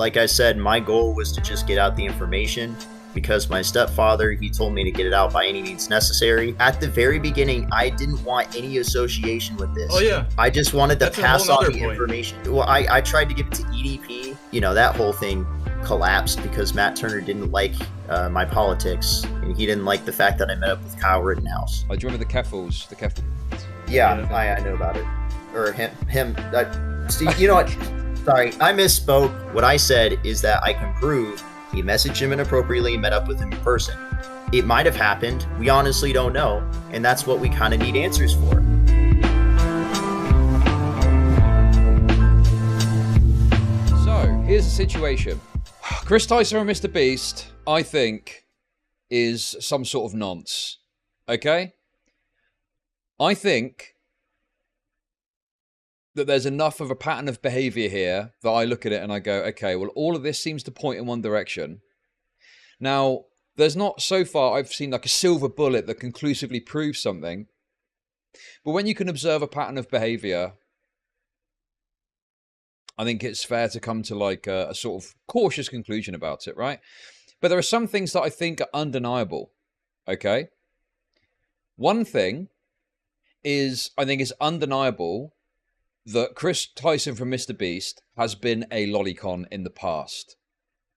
like I said, my goal was to just get out the information because my stepfather, he told me to get it out by any means necessary. At the very beginning, I didn't want any association with this. Oh yeah. I just wanted to That's a pass whole on nother the point. information. Well, I tried to give it to EDP. You know, that whole thing collapsed because Matt Turner didn't like my politics, and he didn't like the fact that I met up with Kyle Rittenhouse. Oh, do you remember the Keffels? The Keffels? Yeah, I know about it. Or him. Steve, you know what? Sorry, I misspoke. What I said is that I can prove he messaged him inappropriately, met up with him in person. It might have happened. We honestly don't know, and that's what we kind of need answers for. So, here's the situation. Kris Tyson and Mr. Beast, I think, is some sort of nonce. Okay? I think that there's enough of a pattern of behavior here that I look at it and I go, okay, well, all of this seems to point in one direction. Now, there's not, so far, I've seen like a silver bullet that conclusively proves something. But when you can observe a pattern of behavior, I think it's fair to come to like a sort of cautious conclusion about it, right? But there are some things that I think are undeniable, okay? One thing is, I think it's undeniable that Kris Tyson from Mr. Beast has been a lolicon in the past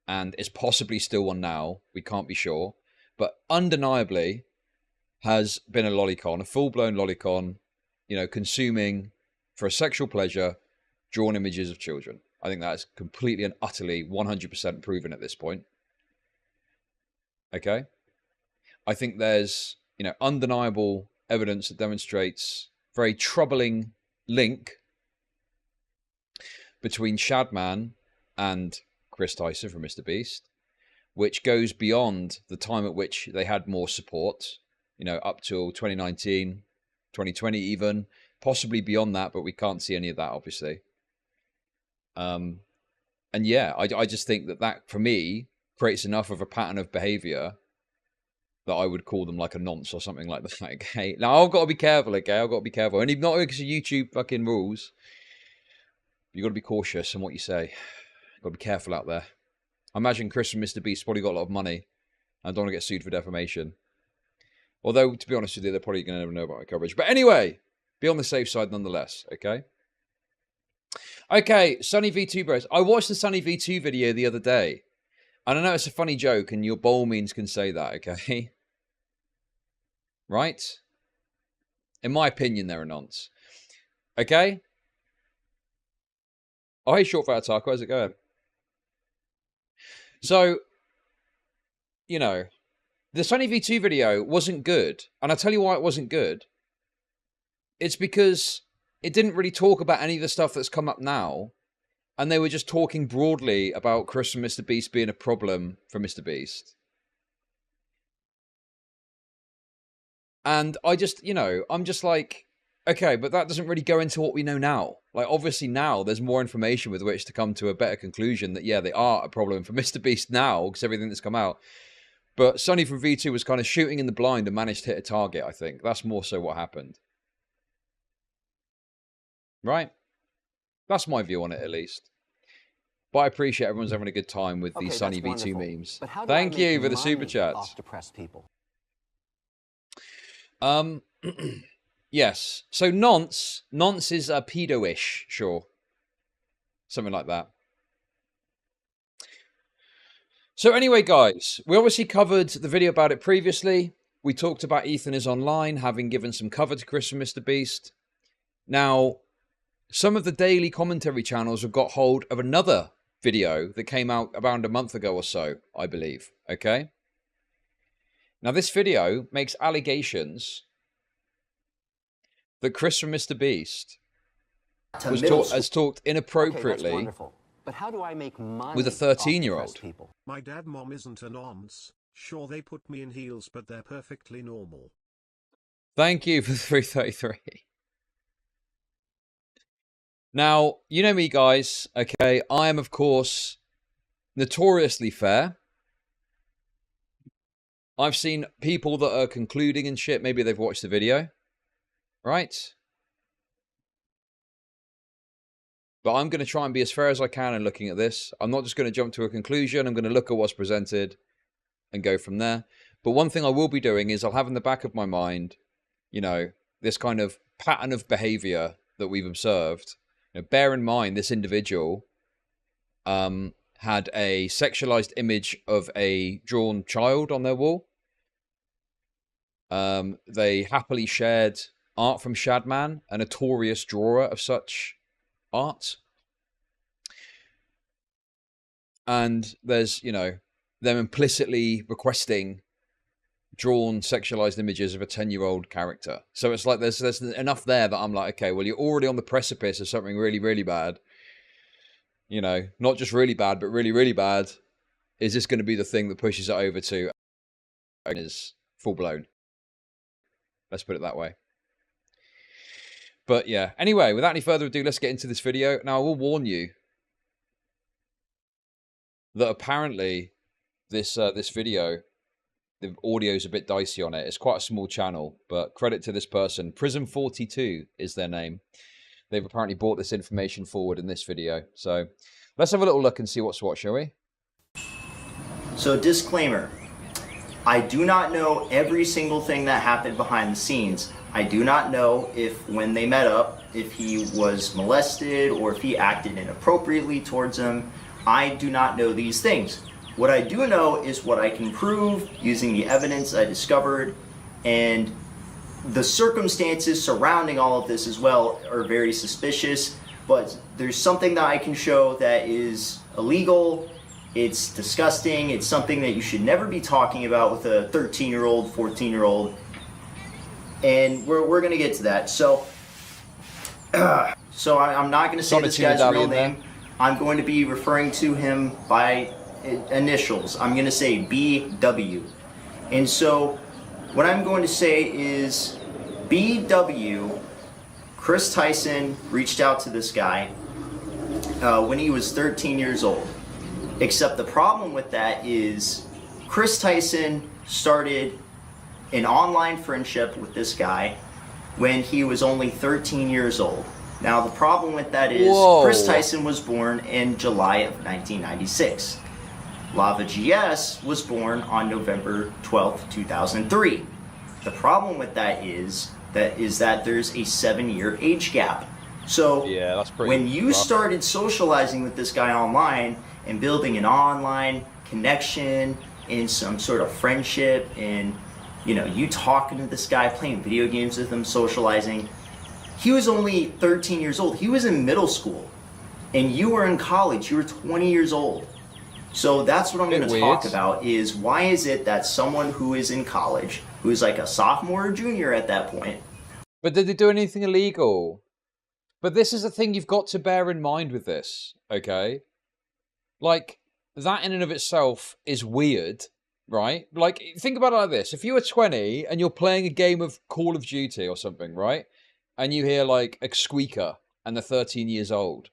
and is possibly still one now. We can't be sure, but undeniably has been a lolicon, a full-blown lolicon, you know, consuming for a sexual pleasure drawn images of children. I think that is completely and utterly 100% proven at this point. Okay? I think there's, you know, undeniable evidence that demonstrates very troubling link between Shadman and Kris Tyson from Mr. Beast, which goes beyond the time at which they had more support, you know, up till 2019, 2020 even, possibly beyond that, but we can't see any of that, obviously. And yeah, I just think that for me, creates enough of a pattern of behavior that I would call them like a nonce or something like that, okay? Now, I've got to be careful, okay? I've got to be careful. And not because of YouTube fucking rules. You've got to be cautious in what you say. You've got to be careful out there. I imagine Kris from Mr. Beast probably got a lot of money and don't want to get sued for defamation. Although, to be honest with you, they're probably going to never know about my coverage. But anyway, be on the safe side nonetheless, okay? Okay, Sunny V2 bros. I watched the Sunny V2 video the other day. And I know it's a funny joke, and you by all means can say that, okay? Right? In my opinion, they're a nonce. Okay? Oh, hey, Short Fat Attack, how's it going? So, you know, the Sunny V2 video wasn't good. And I'll tell you why it wasn't good. It's because it didn't really talk about any of the stuff that's come up now. And they were just talking broadly about Kris from Mr. Beast being a problem for Mr. Beast. And I just, you know, I'm just like, okay, but that doesn't really go into what we know now. Like, obviously now there's more information with which to come to a better conclusion that, yeah, they are a problem for Mr. Beast now because everything that's come out. But Sonny from V2 was kind of shooting in the blind and managed to hit a target, I think. That's more so what happened. Right? That's my view on it, at least. But I appreciate everyone's having a good time with the Sunny V2 memes. Thank you for the super chats. Yes. So nonce is a pedo-ish, sure. Something like that. So anyway, guys, we obviously covered the video about it previously. We talked about Ethan is online, having given some cover to Kris from Mr. Beast. Now, some of the daily commentary channels have got hold of another video that came out around a month ago or so, I believe. Okay? Now, this video makes allegations that Kris from Mr. Beast has talked inappropriately but how do I make money with a 13-year-old. My dad mom isn't a nonce. Sure, they put me in heels, but they're perfectly normal. Thank you for the 333. Now, you know me, guys, okay? I am, of course, notoriously fair. I've seen people that are concluding and shit. Maybe they've watched the video. Right? But I'm going to try and be as fair as I can in looking at this. I'm not just going to jump to a conclusion. I'm going to look at what's presented and go from there. But one thing I will be doing is I'll have in the back of my mind, you know, this kind of pattern of behavior that we've observed. You know, bear in mind, this individual had a sexualized image of a drawn child on their wall. They happily shared art from Shadman, a notorious drawer of such art. And there's, you know, them implicitly requesting drawn sexualized images of a 10-year-old character. So it's like there's enough there that I'm like, okay, well, you're already on the precipice of something really, really bad. You know, not just really bad, but really, really bad. Is this going to be the thing that pushes it over to is full blown? Let's put it that way. But yeah, anyway, without any further ado, let's get into this video. Now, I will warn you that apparently this video, the audio is a bit dicey on it. It's quite a small channel, but credit to this person. Prism42 is their name. They've apparently brought this information forward in this video. So let's have a little look and see what's what, shall we? So disclaimer, I do not know every single thing that happened behind the scenes. I do not know if when they met up, if he was molested or if he acted inappropriately towards him. I do not know these things. What I do know is what I can prove using the evidence I discovered, and the circumstances surrounding all of this as well are very suspicious, but there's something that I can show that is illegal, it's disgusting, it's something that you should never be talking about with a 13-year-old, 14-year-old, and we're going to get to that. So I'm not going to say this guy's real name. I'm going to be referring to him by initials. I'm going to say BW. And so what I'm going to say is BW, Kris Tyson reached out to this guy when he was 13 years old. Except the problem with that is Kris Tyson started an online friendship with this guy when he was only 13 years old. Now the problem with that is Kris Tyson was born in July of 1996. Lava GS was born on November 12th, 2003. The problem with that is that there's a 7-year age gap. So yeah, that's pretty when you rough. started socializing with this guy online and building an online connection and some sort of friendship, and you know, you talking to this guy, playing video games with him, socializing, he was only 13 years old. He was in middle school and you were in college. You were 20 years old. So that's what I'm going to talk about, is why is it that someone who is in college, who is like a sophomore or junior at that point. But did they do anything illegal? But this is the thing you've got to bear in mind with this, okay? Like, that in and of itself is weird, right? Like, think about it like this. If you were 20 and you're playing a game of Call of Duty or something, right? And you hear, like, a squeaker and they're 13 years old.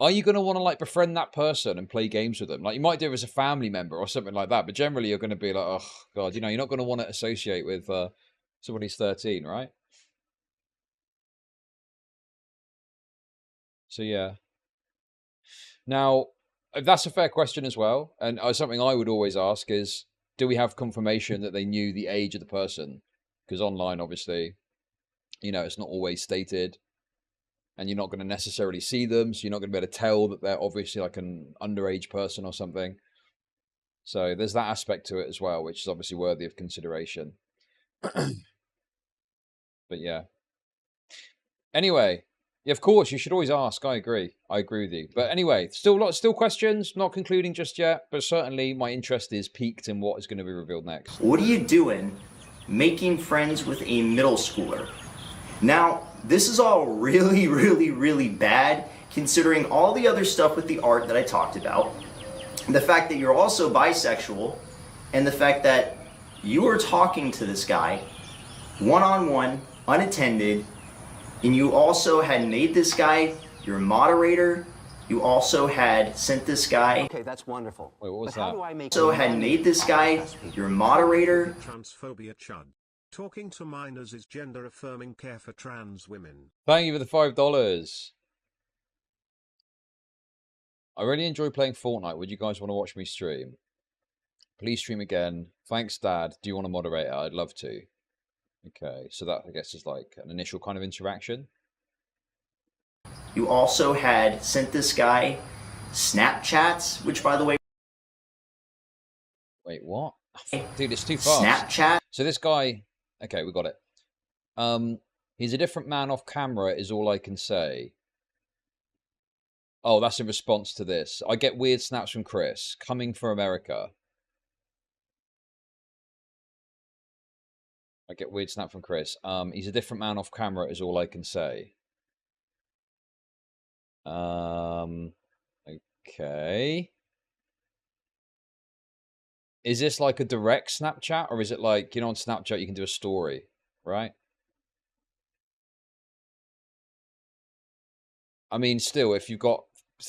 Are you going to want to, like, befriend that person and play games with them? Like, you might do it as a family member or something like that, but generally you're going to be like, oh, God, you know, you're not going to want to associate with someone who's 13, right? So, yeah. Now, that's a fair question as well. And something I would always ask is, do we have confirmation that they knew the age of the person? Because online, obviously, you know, it's not always stated. And you're not going to necessarily see them, so you're not going to be able to tell that they're obviously like an underage person or something. So there's that aspect to it as well, which is obviously worthy of consideration. But yeah. Anyway, yeah, of course, you should always ask. I agree with you. But anyway, still questions, not concluding just yet, but certainly my interest is piqued in what is going to be revealed next. What are you doing making friends with a middle schooler? Now, this is all really, really, really bad, considering all the other stuff with the art that I talked about, the fact that you're also bisexual, and the fact that you were talking to this guy one-on-one, unattended, and you also had made this guy your moderator. You also had sent this guy. Okay, that's wonderful. Wait, what was But how that? do I make Also had money made this off guy of people? your moderator. Transphobia Chud. Talking to minors is gender-affirming care for trans women. Thank you for the $5. I really enjoy playing Fortnite. Would you guys want to watch me stream? Please stream again. Thanks, Dad. Do you want to moderate it? I'd love to. Okay, so that, I guess, is like an initial kind of interaction. You also had sent this guy Snapchats, which, by the way... Wait, what? Dude, it's too fast. Snapchat? So this guy... Okay, we got it. He's a different man off camera is all I can say. Oh, that's in response to this. I get weird snaps from Chris. Coming from America. I get weird snap from Chris. He's a different man off camera is all I can say. Okay. Is this like a direct Snapchat, or is it like, you know, on Snapchat you can do a story, right? I mean, still, if you've got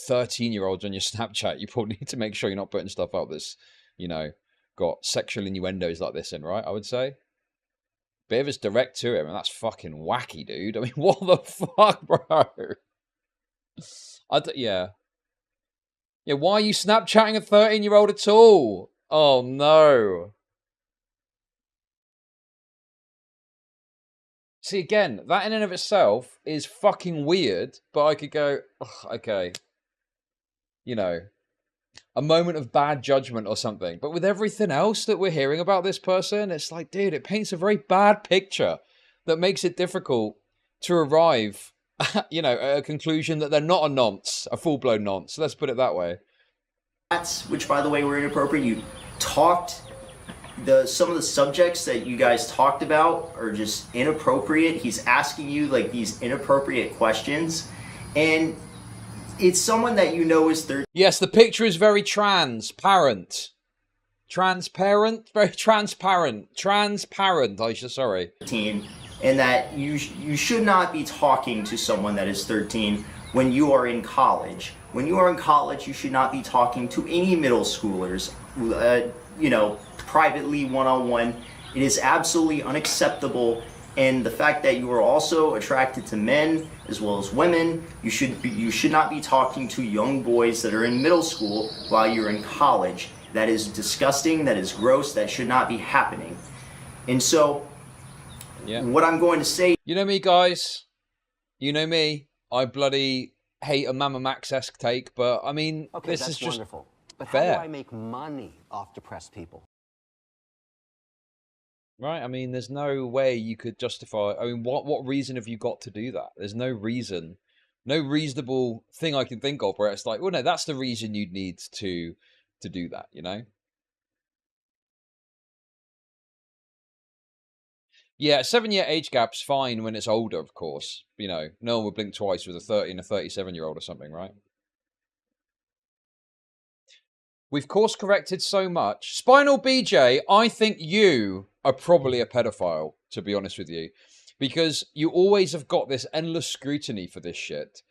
13-year-olds on your Snapchat, you probably need to make sure you're not putting stuff out that's, you know, got sexual innuendos like this in, right? I would say. But if it's direct to him, and that's fucking wacky, dude. I mean, what the fuck, bro? Yeah. Yeah, why are you Snapchatting a 13-year-old at all? Oh, no. See, again, that in and of itself is fucking weird, but I could go, okay. You know, a moment of bad judgment or something. But with everything else that we're hearing about this person, it's like, dude, it paints a very bad picture that makes it difficult to arrive, you know, at a conclusion that they're not a nonce, a full-blown nonce. Let's put it that way. Which, by the way, were inappropriate. You talked... some of the subjects that you guys talked about are just inappropriate. He's asking you like these inappropriate questions, and it's someone that you know is 13. Yes, the picture is very transparent. Transparent? Very transparent. Transparent, sorry. And that you should not be talking to someone that is 13 when you are in college. When you are in college, you should not be talking to any middle schoolers, you know, privately, one-on-one. It is absolutely unacceptable. And the fact that you are also attracted to men as well as women, you should not be talking to young boys that are in middle school while you're in college. That is disgusting, that is gross, that should not be happening. And so, what I'm going to say... You know me, guys. You know me. I bloody hate a Mama Max-esque take, but I mean, okay, this that's is just wonderful. But fair. How do I make money off depressed people? Right, I mean, there's no way you could justify... I mean, what reason have you got to do that? There's no reason, no reasonable thing I can think of where it's like, well, no, that's the reason you'd need to do that, you know? Yeah, a 7-year age gap's fine when it's older, of course. You know, no one would blink twice with a 30 and a 37-year-old or something, right? We've course corrected so much. Spinal BJ, I think you are probably a pedophile, to be honest with you. Because you always have got this endless scrutiny for this shit.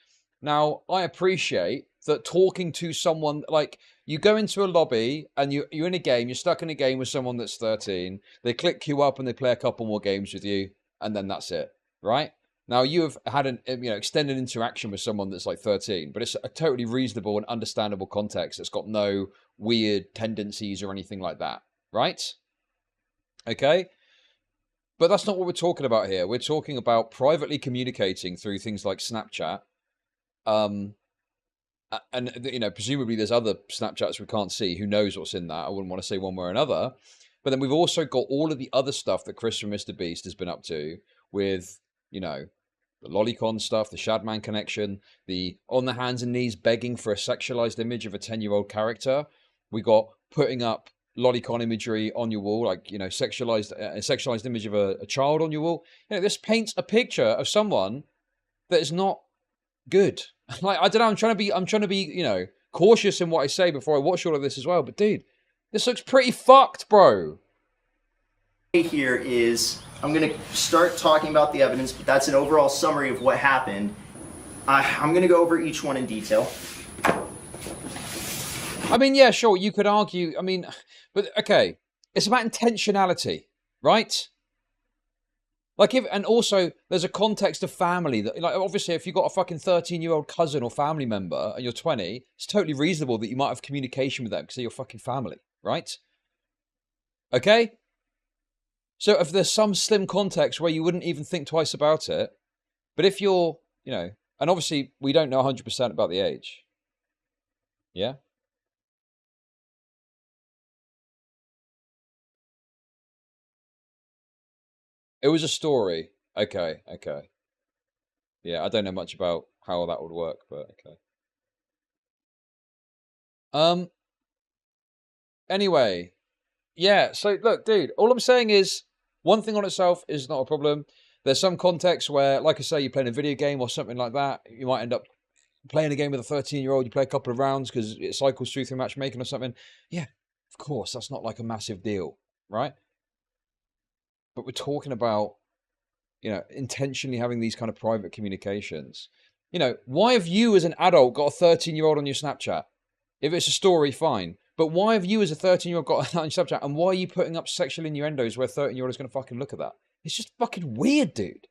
Now, I appreciate that talking to someone, like, you go into a lobby and you're in a game, you're stuck in a game with someone that's 13, they click you up and they play a couple more games with you, and then that's it, right? Now, you have had an extended interaction with someone that's like 13, but it's a totally reasonable and understandable context that's got no weird tendencies or anything like that, right? Okay? But that's not what we're talking about here. We're talking about privately communicating through things like Snapchat. And, you know, presumably there's other Snapchats we can't see. Who knows what's in that? I wouldn't want to say one way or another. But then we've also got all of the other stuff that Chris from Mr. Beast has been up to with, you know, the lolicon stuff, the Shadman connection, the on the hands and knees begging for a sexualized image of a 10-year-old character. We got putting up lolicon imagery on your wall, like, you know, a sexualized image of a child on your wall. You know, this paints a picture of someone that is not good. Like, I don't know, I'm trying to be, you know, cautious in what I say before I watch all of this as well. But dude, this looks pretty fucked, bro. Here is, I'm going to start talking about the evidence, but that's an overall summary of what happened. I'm going to go over each one in detail. I mean, yeah, sure, you could argue, I mean, but okay, it's about intentionality, right? Like, and also there's a context of family that, like, obviously if you've got a fucking 13-year-old cousin or family member and you're 20, it's totally reasonable that you might have communication with them because they're your fucking family, right? Okay? So if there's some slim context where you wouldn't even think twice about it, but if you're, you know, and obviously we don't know 100% about the age. Yeah? It was a story. Okay. Yeah, I don't know much about how that would work, but okay. Anyway, yeah, so look, dude, all I'm saying is one thing on itself is not a problem. There's some context where, like I say, you're playing a video game or something like that. You might end up playing a game with a 13-year-old. You play a couple of rounds because it cycles through matchmaking or something. Yeah, of course, that's not like a massive deal, right? But we're talking about, you know, intentionally having these kind of private communications. You know, why have you as an adult got a 13-year-old on your Snapchat? If it's a story, fine. But why have you as a 13-year-old got that on your Snapchat? And why are you putting up sexual innuendos where a 13-year-old is going to fucking look at that? It's just fucking weird, dude.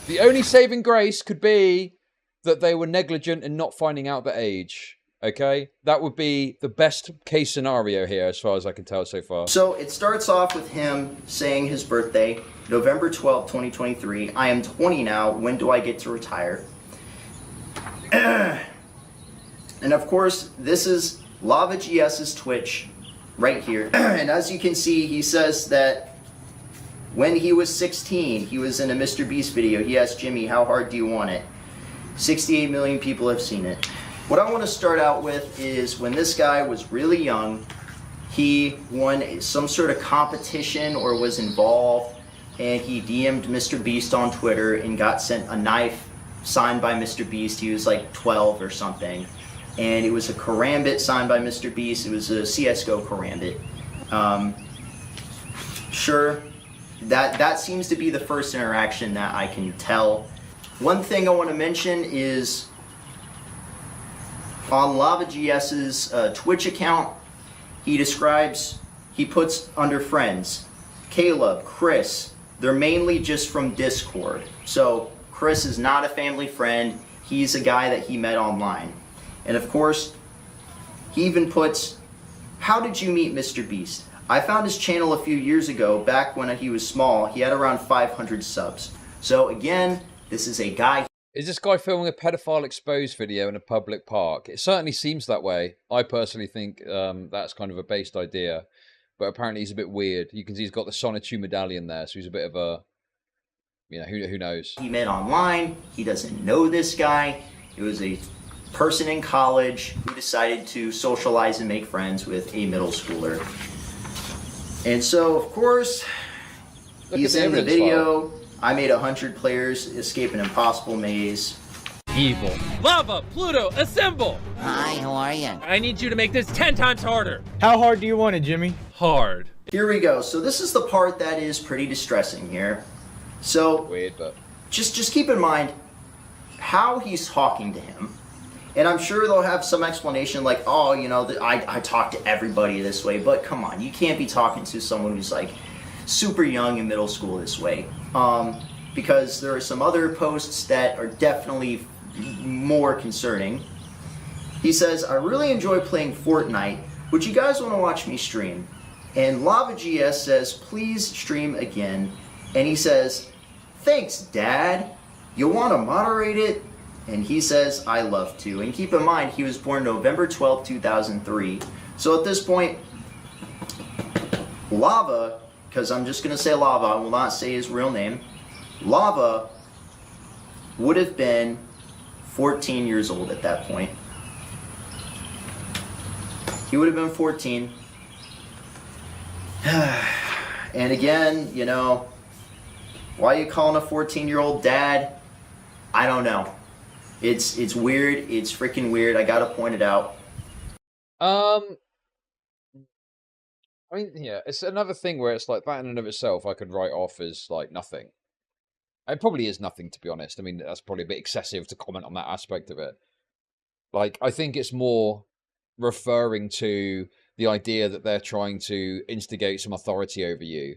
The only saving grace could be that they were negligent in not finding out the age. Okay? That would be the best case scenario here, as far as I can tell so far. So it starts off with him saying his birthday, November 12th, 2023. I am 20 now. When do I get to retire? And of course, this is Lava GS's Twitch right here. And as you can see, he says that when he was 16, he was in a Mr. Beast video. He asked Jimmy, how hard do you want it? 68 million people have seen it. What I want to start out with is when this guy was really young, he won some sort of competition or was involved, and he DM'd Mr. Beast on Twitter and got sent a knife signed by Mr. Beast. He was like 12 or something. And it was a karambit signed by Mr. Beast. It was a CSGO karambit. Sure, that seems to be the first interaction that I can tell. One thing I want to mention is on Lava GS's Twitch account, he puts under friends, Caleb, Chris. They're mainly just from Discord. So Chris is not a family friend. He's a guy that he met online. And of course, he even puts, how did you meet Mr. Beast? I found his channel a few years ago, back when he was small. He had around 500 subs. So again, this is a guy. Is this guy filming a pedophile exposed video in a public park? It certainly seems that way. I personally think that's kind of a based idea. But apparently he's a bit weird. You can see he's got the Sonichu medallion there, so he's a bit of a, you know, who knows? He met online. He doesn't know this guy. It was a person in college who decided to socialize and make friends with a middle schooler. And so, of course, he's in the video. File. I made 100 players escape an impossible maze. Evil. Lava, Pluto, assemble! Hi, how are you? I need you to make this 10 times harder. How hard do you want it, Jimmy? Hard. Here we go. So this is the part that is pretty distressing here. So, weird, but just keep in mind how he's talking to him. And I'm sure they'll have some explanation like, oh, you know, I talk to everybody this way. But come on, you can't be talking to someone who's like super young in middle school this way. Because there are some other posts that are definitely more concerning. He says, I really enjoy playing Fortnite. Would you guys want to watch me stream? And Lava GS says, please stream again. And he says, thanks, Dad. You want to moderate it? And he says, I love to. And keep in mind, he was born November 12, 2003. So at this point, Lava, because I'm just going to say Lava, I will not say his real name. Lava would have been 14 years old at that point. He would have been 14. And again, you know, why are you calling a 14-year-old dad? I don't know. It's weird. It's freaking weird. I gotta point it out. I mean, yeah, it's another thing where it's like that in and of itself I could write off as like nothing. It probably is nothing, to be honest. I mean, that's probably a bit excessive to comment on that aspect of it. Like, I think it's more referring to the idea that they're trying to instigate some authority over you.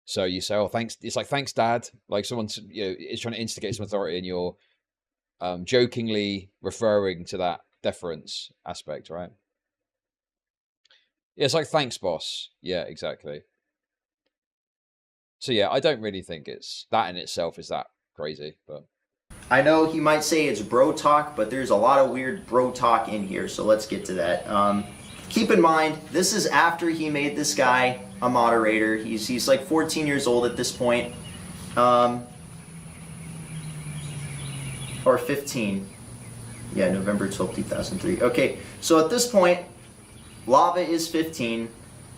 So you say, "Oh, thanks." It's like, "Thanks, Dad." Like someone's, is trying to instigate some authority, and you're jokingly referring to that deference aspect, right? Yeah, it's like, "Thanks, boss." Yeah, exactly. So yeah, I don't really think it's that in itself is that crazy, but I know he might say it's bro talk, but there's a lot of weird bro talk in here, so let's get to that. Keep in mind, this is after he made this guy a moderator. He's like 14 years old at this point. Or 15. Yeah, November 12, 2003. Okay, so at this point, Lava is 15,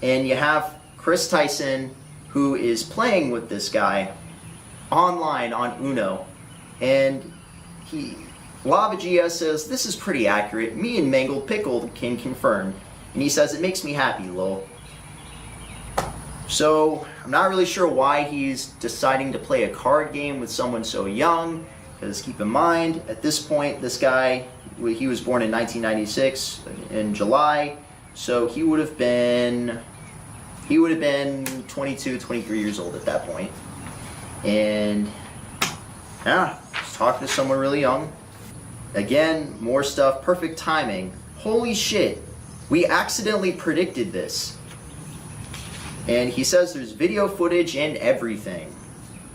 and you have Kris Tyson, who is playing with this guy online on Uno. And Lava GS says, "This is pretty accurate. Me and Mangled Pickle can confirm." And he says, "It makes me happy, lol." So, I'm not really sure why he's deciding to play a card game with someone so young. Because keep in mind, at this point, this guy, he was born in 1996 in July. So he would have been 22, 23 years old at that point. And yeah, just talking to someone really young. Again, more stuff, perfect timing. Holy shit, we accidentally predicted this. And he says there's video footage and everything.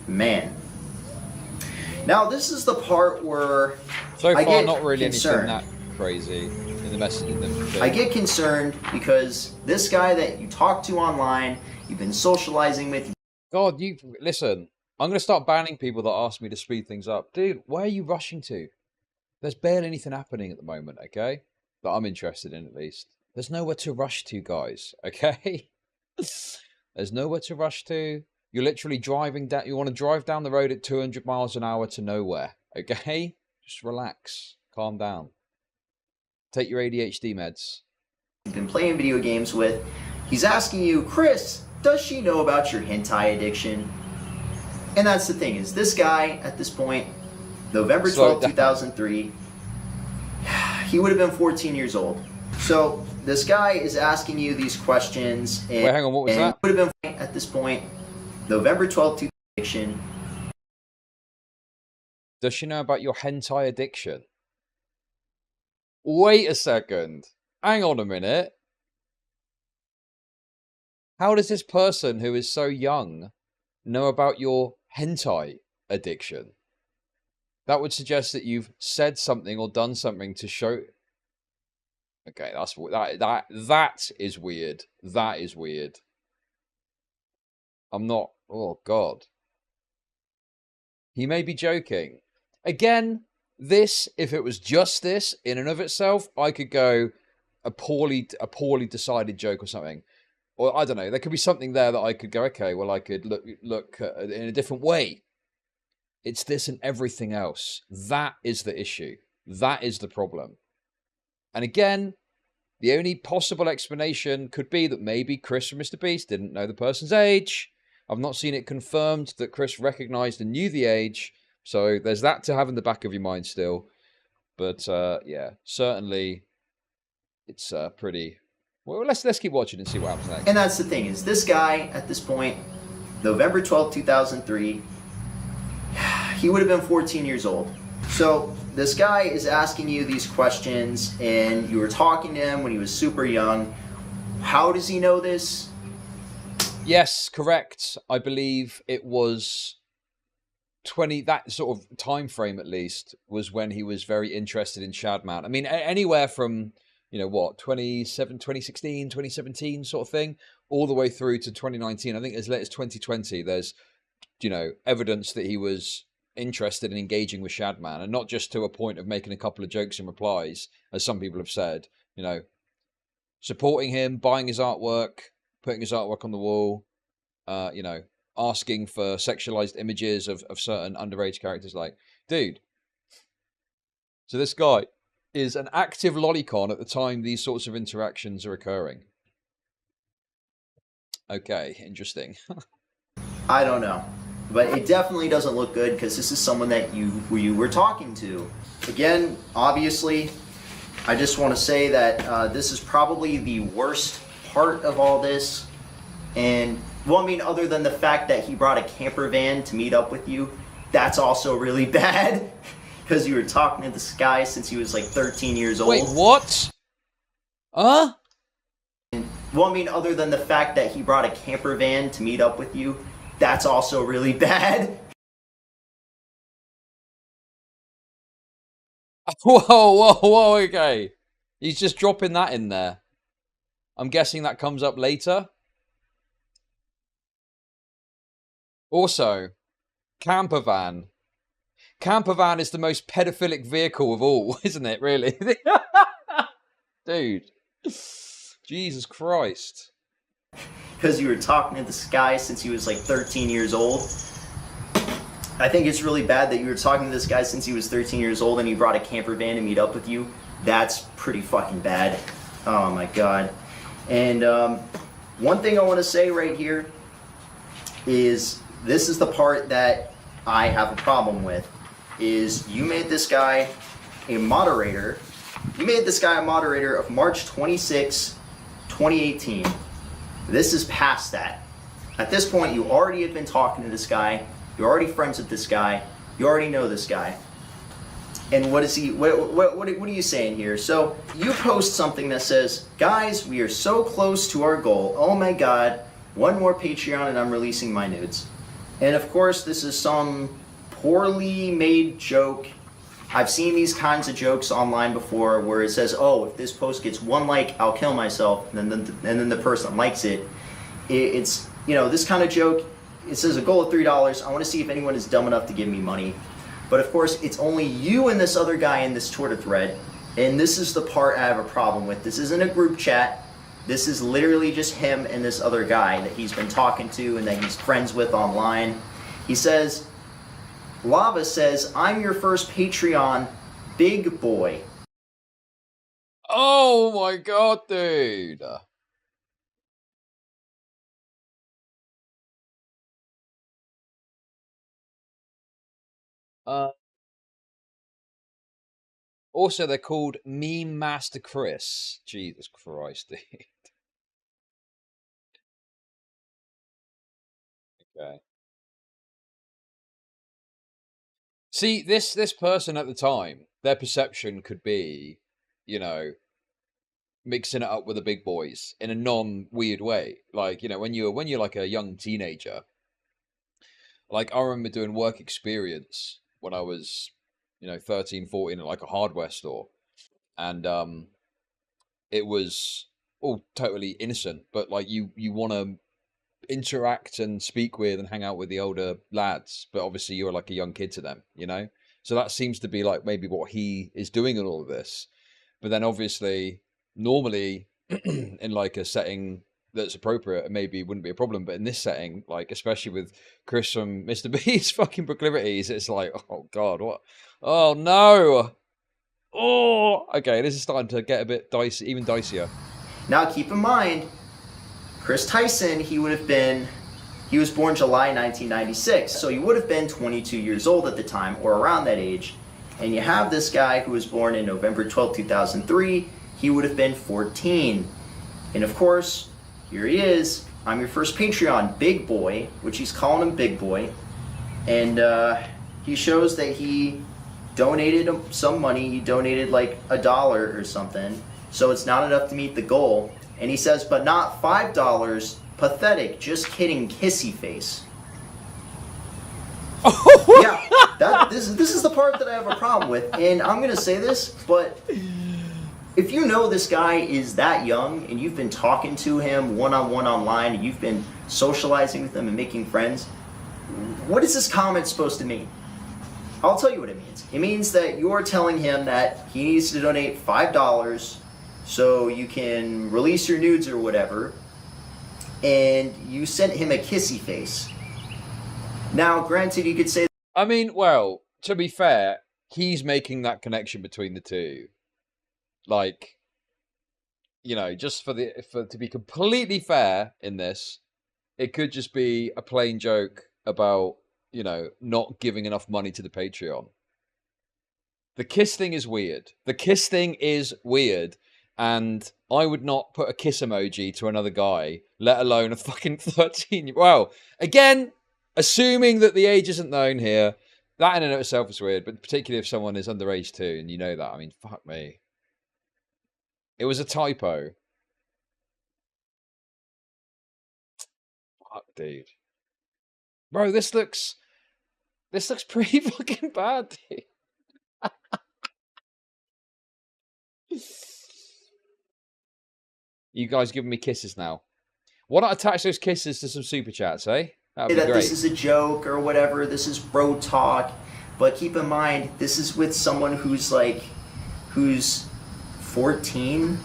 Man. Now this is the part where so I far get not really concerned. anything that crazy in the message. In the thing. I get concerned because this guy that you talk to online, you've been socializing with. God, you listen. I'm going to start banning people that ask me to speed things up. Dude, where are you rushing to? There's barely anything happening at the moment, okay? That I'm interested in, at least. There's nowhere to rush to, guys, okay? There's nowhere to rush to. You're literally driving down. You want to drive down the road at 200 miles an hour to nowhere, okay? Just relax. Calm down. Take your ADHD meds. You've been playing video games with. He's asking you, "Chris, does she know about your hentai addiction?" And that's the thing, is this guy, at this point, November 12, 2003, he would have been 14 years old. So this guy is asking you these questions. And, wait, hang on, what was that? He would have been, at this point, November 12, 2003, addiction. Does she know about your hentai addiction? Wait a second. Hang on a minute. How does this person who is so young know about your hentai addiction? That would suggest that you've said something or done something to show. Okay, that is weird. That is weird. I'm not. Oh God. He may be joking. Again, this, if it was just this in and of itself, I could go a poorly decided joke or something. Or I don't know, there could be something there that I could go, okay, well, I could look in a different way. It's this and everything else. That is the issue. That is the problem. And again, the only possible explanation could be that maybe Chris from Mr. Beast didn't know the person's age. I've not seen it confirmed that Chris recognized and knew the age. So there's that to have in the back of your mind still. But yeah, certainly it's pretty... Well, let's keep watching and see what happens next. And that's the thing, is this guy, at this point, November 12, 2003, he would have been 14 years old. So this guy is asking you these questions, and you were talking to him when he was super young. How does he know this? Yes, correct. I believe it was 20, that sort of time frame at least, was when he was very interested in Shadman. I mean, anywhere from... you know what, 2016, 2017 sort of thing, all the way through to 2019. I think as late as 2020, there's, you know, evidence that he was interested in engaging with Shadman, and not just to a point of making a couple of jokes and replies, as some people have said, you know, supporting him, buying his artwork, putting his artwork on the wall, you know, asking for sexualized images of certain underage characters. Like, dude, so this guy is an active lolicon at the time these sorts of interactions are occurring. Okay, interesting. I don't know. But it definitely doesn't look good, because this is someone that you were talking to. Again, obviously, I just want to say that this is probably the worst part of all this. And, well, I mean, other than the fact that he brought a camper van to meet up with you, that's also really bad. Because you were talking to this guy since he was like 13 years old. Wait, what? Huh? Well, I mean, other than the fact that he brought a camper van to meet up with you, that's also really bad. Whoa, okay. He's just dropping that in there. I'm guessing that comes up later. Also, camper van. Camper van is the most pedophilic vehicle of all, isn't it, really? Dude. Jesus Christ. Because you were talking to this guy since he was like 13 years old. I think it's really bad that you were talking to this guy since he was 13 years old and he brought a camper van to meet up with you. That's pretty fucking bad. Oh my god. And one thing I want to say right here is this is the part that I have a problem with. Is you made this guy a moderator. You made this guy a moderator of March 26, 2018. This is past that. At this point, you already had been talking to this guy. You're already friends with this guy. You already know this guy. And what is he? What are you saying here? So you post something that says, "Guys, we are so close to our goal. Oh my God, one more Patreon and I'm releasing my nudes." And of course, this is some poorly made joke. I've seen these kinds of jokes online before where it says, "Oh, if this post gets 1 like, I'll kill myself," and then the person likes it. It's, you know, this kind of joke. It says a goal of $3. I want to see if anyone is dumb enough to give me money. But of course, it's only you and this other guy in this Twitter thread. And this is the part I have a problem with. This isn't a group chat. This is literally just him and this other guy that he's been talking to and that he's friends with online. He says, Lava says, "I'm your first Patreon, big boy." Oh my god, dude. Also, they're called Meme Master Chris. Jesus Christ, dude. Okay. See, this person at the time, their perception could be, you know, mixing it up with the big boys in a non-weird way. Like, you know, when you're like a young teenager. Like, I remember doing work experience when I was, you know, 13, 14 at like a hardware store. And it was all totally innocent, but like you want to interact and speak with and hang out with the older lads, but obviously you're like a young kid to them, you know? So that seems to be like maybe what he is doing in all of this. But then obviously, normally in like a setting that's appropriate, it maybe wouldn't be a problem. But in this setting, like especially with Chris from Mr. Beast's fucking proclivities, it's like, oh god, what? Oh no! Oh, okay, this is starting to get a bit dicey, even dicier. Now keep in mind, Kris Tyson, he was born July 1996, so he would have been 22 years old at the time, or around that age. And you have this guy who was born in November 12, 2003, he would have been 14. And of course, here he is, "I'm your first Patreon, big boy," which he's calling him big boy. And he shows that he donated some money, he donated like $1 or something, so it's not enough to meet the goal. And he says, "But not $5, pathetic, just kidding, kissy face." Yeah, this is the part that I have a problem with. And I'm gonna say this, but if you know this guy is that young and you've been talking to him one-on-one online and you've been socializing with him and making friends, what is this comment supposed to mean? I'll tell you what it means. It means that you're telling him that he needs to donate $5 so you can release your nudes or whatever, and you sent him a kissy face. Now, granted, you could say, I mean, well, to be fair, he's making that connection between the two. Like, you know, just to be completely fair in this, it could just be a plain joke about, you know, not giving enough money to the Patreon. The kiss thing is weird. The kiss thing is weird. And I would not put a kiss emoji to another guy, let alone a fucking 13. Well, again, assuming that the age isn't known here, that in and of itself is weird, but particularly if someone is underage too, and you know that. I mean, fuck me. It was a typo. Fuck, dude. Bro, this looks pretty fucking bad, dude. You guys giving me kisses now. Why not attach those kisses to some super chats, eh? That would be great. This is a joke or whatever. This is bro talk. But keep in mind, this is with someone who's 14,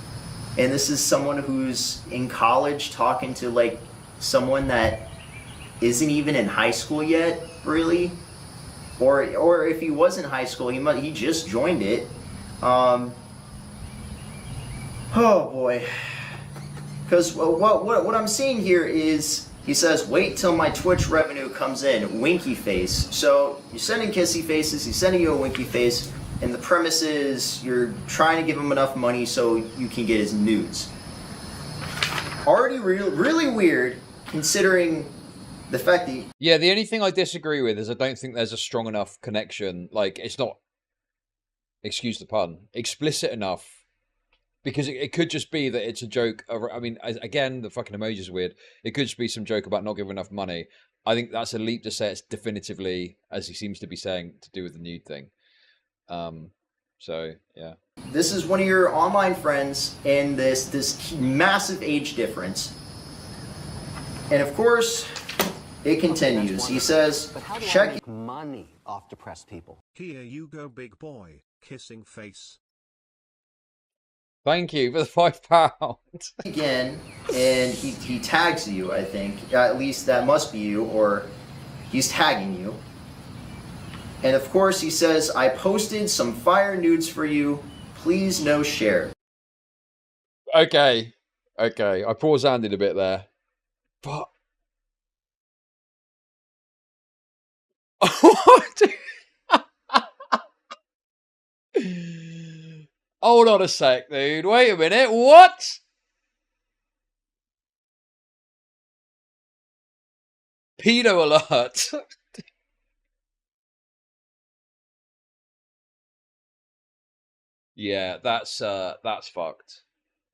and this is someone who's in college talking to like someone that isn't even in high school yet, really. Or if he was in high school, he just joined it. Oh boy. Because what I'm seeing here is, he says, wait till my Twitch revenue comes in, winky face. So you're sending kissy faces, he's sending you a winky face, and the premise is you're trying to give him enough money so you can get his nudes. Already really weird, considering the fact that... Yeah, the only thing I disagree with is I don't think there's a strong enough connection. Like, it's not, excuse the pun, explicit enough. Because it could just be that it's a joke. I mean, again, the fucking emoji is weird. It could just be some joke about not giving enough money. I think that's a leap to say it's definitively, as he seems to be saying, to do with the nude thing. So, yeah. This is one of your online friends and this massive age difference. And of course, it continues. He says, But how do I check... make money off depressed people? Here you go, big boy. Kissing face. Thank you for the £5. Again, and he tags you, I think. At least that must be you, or he's tagging you. And of course he says, I posted some fire nudes for you. Please no share. Okay. I paused-handed a bit there. But... Hold on a sec, dude. Wait a minute. What? Pedo alert. Yeah, that's fucked.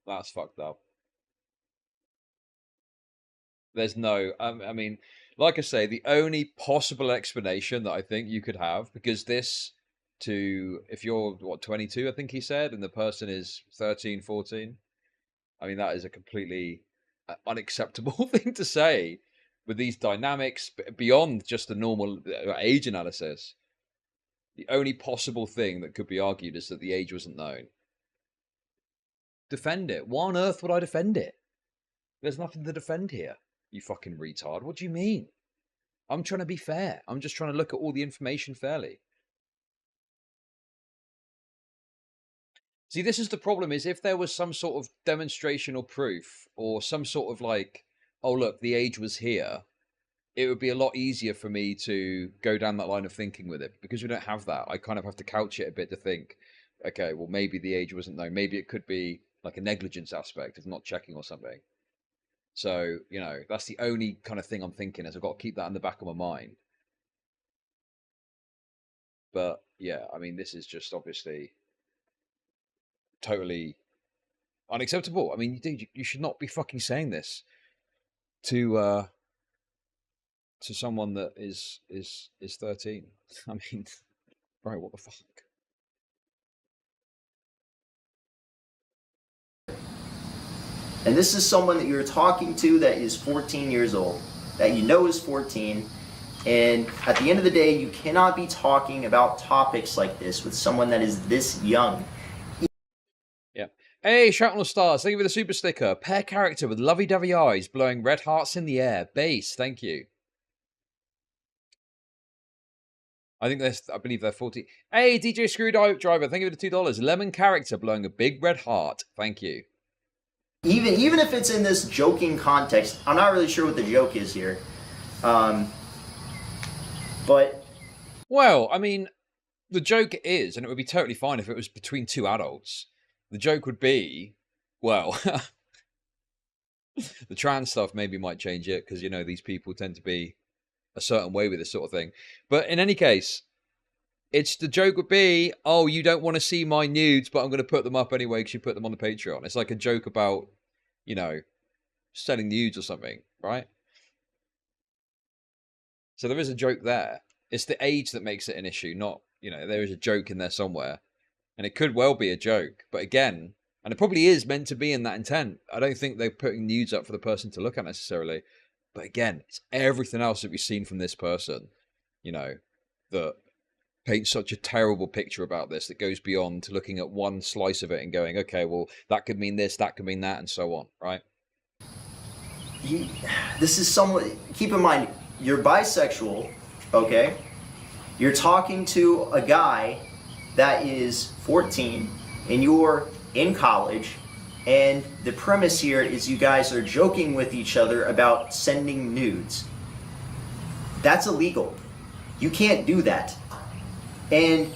That's fucked up. There's no, I mean, like I say, the only possible explanation that I think you could have, because this if you're, what, 22, I think he said, and the person is 13, 14, I mean, that is a completely unacceptable thing to say with these dynamics beyond just the normal age analysis. The only possible thing that could be argued is that the age wasn't known. Defend it. Why on earth would I defend it? There's nothing to defend here, you fucking retard. What do you mean? I'm trying to be fair. I'm just trying to look at all the information fairly. See, this is the problem, is if there was some sort of demonstration or proof, or some sort of like, oh, look, the age was here, it would be a lot easier for me to go down that line of thinking with it. Because we don't have that, I kind of have to couch it a bit to think, okay, well, maybe the age wasn't known. Maybe it could be like a negligence aspect of not checking or something. So, you know, that's the only kind of thing I'm thinking, is I've got to keep that in the back of my mind. But, yeah, I mean, this is just obviously totally unacceptable. I mean, dude, you should not be fucking saying this to someone that is 13. I mean, bro, what the fuck? And this is someone that you're talking to that is 14 years old, that you know is 14. And at the end of the day, you cannot be talking about topics like this with someone that is this young. Yeah. Hey, Shrapnel Stars, thank you for the super sticker. Pair character with lovey-dovey eyes blowing red hearts in the air. Base, thank you. I believe they're 40. Hey, DJ Screwdriver, thank you for the $2. Lemon character blowing a big red heart. Thank you. Even if it's in this joking context, I'm not really sure what the joke is here. But... Well, I mean, the joke is, and it would be totally fine if it was between two adults. The joke would be, well, the trans stuff maybe might change it because, you know, these people tend to be a certain way with this sort of thing. But in any case, it's the joke would be, oh, you don't want to see my nudes, but I'm going to put them up anyway because you put them on the Patreon. It's like a joke about, you know, selling nudes or something, right? So there is a joke there. It's the age that makes it an issue, not, you know, there is a joke in there somewhere. And it could well be a joke. But again, and it probably is meant to be in that intent. I don't think they're putting nudes up for the person to look at necessarily. But again, it's everything else that we've seen from this person, you know, that paints such a terrible picture about this that goes beyond looking at one slice of it and going, okay, well, that could mean this, that could mean that, and so on, right? This is someone, keep in mind, you're bisexual, okay? You're talking to a guy that is 14 and you're in college, and the premise here is you guys are joking with each other about sending nudes. That's illegal. You can't do that. And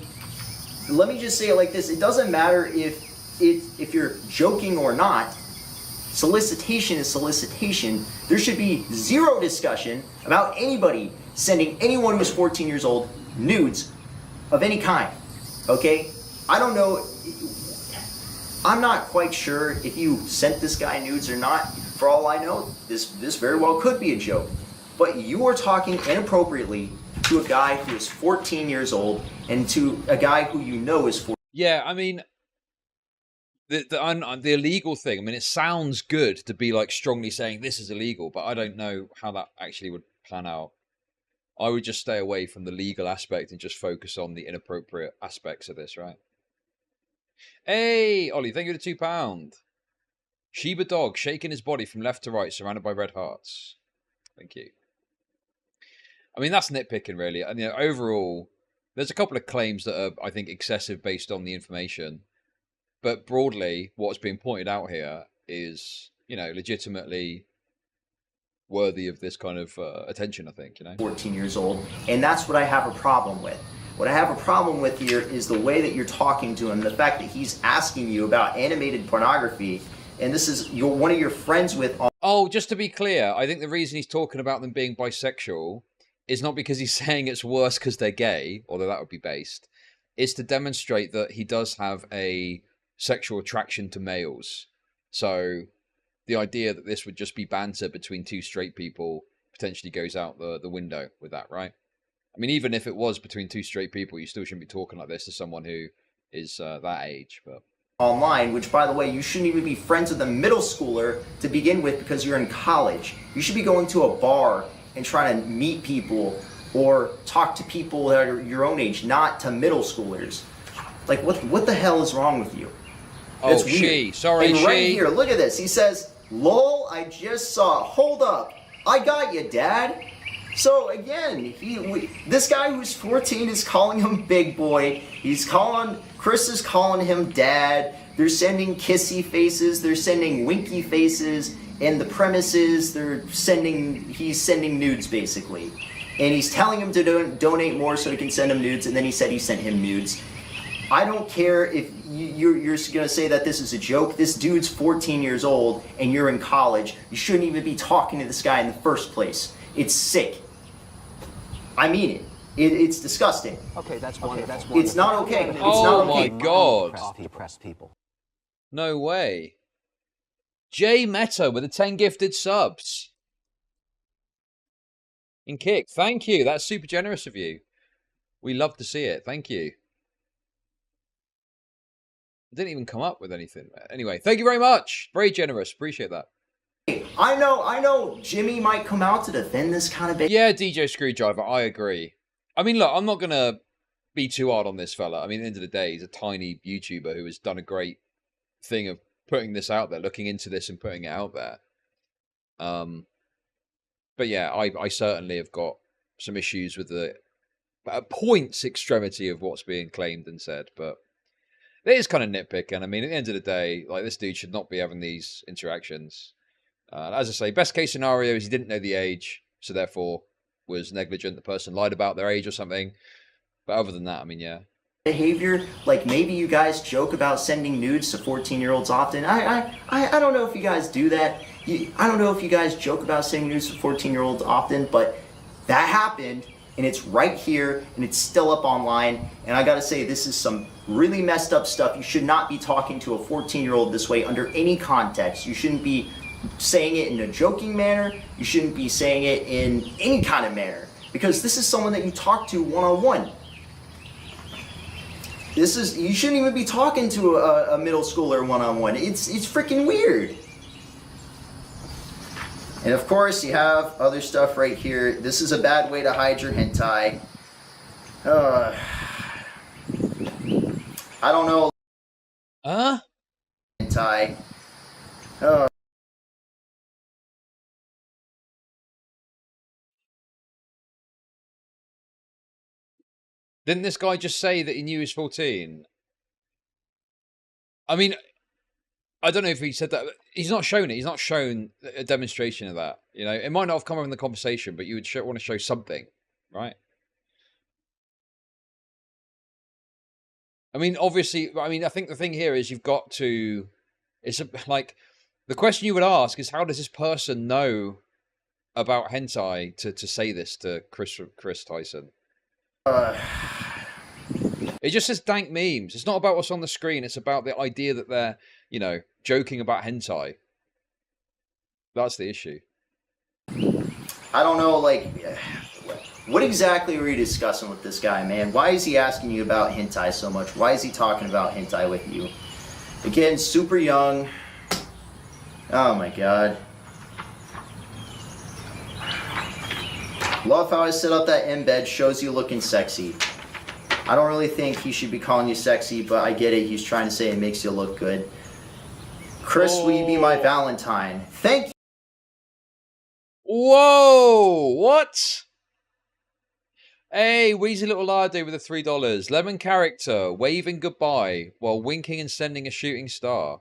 let me just say it like this. It doesn't matter if you're joking or not. Solicitation is solicitation. There should be zero discussion about anybody sending anyone who's 14 years old nudes of any kind. Okay? I don't know. I'm not quite sure if you sent this guy nudes or not. For all I know, this very well could be a joke. But you are talking inappropriately to a guy who is 14 years old and to a guy who you know is 14. Yeah, I mean, the illegal thing, I mean, it sounds good to be like strongly saying this is illegal, but I don't know how that actually would plan out. I would just stay away from the legal aspect and just focus on the inappropriate aspects of this, right? Hey, Ollie, thank you for the £2. Shiba dog shaking his body from left to right, surrounded by red hearts. Thank you. I mean, that's nitpicking, really. And, you know, overall, there's a couple of claims that are, I think, excessive based on the information. But broadly, what's being pointed out here is, you know, legitimately worthy of this kind of attention, I think, you know. 14 years old, and that's what I have a problem with. What I have a problem with here is the way that you're talking to him, the fact that he's asking you about animated pornography, and this is one of your friends with. Oh, just to be clear, I think the reason he's talking about them being bisexual is not because he's saying it's worse because they're gay, although that would be based. It's to demonstrate that he does have a sexual attraction to males. So the idea that this would just be banter between two straight people potentially goes out the window with that, right? I mean, even if it was between two straight people, you still shouldn't be talking like this to someone who is that age. But Online, which, by the way, you shouldn't even be friends with a middle schooler to begin with because you're in college. You should be going to a bar and trying to meet people or talk to people that are your own age, not to middle schoolers. Like, what the hell is wrong with you? That's weird. Sorry, and right here, look at this. He says, "Lol, I just saw. Hold up, I got you, Dad." So again, this guy who's 14 is calling him big boy. Chris is calling him dad. They're sending kissy faces. They're sending winky faces. And the premise is he's sending nudes basically. And he's telling him to donate more so he can send him nudes. And then he said he sent him nudes. I don't care if you're going to say that this is a joke. This dude's 14 years old and you're in college. You shouldn't even be talking to this guy in the first place. It's sick. I mean it. It's disgusting. Okay, that's one. It's not okay. It's Oh not my okay. God. Depressed people. No way. J Meta with the 10 gifted subs. In Kick, thank you. That's super generous of you. We love to see it. Thank you. I didn't even come up with anything. Anyway, thank you very much. Very generous. Appreciate that. I know Jimmy might come out to defend this kind of Yeah, DJ Screwdriver, I agree. I mean, look, I'm not going to be too hard on this fella. I mean, at the end of the day, he's a tiny YouTuber who has done a great thing of putting this out there, looking into this and putting it out there. But yeah, I certainly have got some issues with the points extremity of what's being claimed and said, but it is kind of nitpicking. I mean, at the end of the day, like, this dude should not be having these interactions. As I say, best case scenario is he didn't know the age, so therefore was negligent. The person lied about their age or something. But other than that, I mean, yeah. behavior. Like maybe you guys joke about sending nudes to 14-year-olds often. I don't know if you guys do that. I don't know if you guys joke about sending nudes to 14-year-olds often, but that happened, and it's right here, and it's still up online. And I gotta say, this is some really messed up stuff. You should not be talking to a 14-year-old this way under any context. You shouldn't be saying it in a joking manner. You shouldn't be saying it in any kind of manner, because this is someone that you talk to one-on-one. You shouldn't even be talking to a middle schooler one-on-one. It's freaking weird. And of course, you have other stuff right here. This is a bad way to hide your hentai. I don't know. Hentai. Didn't this guy just say that he knew he was 14? I mean, I don't know if he said that. He's not shown it. He's not shown a demonstration of that. You know, it might not have come up in the conversation, but you would want to show something, right? I mean, obviously, I think the thing here is you've got to, like, the question you would ask is, how does this person know about hentai to say this to Kris Tyson? It just says dank memes. It's not about what's on the screen. It's about the idea that they're, you know, joking about hentai. That's the issue. I don't know, like, what exactly were you discussing with this guy, man? Why is he asking you about hentai so much? Why is he talking about hentai with you? Again, super young. Oh my god. Love how I set up that embed, shows you looking sexy. I don't really think he should be calling you sexy, but I get it. He's trying to say it makes you look good. Chris, will you be my Valentine? Thank you. Whoa! What? Hey, Wheezy Little Lardo with the $3. Lemon character, waving goodbye while winking and sending a shooting star.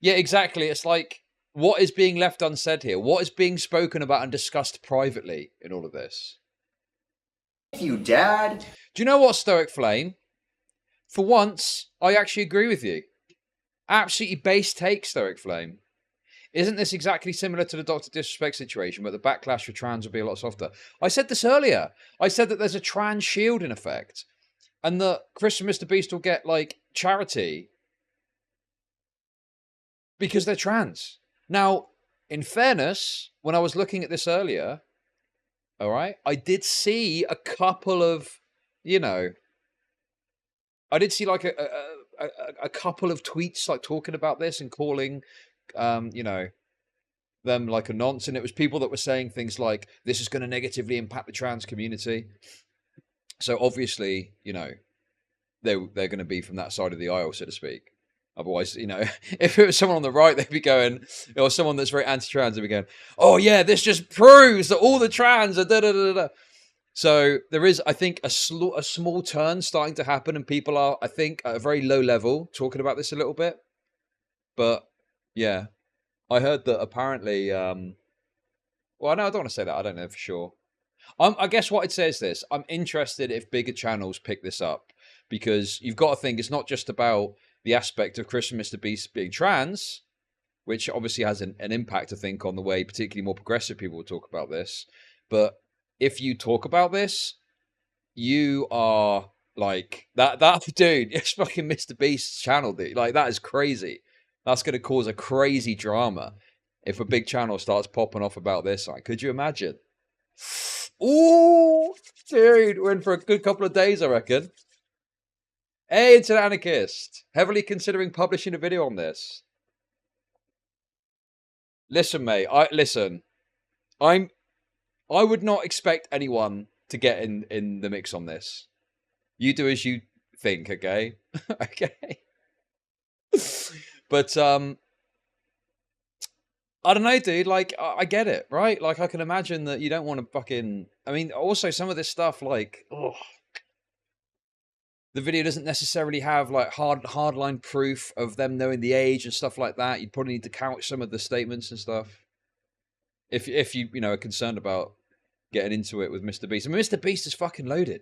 Yeah, exactly. It's like, what is being left unsaid here? What is being spoken about and discussed privately in all of this? Thank you, Dad. Do you know what, Stoic Flame? For once, I actually agree with you. Absolutely base take, Stoic Flame. Isn't this exactly similar to the Dr. Disrespect situation where the backlash for trans will be a lot softer? I said this earlier. I said that there's a trans shield in effect. And that Chris and Mr. Beast will get, like, charity because they're trans. Now, in fairness, when I was looking at this earlier, all right, I did see a couple of, you know, I did see like a couple of tweets like talking about this and calling, you know, them like a nonce. And it was people that were saying things like, this is going to negatively impact the trans community. So obviously, you know, they're going to be from that side of the aisle, so to speak. Otherwise, you know, if it was someone on the right, they'd be going, or someone that's very anti-trans, they'd be going, oh yeah, this just proves that all the trans are da-da-da-da. So there is, I think, a small turn starting to happen, and people are, I think, at a very low level talking about this a little bit. But yeah, I heard that apparently, well, no, I don't want to say that. I don't know for sure. I guess what I'd say is this. I'm interested if bigger channels pick this up, because you've got to think it's not just about the aspect of Chris and Mr. Beast being trans, which obviously has an impact, I think, on the way particularly more progressive people will talk about this. But if you talk about this, you are like, that dude, it's fucking Mr. Beast's channel, dude. Like, that is crazy. That's going to cause a crazy drama if a big channel starts popping off about this. Like, could you imagine? Ooh, dude, we're in for a good couple of days, I reckon. Hey, it's an anarchist. Heavily considering publishing a video on this. Listen, mate. I would not expect anyone to get in the mix on this. You do as you think, okay? Okay. But I don't know, dude. Like, I get it, right? Like, I can imagine that you don't want to fucking. I mean, also some of this stuff, like, oh. The video doesn't necessarily have like hardline proof of them knowing the age and stuff like that. You'd probably need to couch some of the statements and stuff. If you are concerned about getting into it with Mr. Beast. I mean, Mr. Beast is fucking loaded.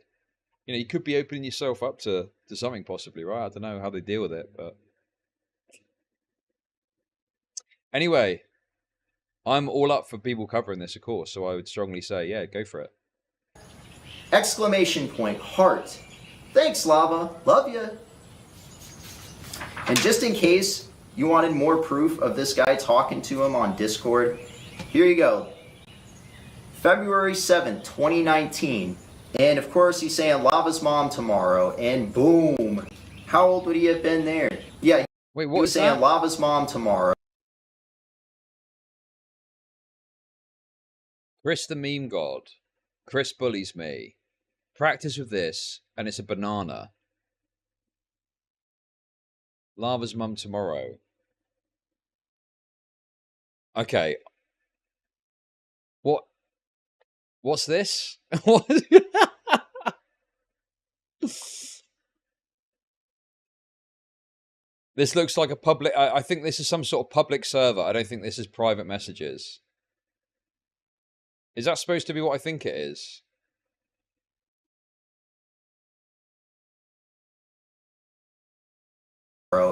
You know, you could be opening yourself up to something possibly, right? I don't know how they deal with it, but anyway, I'm all up for people covering this, of course. So I would strongly say, yeah, go for it. Exclamation point, heart. Thanks, Lava. Love ya. And just in case you wanted more proof of this guy talking to him on Discord, here you go. February 7th, 2019. And of course he's saying Lava's mom tomorrow. And boom. How old would he have been there? Yeah, Wait, he what was is saying that? Lava's mom tomorrow. Chris the meme god. Chris bullies me. Practice with this, and it's a banana. Lava's mum tomorrow. Okay. What's this? What? This looks like a public... I think this is some sort of public server. I don't think this is private messages. Is that supposed to be what I think it is?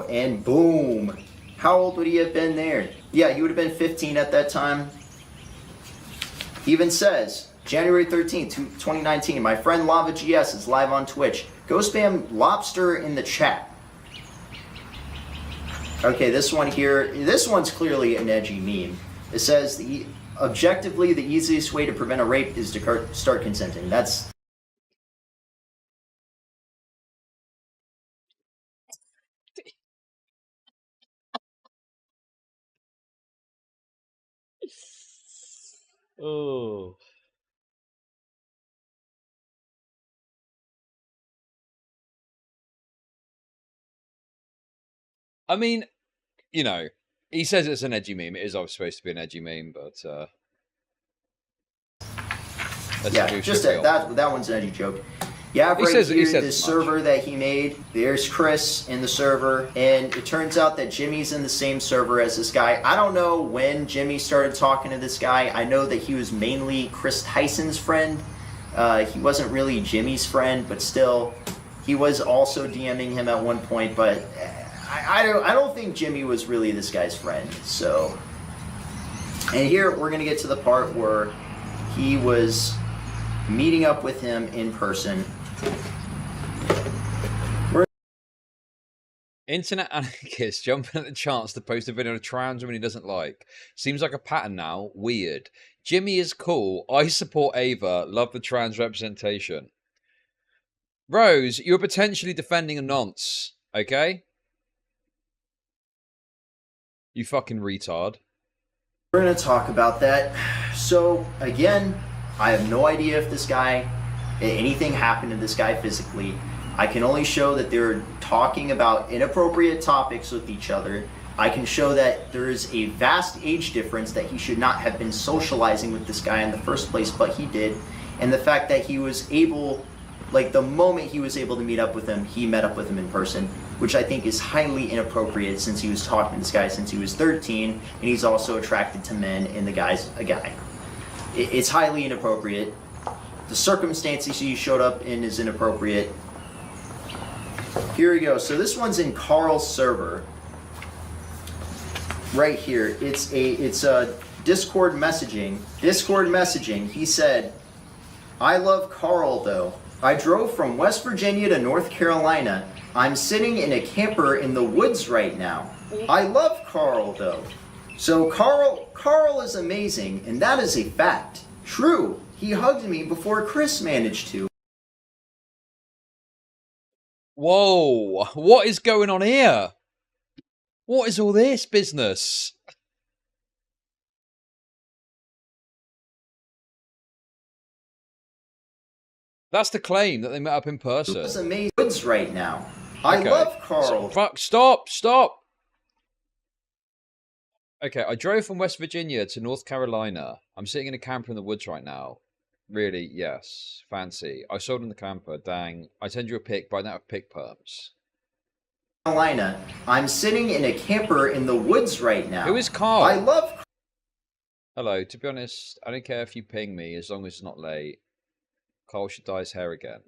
And boom. How old would he have been there? Yeah, he would have been 15 at that time. He even says, January 13th, 2019, my friend Lava GS is live on Twitch. Go spam lobster in the chat. Okay, this one here, this one's clearly an edgy meme. It says, objectively, the easiest way to prevent a rape is to start consenting. That's... Oh. I mean, you know, he says it's an edgy meme. It is obviously supposed to be an edgy meme, but yeah, just that one's an edgy joke. Yeah, right here, this server that he made, there's Chris in the server, and it turns out that Jimmy's in the same server as this guy. I don't know when Jimmy started talking to this guy. I know that he was mainly Kris Tyson's friend. He wasn't really Jimmy's friend, but still, he was also DMing him at one point, but I don't think Jimmy was really this guy's friend, so... And here, we're going to get to the part where he was meeting up with him in person. Internet anarchist jumping at the chance to post a video of a trans woman he doesn't like. Seems like a pattern now. Weird. Jimmy is cool. I support Ava. Love the trans representation. Rose, you're potentially defending a nonce, okay? You fucking retard. We're going to talk about that. So, again, I have no idea if this guy, anything happened to this guy physically. I can only show that they're talking about inappropriate topics with each other. I can show that there is a vast age difference, that he should not have been socializing with this guy in the first place, but he did. And the fact that he was able, like the moment he was able to meet up with him, he met up with him in person, which I think is highly inappropriate since he was talking to this guy since he was 13, and he's also attracted to men, and the guy's a guy. It's highly inappropriate. The circumstances he showed up in is inappropriate. Here we go. So this one's in Carl's server. Right here. It's a Discord messaging. Discord messaging. He said, I love Carl though. I drove from West Virginia to North Carolina. I'm sitting in a camper in the woods right now. I love Carl though. So Carl is amazing, and that is a fact. True. He hugged me before Chris managed to. Whoa, what is going on here? What is all this business? That's the claim, that they met up in person. It's amazing right now. I love Carl. Fuck, stop. Okay, I drove from West Virginia to North Carolina. I'm sitting in a camper in the woods right now. Really? Yes. Fancy. I sold in the camper. Dang. I send you a pic, but I don't have pic perms. Carolina. I'm sitting in a camper in the woods right now. Who is Carl? I love... Hello. To be honest, I don't care if you ping me as long as it's not late. Carl should dye his hair again.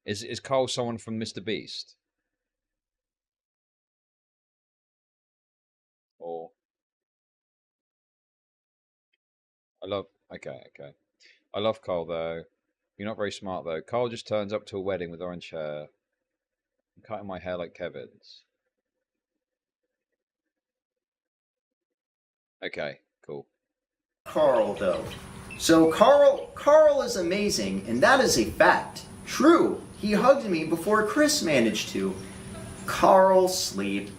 Is Carl someone from Mr. Beast? Or okay. I love Carl though. You're not very smart though. Carl just turns up to a wedding with orange hair. I'm cutting my hair like Kevin's. Okay, cool. Carl, though. So Carl is amazing, and that is a fact. True, he hugged me before Chris managed to. Carl, sleep.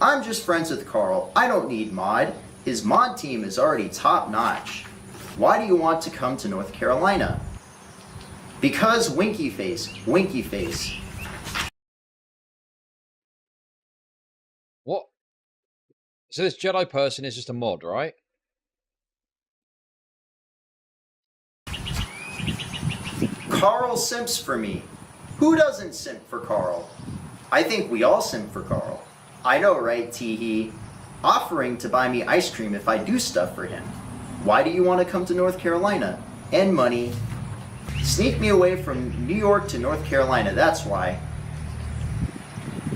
I'm just friends with Carl. I don't need mod. His mod team is already top notch. Why do you want to come to North Carolina? Because winky face, winky face. What? So this Jedi person is just a mod, right? Carl simps for me. Who doesn't simp for Carl? I think we all simp for Carl. I know, right, Teehee? Offering to buy me ice cream if I do stuff for him. Why do you want to come to North Carolina? And money. Sneak me away from New York to North Carolina, that's why.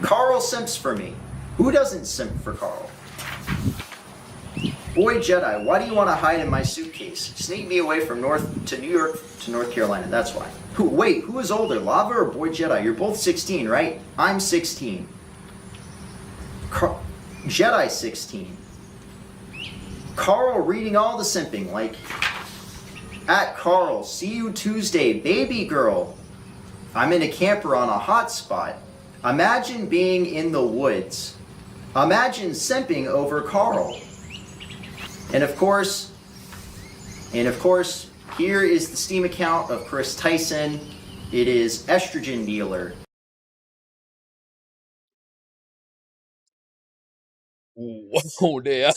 Carl simps for me. Who doesn't simp for Carl? Boy Jedi, why do you want to hide in my suitcase? Sneak me away from New York to North Carolina, that's why. Who is older, Lava or Boy Jedi? You're both 16, right? I'm 16. Jedi 16. Carl reading all the simping, like, at Carl, see you Tuesday, baby girl. I'm in a camper on a hotspot. Imagine being in the woods. Imagine simping over Carl. And of course, here is the Steam account of Kris Tyson. It is estrogen dealer. Oh dear.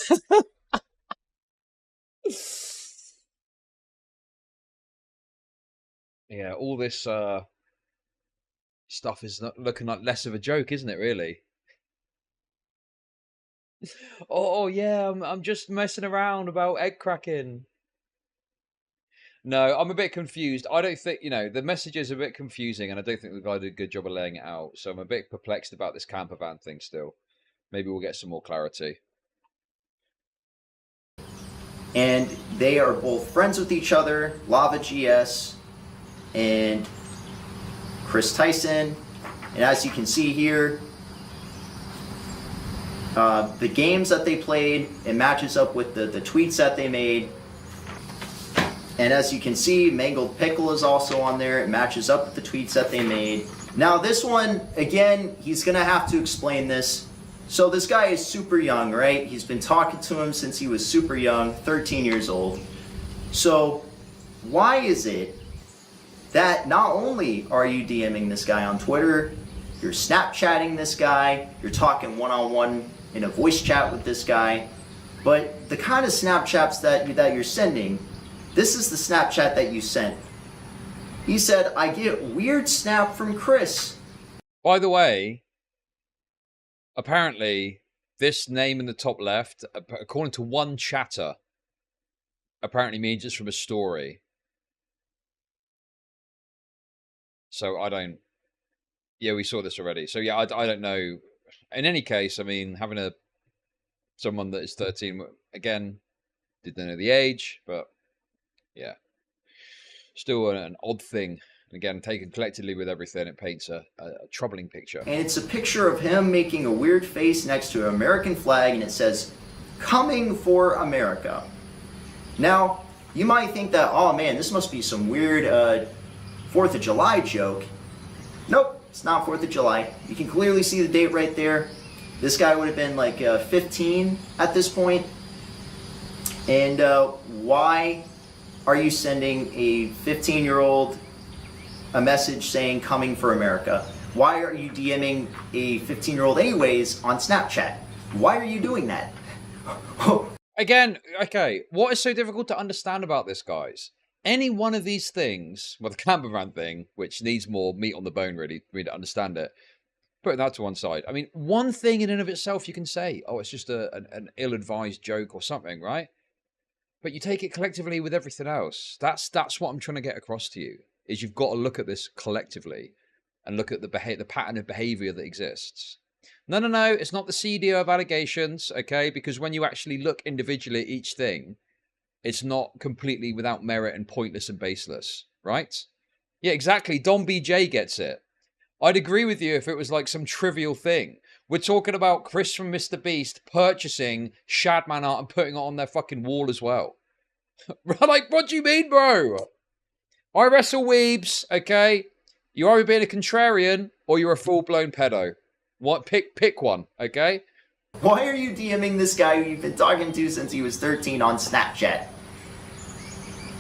Yeah, all this stuff is looking like less of a joke, isn't it, really? Oh yeah, I'm just messing around about egg cracking. No, I'm a bit confused. I don't think, the message is a bit confusing, and I don't think the guy did a good job of laying it out. So I'm a bit perplexed about this camper van thing still. Maybe we'll get some more clarity. And they are both friends with each other, Lava GS and Kris Tyson. And as you can see here, the games that they played, it matches up with the tweets that they made. And as you can see, Mangled Pickle is also on there. It matches up with the tweets that they made. Now this one, again, he's going to have to explain this. So this guy is super young, right? He's been talking to him since he was super young, 13 years old. So why is it that not only are you DMing this guy on Twitter, you're Snapchatting this guy, you're talking one-on-one in a voice chat with this guy, but the kind of Snapchats that you're sending, this is the Snapchat that you sent. He said, I get weird snap from Chris. By the way, apparently this name in the top left, according to one chatter, apparently means it's from a story. So I don't... Yeah, we saw this already. So yeah, I don't know. In any case, I mean, having someone that is 13, again, didn't know the age, but yeah. Still an odd thing. Again, taken collectively with everything, it paints a troubling picture. And it's a picture of him making a weird face next to an American flag, and it says, "Coming for America." Now, you might think that, oh man, this must be some weird 4th of July joke. Nope, it's not 4th of July. You can clearly see the date right there. This guy would have been like 15 at this point. And why are you sending a 15-year-old a message saying coming for America? Why are you DMing a 15-year-old anyways on Snapchat? Why are you doing that? Again, okay, what is so difficult to understand about this, guys? Any one of these things, well, the camper van thing, which needs more meat on the bone, really, for me to understand it, putting that to one side. I mean, one thing in and of itself you can say, oh, it's just an ill-advised joke or something, right? But you take it collectively with everything else. That's what I'm trying to get across to you, is you've got to look at this collectively. and look at the pattern of behavior that exists. No, no, no, it's not the CDO of allegations, okay? Because when you actually look individually at each thing, it's not completely without merit and pointless and baseless, right? Yeah, exactly. Don BJ gets it. I'd agree with you if it was like some trivial thing. We're talking about Chris from Mr. Beast purchasing Shadman art and putting it on their fucking wall as well. Like, what do you mean, bro? I wrestle weebs, okay? You're either being a contrarian or you're a full-blown pedo. What? Pick one, okay? Why are you DMing this guy who you've been talking to since he was 13 on Snapchat?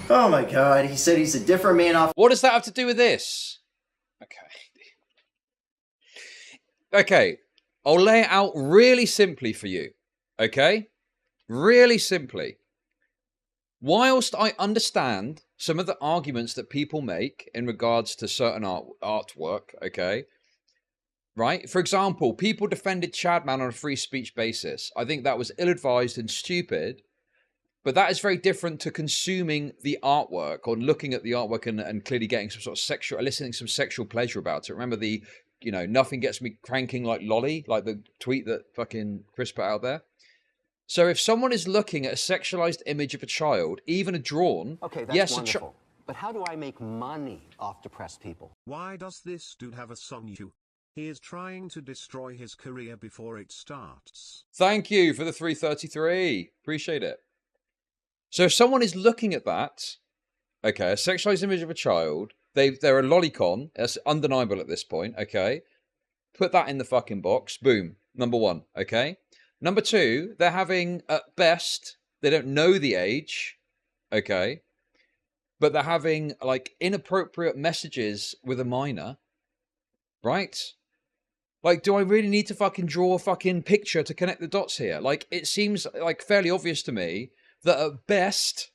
Oh my god, he said he's a different man off. What does that have to do with this? Okay, I'll lay it out really simply for you, okay? Really simply. Whilst I understand some of the arguments that people make in regards to certain artwork, okay? Right? For example, people defended Chadman on a free speech basis. I think that was ill-advised and stupid, but that is very different to consuming the artwork or looking at the artwork and clearly getting some sort of eliciting some sexual pleasure about it. Remember the, you know, nothing gets me cranking like lolly, like the tweet that fucking Chris put out there. So if someone is looking at a sexualized image of a child, even a drawn, Okay, that's yes, wonderful. But how do I make money off depressed people? Why does this dude have a son you? He is trying to destroy his career before it starts. Thank you for the 333. Appreciate it. So if someone is looking at that, okay, a sexualized image of a child, they're a lolicon, that's undeniable at this point, okay? Put that in the fucking box, boom, number one, okay? Number two, they're having, at best, they don't know the age, okay? But they're having, like, inappropriate messages with a minor, right? Like, do I really need to fucking draw a fucking picture to connect the dots here? Like, it seems, like, fairly obvious to me that at best,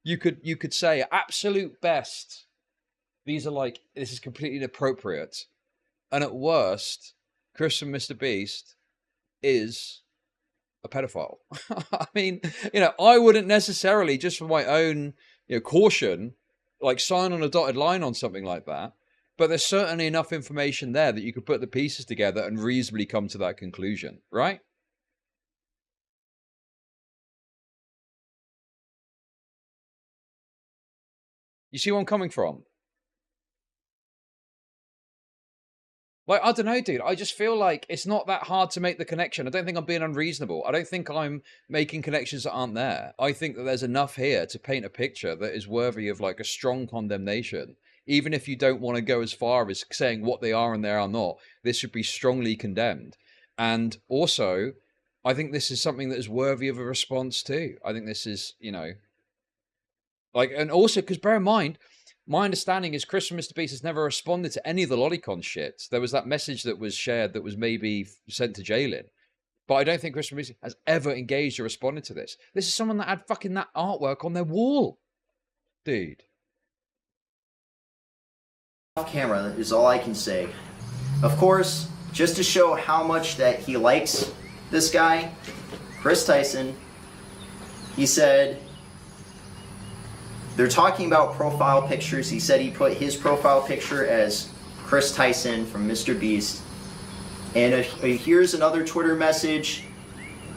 you could say, absolute best, these are like, this is completely inappropriate. And at worst, Chris from Mr. Beast is a pedophile. I mean, you know, I wouldn't necessarily, just for my own, you know, caution, like sign on a dotted line on something like that. But there's certainly enough information there that you could put the pieces together and reasonably come to that conclusion, right? You see where I'm coming from? Like, I don't know, dude. I just feel like it's not that hard to make the connection. I don't think I'm being unreasonable. I don't think I'm making connections that aren't there. I think that there's enough here to paint a picture that is worthy of, like, a strong condemnation. Even if you don't want to go as far as saying what they are and they are not, this should be strongly condemned. And also, I think this is something that is worthy of a response too. I think this is, you know, like, and also, because bear in mind, my understanding is Chris from Mr. Beast has never responded to any of the lolicon shit. There was that message that was shared that was maybe sent to Jalen. But I don't think Chris from Mr. Beast has ever engaged or responded to this. This is someone that had fucking that artwork on their wall. Dude. Off camera is all I can say. Of course, just to show how much that he likes this guy, Kris Tyson, he said, they're talking about profile pictures. He said he put his profile picture as Kris Tyson from Mr. Beast. And here's another Twitter message,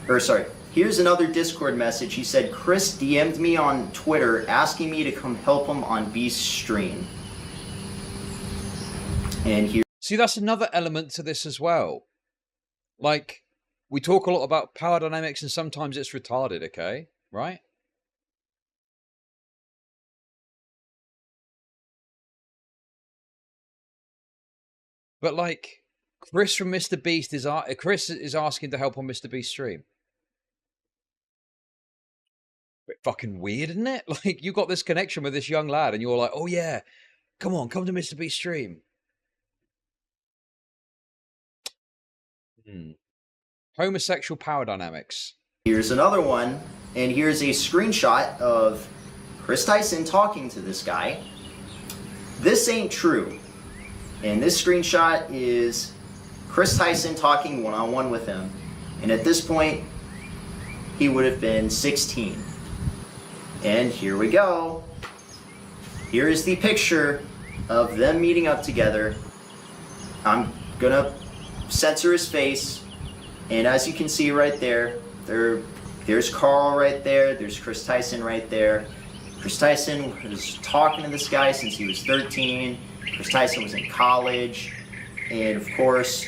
or sorry, here's another Discord message. He said, Chris DM'd me on Twitter asking me to come help him on Beast's stream. And here. See, that's another element to this as well. Like, we talk a lot about power dynamics and sometimes it's retarded, okay? Right? But like, Chris from Mr. Beast is asking to help on Mr. Beast's stream. Bit fucking weird, isn't it? Like, you got this connection with this young lad, and you're like, oh yeah, come on, come to Mr. Beast's stream. Homosexual power dynamics. Here's another one, and here's a screenshot of Kris Tyson talking to this guy. This ain't true. And this screenshot is Kris Tyson talking one-on-one with him. And at this point, he would have been 16. And here we go. Here is the picture of them meeting up together. I'm gonna censor his face, and as you can see right there's Carl right there, there's Kris Tyson right there. Kris Tyson was talking to this guy since he was 13. Kris Tyson was in college, and of course,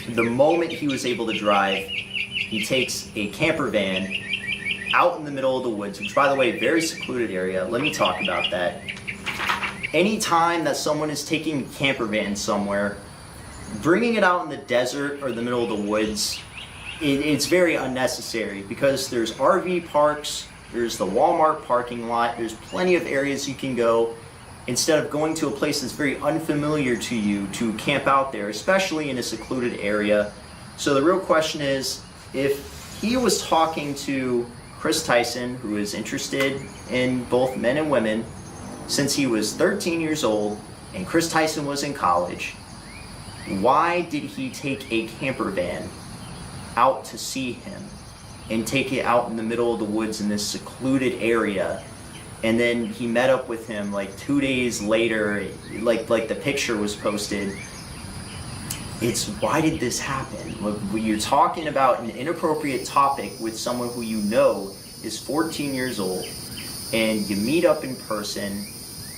the moment he was able to drive, he takes a camper van out in the middle of the woods, which, by the way, very secluded area. Let me talk about that. Anytime that someone is taking a camper van somewhere, bringing it out in the desert or the middle of the woods, it's very unnecessary because there's RV parks, there's the Walmart parking lot, there's plenty of areas you can go instead of going to a place that's very unfamiliar to you to camp out there, especially in a secluded area. So the real question is, if he was talking to Kris Tyson, who is interested in both men and women, since he was 13 years old and Kris Tyson was in college, why did he take a camper van out to see him and take it out in the middle of the woods in this secluded area? And then he met up with him like 2 days later, like the picture was posted. It's, why did this happen? When you're talking about an inappropriate topic with someone who you know is 14 years old and you meet up in person,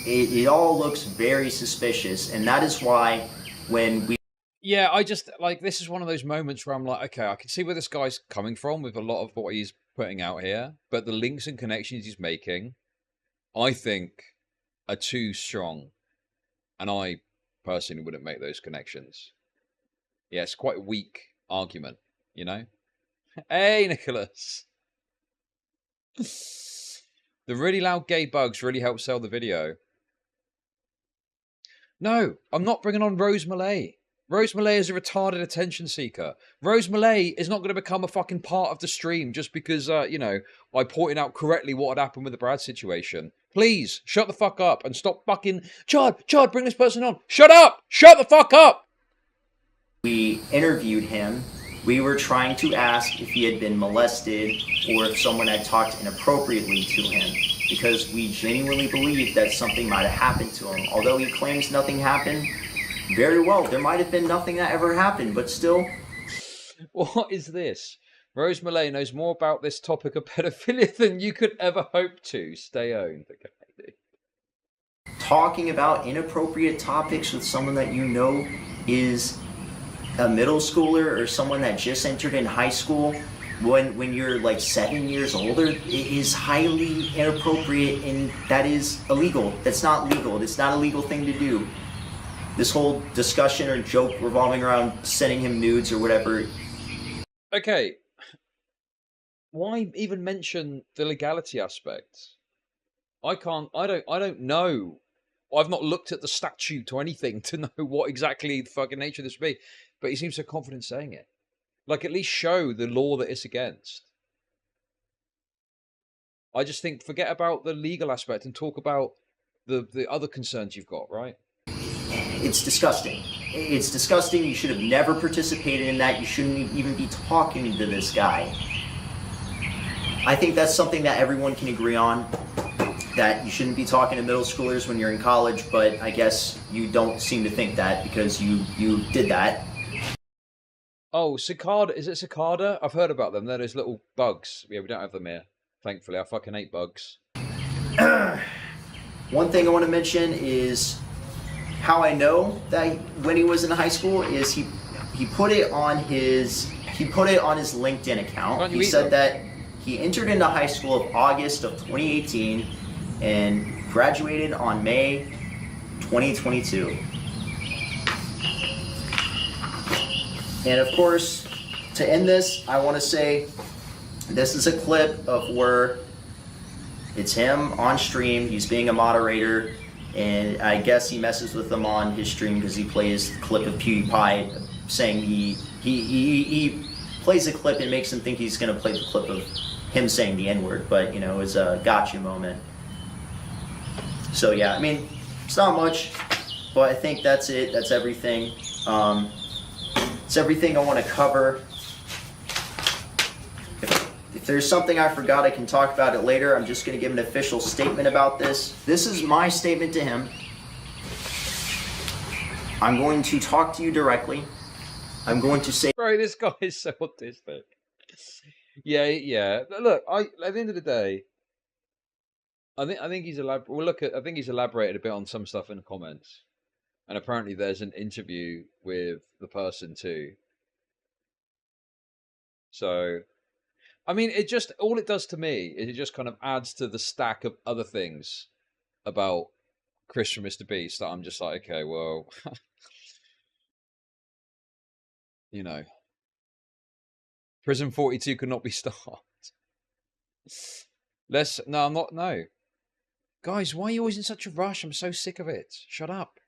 it all looks very suspicious. And that is why when we... Yeah, I just, like, this is one of those moments where I'm like, okay, I can see where this guy's coming from with a lot of what he's putting out here, but the links and connections he's making, I think, are too strong. And I personally wouldn't make those connections. Yeah, it's quite a weak argument, you know? Hey, Nicholas! The really loud gay bugs really help sell the video. No, I'm not bringing on Rose Malay. Rose Malay is a retarded attention seeker. Rose Malay is not going to become a fucking part of the stream just because, you know, I pointed out correctly what had happened with the Brad situation. Please, shut the fuck up and stop fucking... Chud, bring this person on. Shut up! Shut the fuck up! We interviewed him. We were trying to ask if he had been molested or if someone had talked inappropriately to him, because we genuinely believe that something might have happened to him. Although he claims nothing happened, very well, there might have been nothing that ever happened, but still... What is this? Rose Malay knows more about this topic of pedophilia than you could ever hope to. Stay owned. Okay. Talking about inappropriate topics with someone that you know is a middle schooler or someone that just entered in high school when you're like 7 years older, it is highly inappropriate, and that is illegal. That's not legal. It's not a legal thing to do. This whole discussion or joke revolving around sending him nudes or whatever. Okay. Why even mention the legality aspect? I don't know. I've not looked at the statute or anything to know what exactly the fucking nature of this would be. But he seems so confident saying it. Like, at least show the law that it's against. I just think, forget about the legal aspect and talk about the other concerns you've got, right? It's disgusting. It's disgusting. You should have never participated in that. You shouldn't even be talking to this guy. I think that's something that everyone can agree on, that you shouldn't be talking to middle schoolers when you're in college, but I guess you don't seem to think that because you did that. Oh, cicada. Is it cicada? I've heard about them. They're those little bugs. Yeah, we don't have them here. Thankfully, I fucking hate bugs. One thing I want to mention is how I know that when he was in high school is he put it on his LinkedIn account. He said that he entered into high school of August of 2018 and graduated on May 2022. And of course, to end this, I want to say this is a clip of where it's him on stream. He's being a moderator, and I guess he messes with them on his stream because he plays the clip of PewDiePie saying he plays a clip and makes him think he's going to play the clip of him saying the N-word, but you know, it was a gotcha moment. So yeah, I mean, it's not much, but I think that's it. That's everything. It's everything I want to cover. If there's something I forgot, I can talk about it later. I'm just going to give an official statement about this. This is my statement to him. I'm going to talk to you directly. I'm going to say, Bro, this guy is so autistic. Yeah. Look, at the end of the day, I think he's I think he's elaborated a bit on some stuff in the comments, and apparently there's an interview with the person too. So, I mean, all it does to me is it just kind of adds to the stack of other things about Chris from Mr. Beast that I'm just like, okay, well, you know, Prison 42 could not be stopped. No, I'm not. No, guys, why are you always in such a rush? I'm so sick of it. Shut up.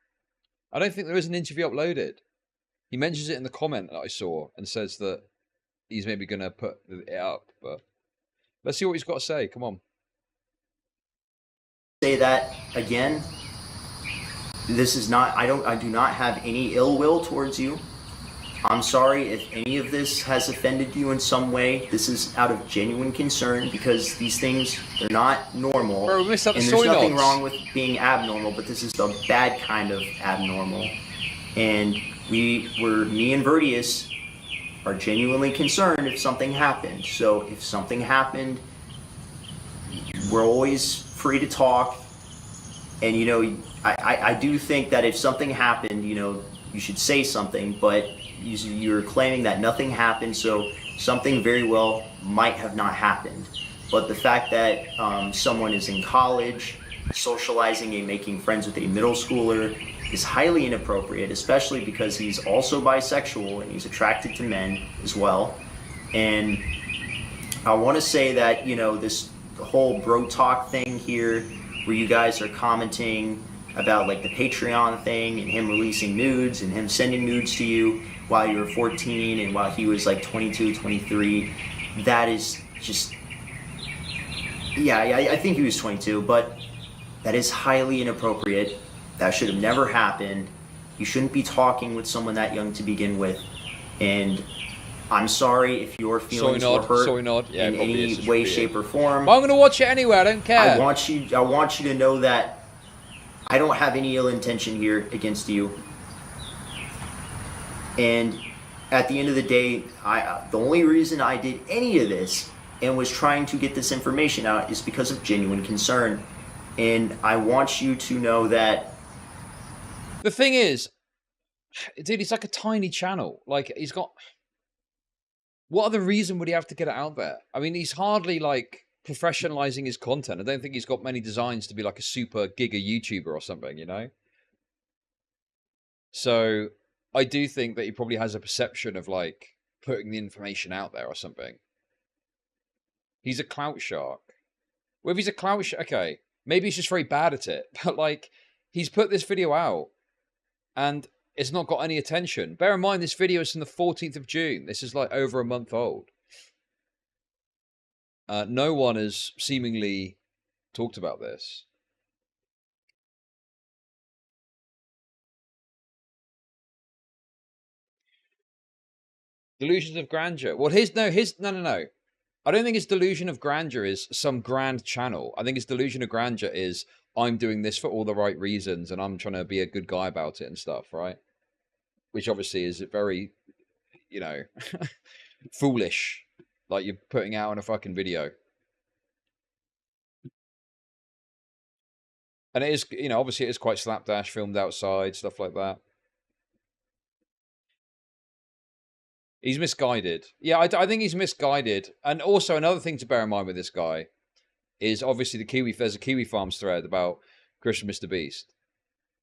I don't think there is an interview uploaded. He mentions it in the comment that I saw and says that he's maybe going to put it up, but let's see what he's got to say. Come on. say that again. This is not, I do not have any ill will towards you. I'm sorry if any of this has offended you in some way. This is out of genuine concern because these things, they're not normal. Bro, we missed out the and there's soy nothing nuts. wrong with being abnormal, but this is the bad kind of abnormal. And me and Vertius are genuinely concerned if something happened. So if something happened, we're always free to talk. And, you know, I do think that if something happened, you know, you should say something, but you're claiming that nothing happened, so something very well might have not happened. But the fact that someone is in college, socializing and making friends with a middle schooler is highly inappropriate, especially because he's also bisexual and he's attracted to men as well. And I want to say that, you know, this whole bro talk thing here, where you guys are commenting about like the Patreon thing and him releasing nudes and him sending nudes to you while you were 14 and while he was like 22, 23, that is just, I think he was 22, but that is highly inappropriate. That should have never happened. You shouldn't be talking with someone that young to begin with. And I'm sorry if your feelings were hurt Yeah, in any way, shape, or form. But I'm going to watch it anyway. I don't care. I want you to know that I don't have any ill intention here against you. And at the end of the day, the only reason I did any of this and was trying to get this information out is because of genuine concern. And I want you to know that. The thing is, dude, he's like a tiny channel. Like, he's got... What other reason would he have to get it out there? I mean, he's hardly, like, professionalizing his content. I don't think he's got many designs to be, like, a super giga YouTuber or something, you know? So, I do think that he probably has a perception of, like, putting the information out there or something. He's a clout shark. Well, if he's a clout shark... Okay, maybe he's just very bad at it. But, like, he's put this video out, and it's not got any attention. Bear in mind, this video is from the 14th of June. This is, like, over a month old. No one has seemingly talked about this. Delusions of grandeur. Well, no. I don't think his delusion of grandeur is some grand channel. I think his delusion of grandeur is, I'm doing this for all the right reasons and I'm trying to be a good guy about it and stuff, right? Which obviously is very, you know, foolish. Like you're putting out on a fucking video. And it is, you know, obviously it is quite slapdash, filmed outside, stuff like that. He's misguided. Yeah, I think he's misguided. And also another thing to bear in mind with this guy is obviously there's a Kiwi Farms thread about Chris from Mr. Beast.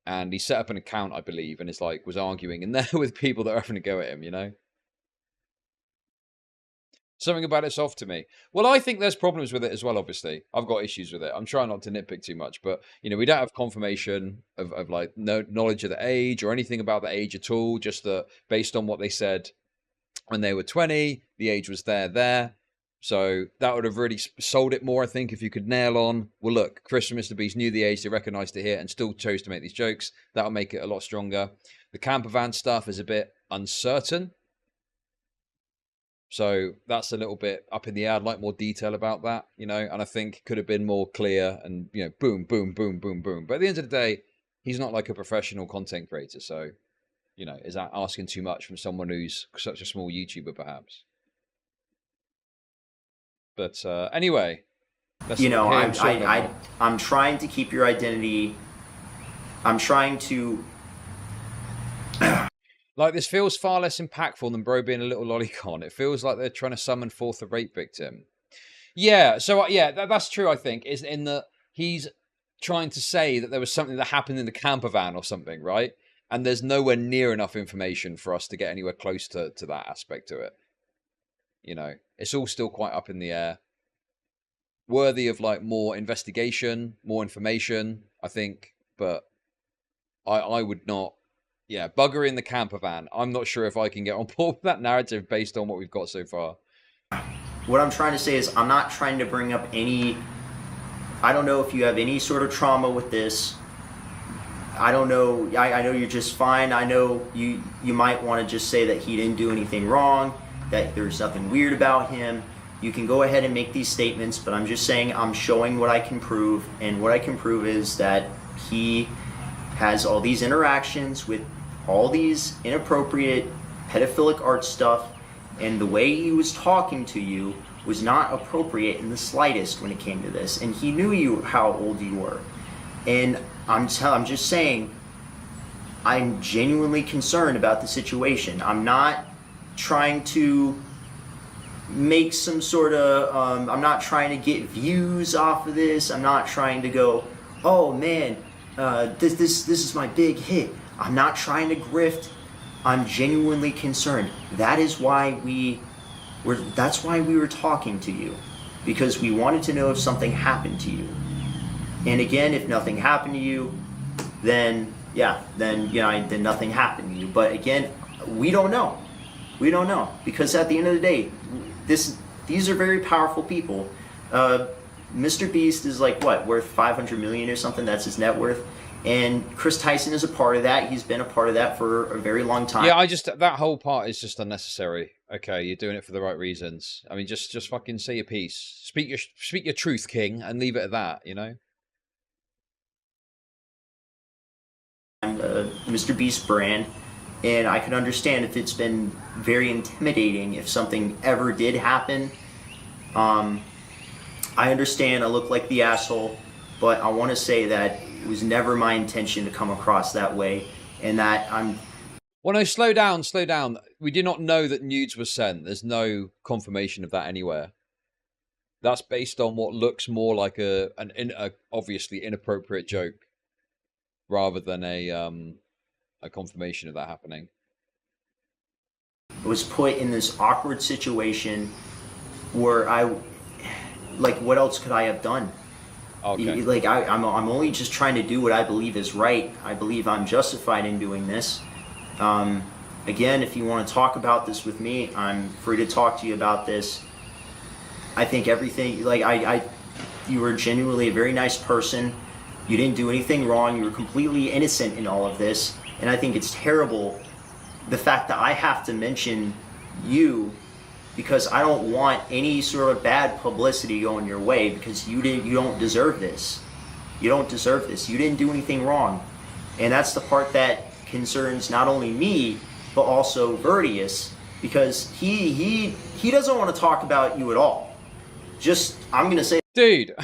And he set up an account, I believe, and was arguing in there with people that are having to go at him, you know? Something about it's off to me. Well, I think there's problems with it as well, obviously. I've got issues with it. I'm trying not to nitpick too much, but, you know, we don't have confirmation of like, no knowledge of the age or anything about the age at all, just that based on what they said when they were 20, the age was there. So that would have really sold it more, I think, if you could nail on, well, look, Chris from Mr. Beast knew the age, they recognized it here, and still chose to make these jokes. That'll make it a lot stronger. The camper van stuff is a bit uncertain. So that's a little bit up in the air. I'd like more detail about that, you know, and I think could have been more clear and, you know, boom, boom, boom, boom, boom. But at the end of the day, he's not like a professional content creator, so You know, is that asking too much from someone who's such a small YouTuber, perhaps? But anyway, you know, I'm trying to keep your identity. I'm trying to. Like, this feels far less impactful than bro being a little lolicon. It feels like they're trying to summon forth a rape victim. Yeah, so yeah, that's true, I think, is in that he's trying to say that there was something that happened in the camper van or something, right? And there's nowhere near enough information for us to get anywhere close to that aspect to it. You know, it's all still quite up in the air. Worthy of, like, more investigation, more information, I think. But I would not... Yeah, bugger in the camper van. I'm not sure if I can get on board with that narrative based on what we've got so far. What I'm trying to say is I'm not trying to bring up any... I don't know if you have any sort of trauma with this. I don't know. I know you're just fine. I know you might want to just say that he didn't do anything wrong, that there's nothing weird about him. You can go ahead and make these statements, but I'm just saying I'm showing what I can prove, and what I can prove is that he has all these interactions with all these inappropriate pedophilic art stuff, and the way he was talking to you was not appropriate in the slightest when it came to this, and he knew how old you were. And I'm just saying, I'm genuinely concerned about the situation. I'm not trying to make some sort of, I'm not trying to get views off of this. I'm not trying to go, oh man, this is my big hit. I'm not trying to grift. I'm genuinely concerned. That is why that's why we were talking to you, because we wanted to know if something happened to you. And again, if nothing happened to you, then then nothing happened to you. But again, we don't know. We don't know, because at the end of the day, these are very powerful people. Mr. Beast is like what, worth 500 million or something? That's his net worth. And Kris Tyson is a part of that. He's been a part of that for a very long time. Yeah, that whole part is just unnecessary. Okay, you're doing it for the right reasons. I mean, just fucking say your piece. Speak your truth, King, and leave it at that, you know? Mr. Beast brand, and I could understand if it's been very intimidating if something ever did happen. I understand I look like the asshole, but I want to say that it was never my intention to come across that way, and that I'm... Well, no, slow down. We do not know that nudes were sent. There's no confirmation of that anywhere. That's based on what looks more like a obviously inappropriate joke, rather than a confirmation of that happening. I was put in this awkward situation where what else could I have done? Okay. Like, I'm only just trying to do what I believe is right. I believe I'm justified in doing this. Again, if you want to talk about this with me, I'm free to talk to you about this. I think everything, you were genuinely a very nice person. You didn't do anything wrong. You were completely innocent in all of this. And I think it's terrible, the fact that I have to mention you, because I don't want any sort of bad publicity going your way, because you don't deserve this. You don't deserve this. You didn't do anything wrong. And that's the part that concerns not only me, but also Verdius, because he doesn't want to talk about you at all. I'm going to say... Dude,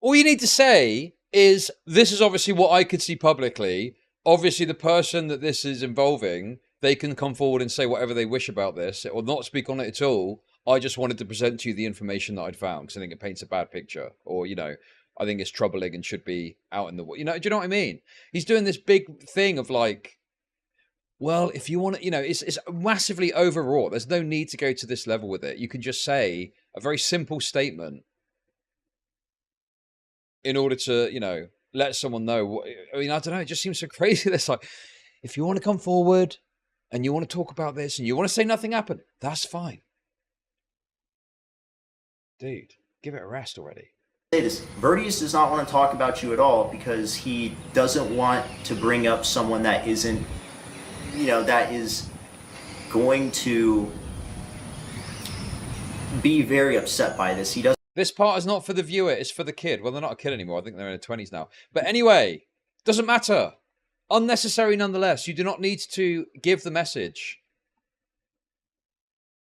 all you need to say is, this is obviously what I could see publicly. Obviously, the person that this is involving, they can come forward and say whatever they wish about this, or not speak on it at all. I just wanted to present to you the information that I'd found, because I think it paints a bad picture. Or, I think it's troubling and should be out in the... do you know what I mean? He's doing this big thing of like, well, if you want to... it's massively overwrought. There's no need to go to this level with it. You can just say a very simple statement in order to, let someone know. I don't know. It just seems so crazy. That's like, if you want to come forward and you want to talk about this and you want to say nothing happened, that's fine. Dude, give it a rest already. Say this. Verdius does not want to talk about you at all, because he doesn't want to bring up someone that isn't, that is going to be very upset by this. He doesn't. This part is not for the viewer, it's for the kid. Well, they're not a kid anymore. I think they're in their 20s now. But anyway, doesn't matter. Unnecessary nonetheless. You do not need to give the message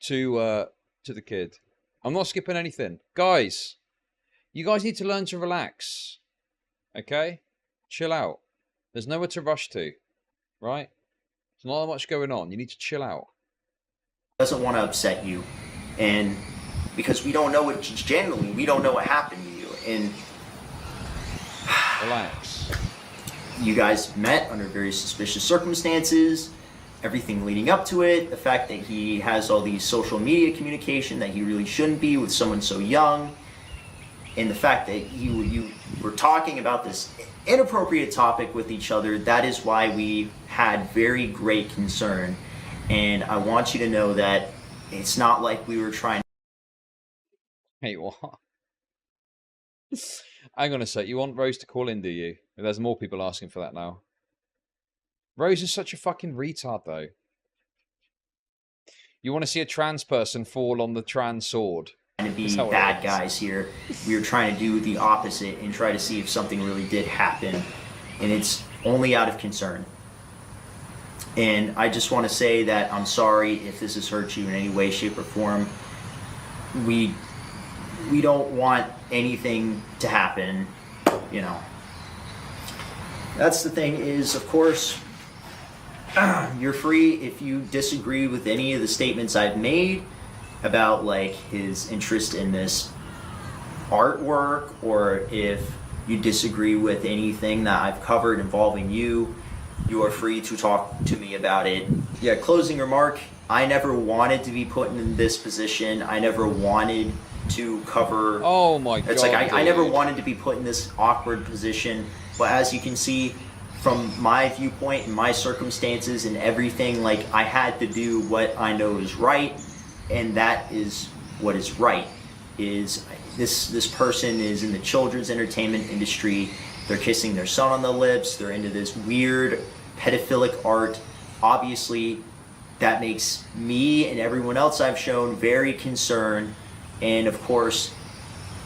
to the kid. I'm not skipping anything. Guys, you guys need to learn to relax. Okay? Chill out. There's nowhere to rush to. Right? There's not that much going on. You need to chill out. Doesn't want to upset you. And because we don't know what, generally, we don't know what happened to you. And Relax. you guys met under very suspicious circumstances, everything leading up to it, the fact that he has all these social media communication that he really shouldn't be with someone so young, and the fact that you were talking about this inappropriate topic with each other, that is why we had very great concern. And I want you to know that it's not like we were trying. Hey, what? Hang on a sec. You want Rose to call in, do you? There's more people asking for that now. Rose is such a fucking retard, though. You want to see a trans person fall on the trans sword. To be bad guys here. We were trying to do the opposite and try to see if something really did happen. And it's only out of concern. And I just want to say that I'm sorry if this has hurt you in any way, shape, or form. We don't want anything to happen, you know. That's the thing is, of course, you're free if you disagree with any of the statements I've made about like his interest in this artwork, or if you disagree with anything that I've covered involving you, you are free to talk to me about it. Yeah, closing remark, I never wanted to be put in this position. I never wanted to cover... Oh my god. It's like I never wanted to be put in this awkward position, but as you can see from my viewpoint and my circumstances and everything, like I had to do what I know is right, and that is what is right. Is this person is in the children's entertainment industry. They're kissing their son on the lips. They're into this weird pedophilic art. Obviously, that makes me and everyone else I've shown very concerned. And of course,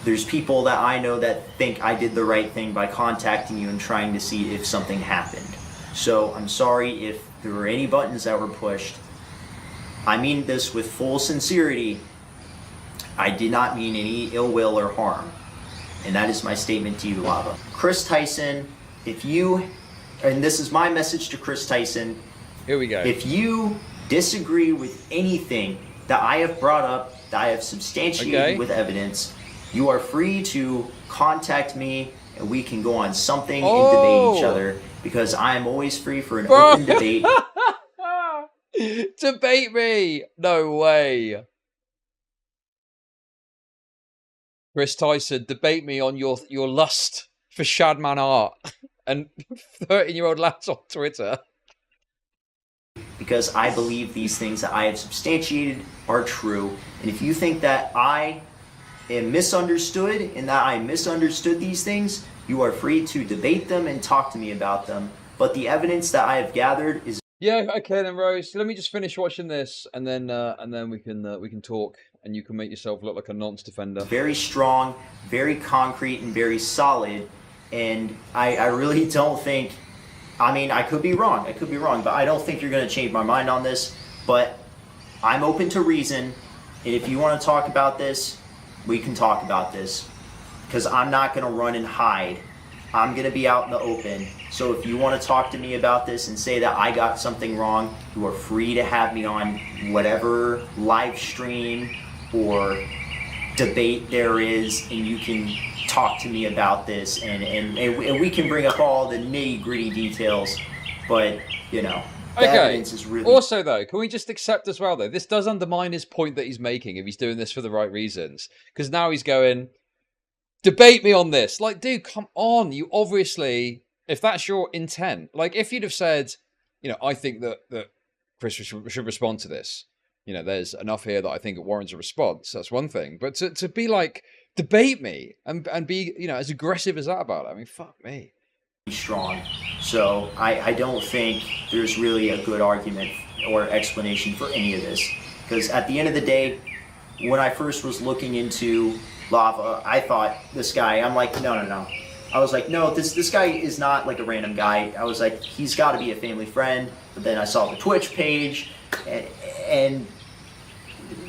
there's people that I know that think I did the right thing by contacting you and trying to see if something happened. So I'm sorry if there were any buttons that were pushed. I mean this with full sincerity. I did not mean any ill will or harm. And that is my statement to you, Lava. Kris Tyson, if you, and this is my message to Kris Tyson. Here we go. If you disagree with anything that I have brought up, that I have substantiated with evidence, you are free to contact me and we can go on something and debate each other, because I am always free for an open debate. Debate me! No way. Kris Tyson, debate me on your lust for Shadman art and 13-year-old lads on Twitter. Because I believe these things that I have substantiated are true. And if you think that I am misunderstood and that I misunderstood these things, you are free to debate them and talk to me about them. But the evidence that I have gathered is... Yeah, okay then, Rose. Let me just finish watching this, and then we can talk, and you can make yourself look like a nonce defender. Very strong, very concrete, and very solid. And I really don't think... I mean, I could be wrong, but I don't think you're going to change my mind on this. But I'm open to reason, and if you want to talk about this, we can talk about this. Because I'm not going to run and hide. I'm going to be out in the open. So if you want to talk to me about this and say that I got something wrong, you are free to have me on whatever live stream or debate there is, and you can talk to me about this, and we can bring up all the nitty-gritty details, but, you know, the evidence is really... Also, though, can we just accept as well, though, this does undermine his point that he's making if he's doing this for the right reasons. Because now he's going, debate me on this. Like, dude, come on. You obviously, if that's your intent, like, if you'd have said, you know, I think that Kris should respond to this. You know, there's enough here that I think it warrants a response. That's one thing. But to be like, debate me and be, you know, as aggressive as that about it. I mean, fuck me. Strong. So I don't think there's really a good argument or explanation for any of this. Because at the end of the day, when I first was looking into Lava, I thought this guy, I'm like, no. I was like, no, this guy is not like a random guy. I was like, he's got to be a family friend. But then I saw the Twitch page, and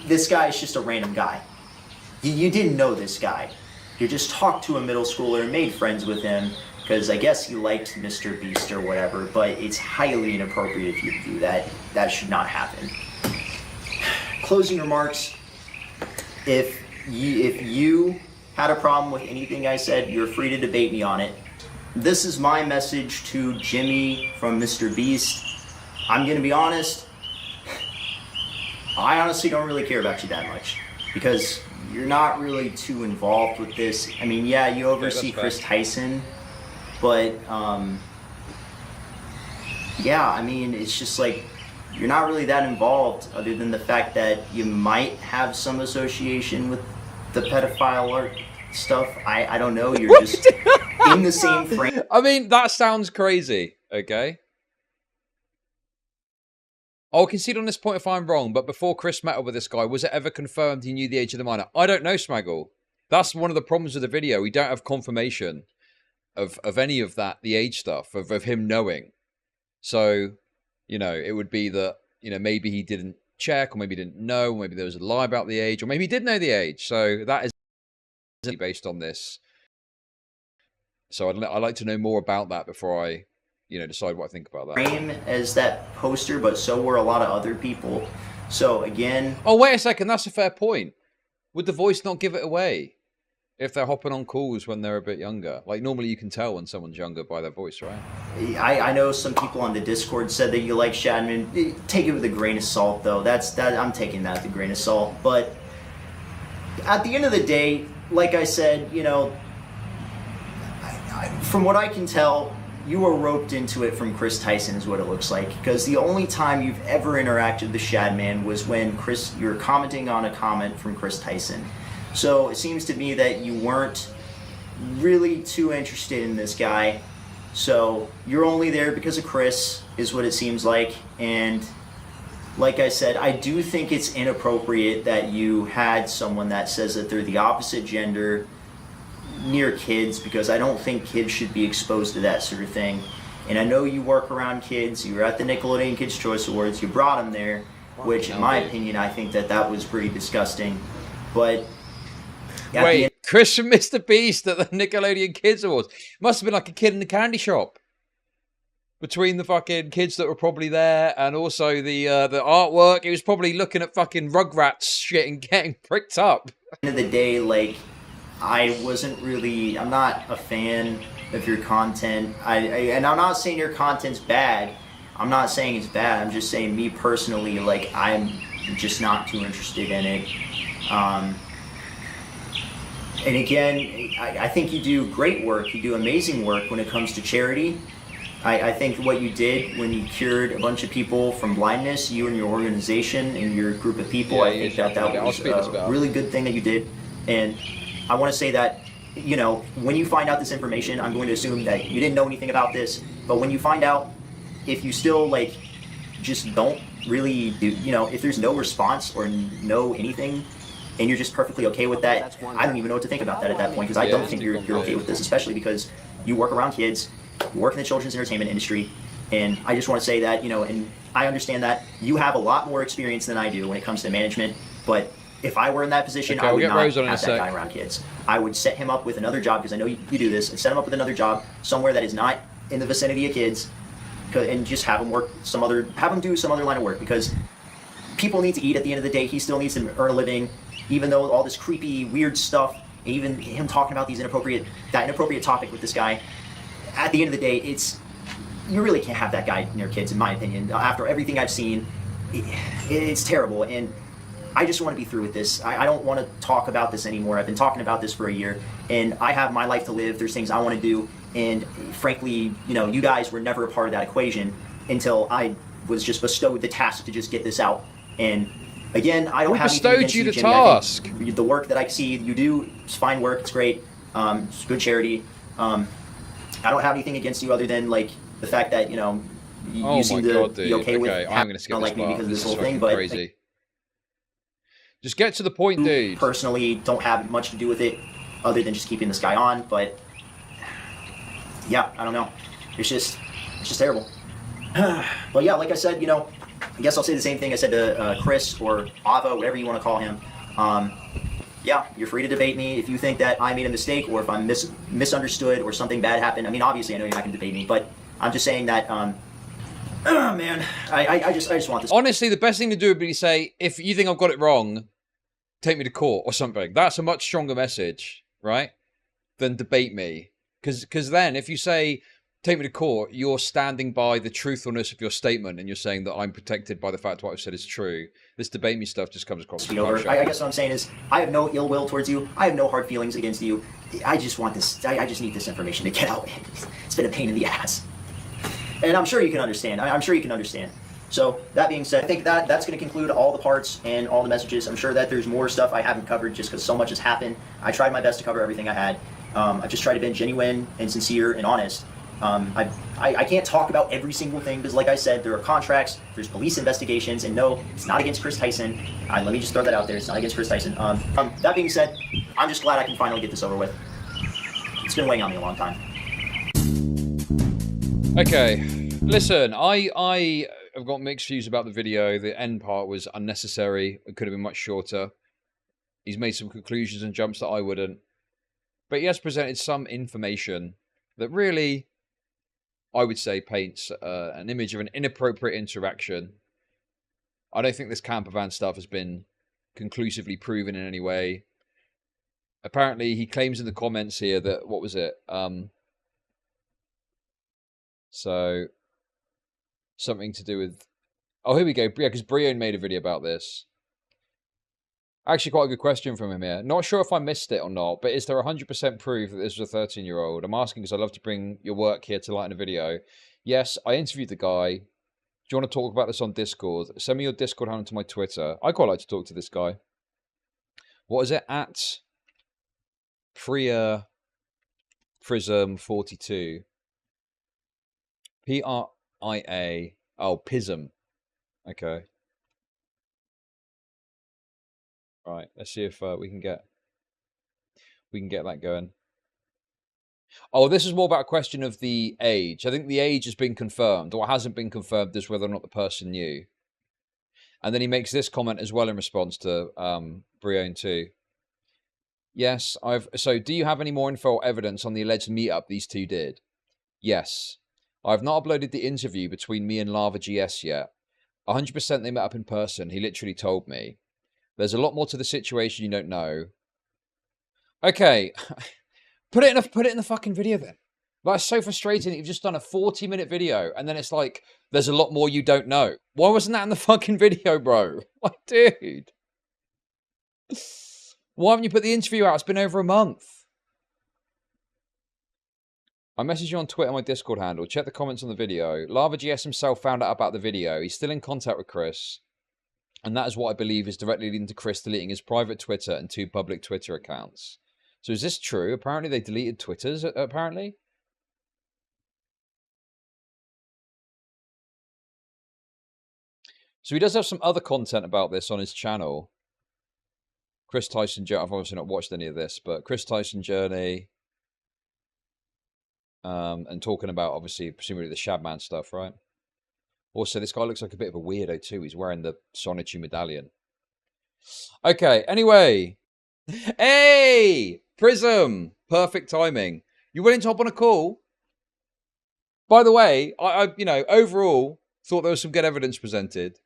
this guy is just a random guy. You didn't know this guy. You just talked to a middle schooler and made friends with him because I guess you liked Mr. Beast or whatever, but it's highly inappropriate if you do that. That should not happen. Closing remarks. If you had a problem with anything I said, you're free to debate me on it. This is my message to Jimmy from Mr. Beast. I'm going to be honest. I honestly don't really care about you that much because you're not really too involved with this. I mean, yeah, you oversee Kris Tyson, but yeah, I mean, it's just like you're not really that involved other than the fact that you might have some association with the pedophile art stuff. I don't know. You're just in the same frame. I mean, that sounds crazy. Okay. I'll concede on this point if I'm wrong, but before Chris met up with this guy, was it ever confirmed he knew the age of the minor? I don't know, Smaggle. That's one of the problems with the video. We don't have confirmation of any of that, the age stuff, of him knowing. So, you know, it would be that, you know, maybe he didn't check, or maybe he didn't know, or maybe there was a lie about the age, or maybe he did know the age. So that is based on this. So I'd like to know more about that before I, you know, decide what I think about that. Frame as that poster, but so were a lot of other people. So again... Oh, wait a second. That's a fair point. Would the voice not give it away if they're hopping on calls when they're a bit younger? Like, normally you can tell when someone's younger by their voice, right? I know some people on the Discord said that you like Shadman. Take it with a grain of salt, though. I'm taking that with a grain of salt. But at the end of the day, like I said, you know, from what I can tell, you were roped into it from Kris Tyson is what it looks like. Because the only time you've ever interacted with Shadman was when you were commenting on a comment from Kris Tyson. So it seems to me that you weren't really too interested in this guy. So you're only there because of Chris, is what it seems like. And like I said, I do think it's inappropriate that you had someone that says that they're the opposite gender near kids, because I don't think kids should be exposed to that sort of thing. And I know you work around kids. You were at the Nickelodeon Kids' Choice Awards. You brought them there, which in my opinion, I think that was pretty disgusting. But wait, Chris from Mr. Beast at the Nickelodeon Kids Awards. Must have been like a kid in the candy shop. Between the fucking kids that were probably there and also the artwork, he was probably looking at fucking Rugrats shit and getting pricked up. At the end of the day, like, I'm not a fan of your content. And I'm not saying your content's bad. I'm not saying it's bad. I'm just saying, me personally, like, I'm just not too interested in it. And again, I think you do great work. You do amazing work when it comes to charity. I think what you did when you cured a bunch of people from blindness, you and your organization and your group of people, I think that was a really good thing that you did. And I want to say that, you know, when you find out this information, I'm going to assume that you didn't know anything about this. But when you find out, if you still, like, just don't really do, you know, if there's no response or no anything, and you're just perfectly okay with that, I don't even know what to think about that at that point, because I don't think you're okay with this, especially because you work around kids, you work in the children's entertainment industry, and I just want to say that, you know, and I understand that you have a lot more experience than I do when it comes to management, but if I were in that position, I would not have that guy around kids. I would set him up with another job, because I know you do this, and set him up with another job somewhere that is not in the vicinity of kids, and just have him do some other line of work, because people need to eat at the end of the day. He still needs to earn a living, even though all this creepy, weird stuff, even him talking about that inappropriate topic with this guy, at the end of the day, you really can't have that guy near kids, in my opinion. After everything I've seen, it's terrible, and I just want to be through with this. I don't want to talk about this anymore. I've been talking about this for a year, and I have my life to live. There's things I want to do, and frankly, you know, you guys were never a part of that equation until I was just bestowed the task to just get this out. And again, I don't have anything against you, Jimmy. Task. The work that I see you do is fine work. It's great. It's good charity. I don't have anything against you other than, like, the fact that, you know, you seem to be okay with I'm going to skip like this me because of this whole thing, fucking but crazy. Just get to the point, dude. Personally, don't have much to do with it other than just keeping this guy on, but yeah, I don't know. It's just terrible. But yeah, like I said, you know, I guess I'll say the same thing I said to Chris or Ava, whatever you want to call him. Yeah, you're free to debate me if you think that I made a mistake or if I'm misunderstood or something bad happened. I mean, obviously, I know you're not going to debate me, but I'm just saying that, man, I just want this. Honestly, the best thing to do would be to say, if you think I've got it wrong, take me to court or something. That's a much stronger message, right? Than debate me. Because then if you say, take me to court, you're standing by the truthfulness of your statement and you're saying that I'm protected by the fact what I've said is true. This debate me stuff just comes across as over. I guess what I'm saying is I have no ill will towards you. I have no hard feelings against you. I just want this. I just need this information to get out. It's been a pain in the ass. And I'm sure you can understand. I'm sure you can understand. So that being said, I think that's going to conclude all the parts and all the messages. I'm sure that there's more stuff I haven't covered just because so much has happened. I tried my best to cover everything I had. I've just tried to be genuine and sincere and honest. I can't talk about every single thing because, like I said, there are contracts, there's police investigations, and no, it's not against Kris Tyson. Let me just throw that out there. It's not against Kris Tyson. That being said, I'm just glad I can finally get this over with. It's been weighing on me a long time. Okay, listen, I have got mixed views about the video. The end part was unnecessary. It could have been much shorter. He's made some conclusions and jumps that I wouldn't. But he has presented some information that really, I would say, paints an image of an inappropriate interaction. I don't think this campervan stuff has been conclusively proven in any way. Apparently, he claims in the comments here that, what was it? So, something to do with... Oh, here we go. Yeah, because Brion made a video about this. Actually, quite a good question from him here. Not sure if I missed it or not, but is there 100% proof that this was a 13-year-old? I'm asking because I love to bring your work here to light in a video. Yes, I interviewed the guy. Do you want to talk about this on Discord? Send me your Discord handle to my Twitter. I quite like to talk to this guy. What is it? At Priya Prism 42. P-R-I-A. Oh, Pism. Okay. Right, let's see if we can get that going. Oh, this is more about a question of the age. I think the age has been confirmed. What hasn't been confirmed is whether or not the person knew. And then he makes this comment as well in response to Brion too. Yes, so do you have any more info or evidence on the alleged meetup these two did? Yes. I've not uploaded the interview between me and Lava GS yet. 100% they met up in person. He literally told me. There's a lot more to the situation you don't know. Okay. Put it in the fucking video then. That's so frustrating that you've just done a 40-minute video and then it's like, there's a lot more you don't know. Why wasn't that in the fucking video, bro? Like, dude. Why haven't you put the interview out? It's been over a month. I messaged you on Twitter, my Discord handle. Check the comments on the video. Lava GS himself found out about the video. He's still in contact with Kris. And that is what I believe is directly leading to Kris deleting his private Twitter and 2 public Twitter accounts. So is this true? Apparently they deleted Twitters, apparently. So he does have some other content about this on his channel. Kris Tyson Journey. I've obviously not watched any of this, but Kris Tyson Journey. And talking about, obviously, presumably the Shabman stuff, right? Also, this guy looks like a bit of a weirdo too. He's wearing the Sonichu medallion. Okay, anyway. Hey! Prism! Perfect timing. You willing to hop on a call? By the way, I you know, overall, thought there was some good evidence presented.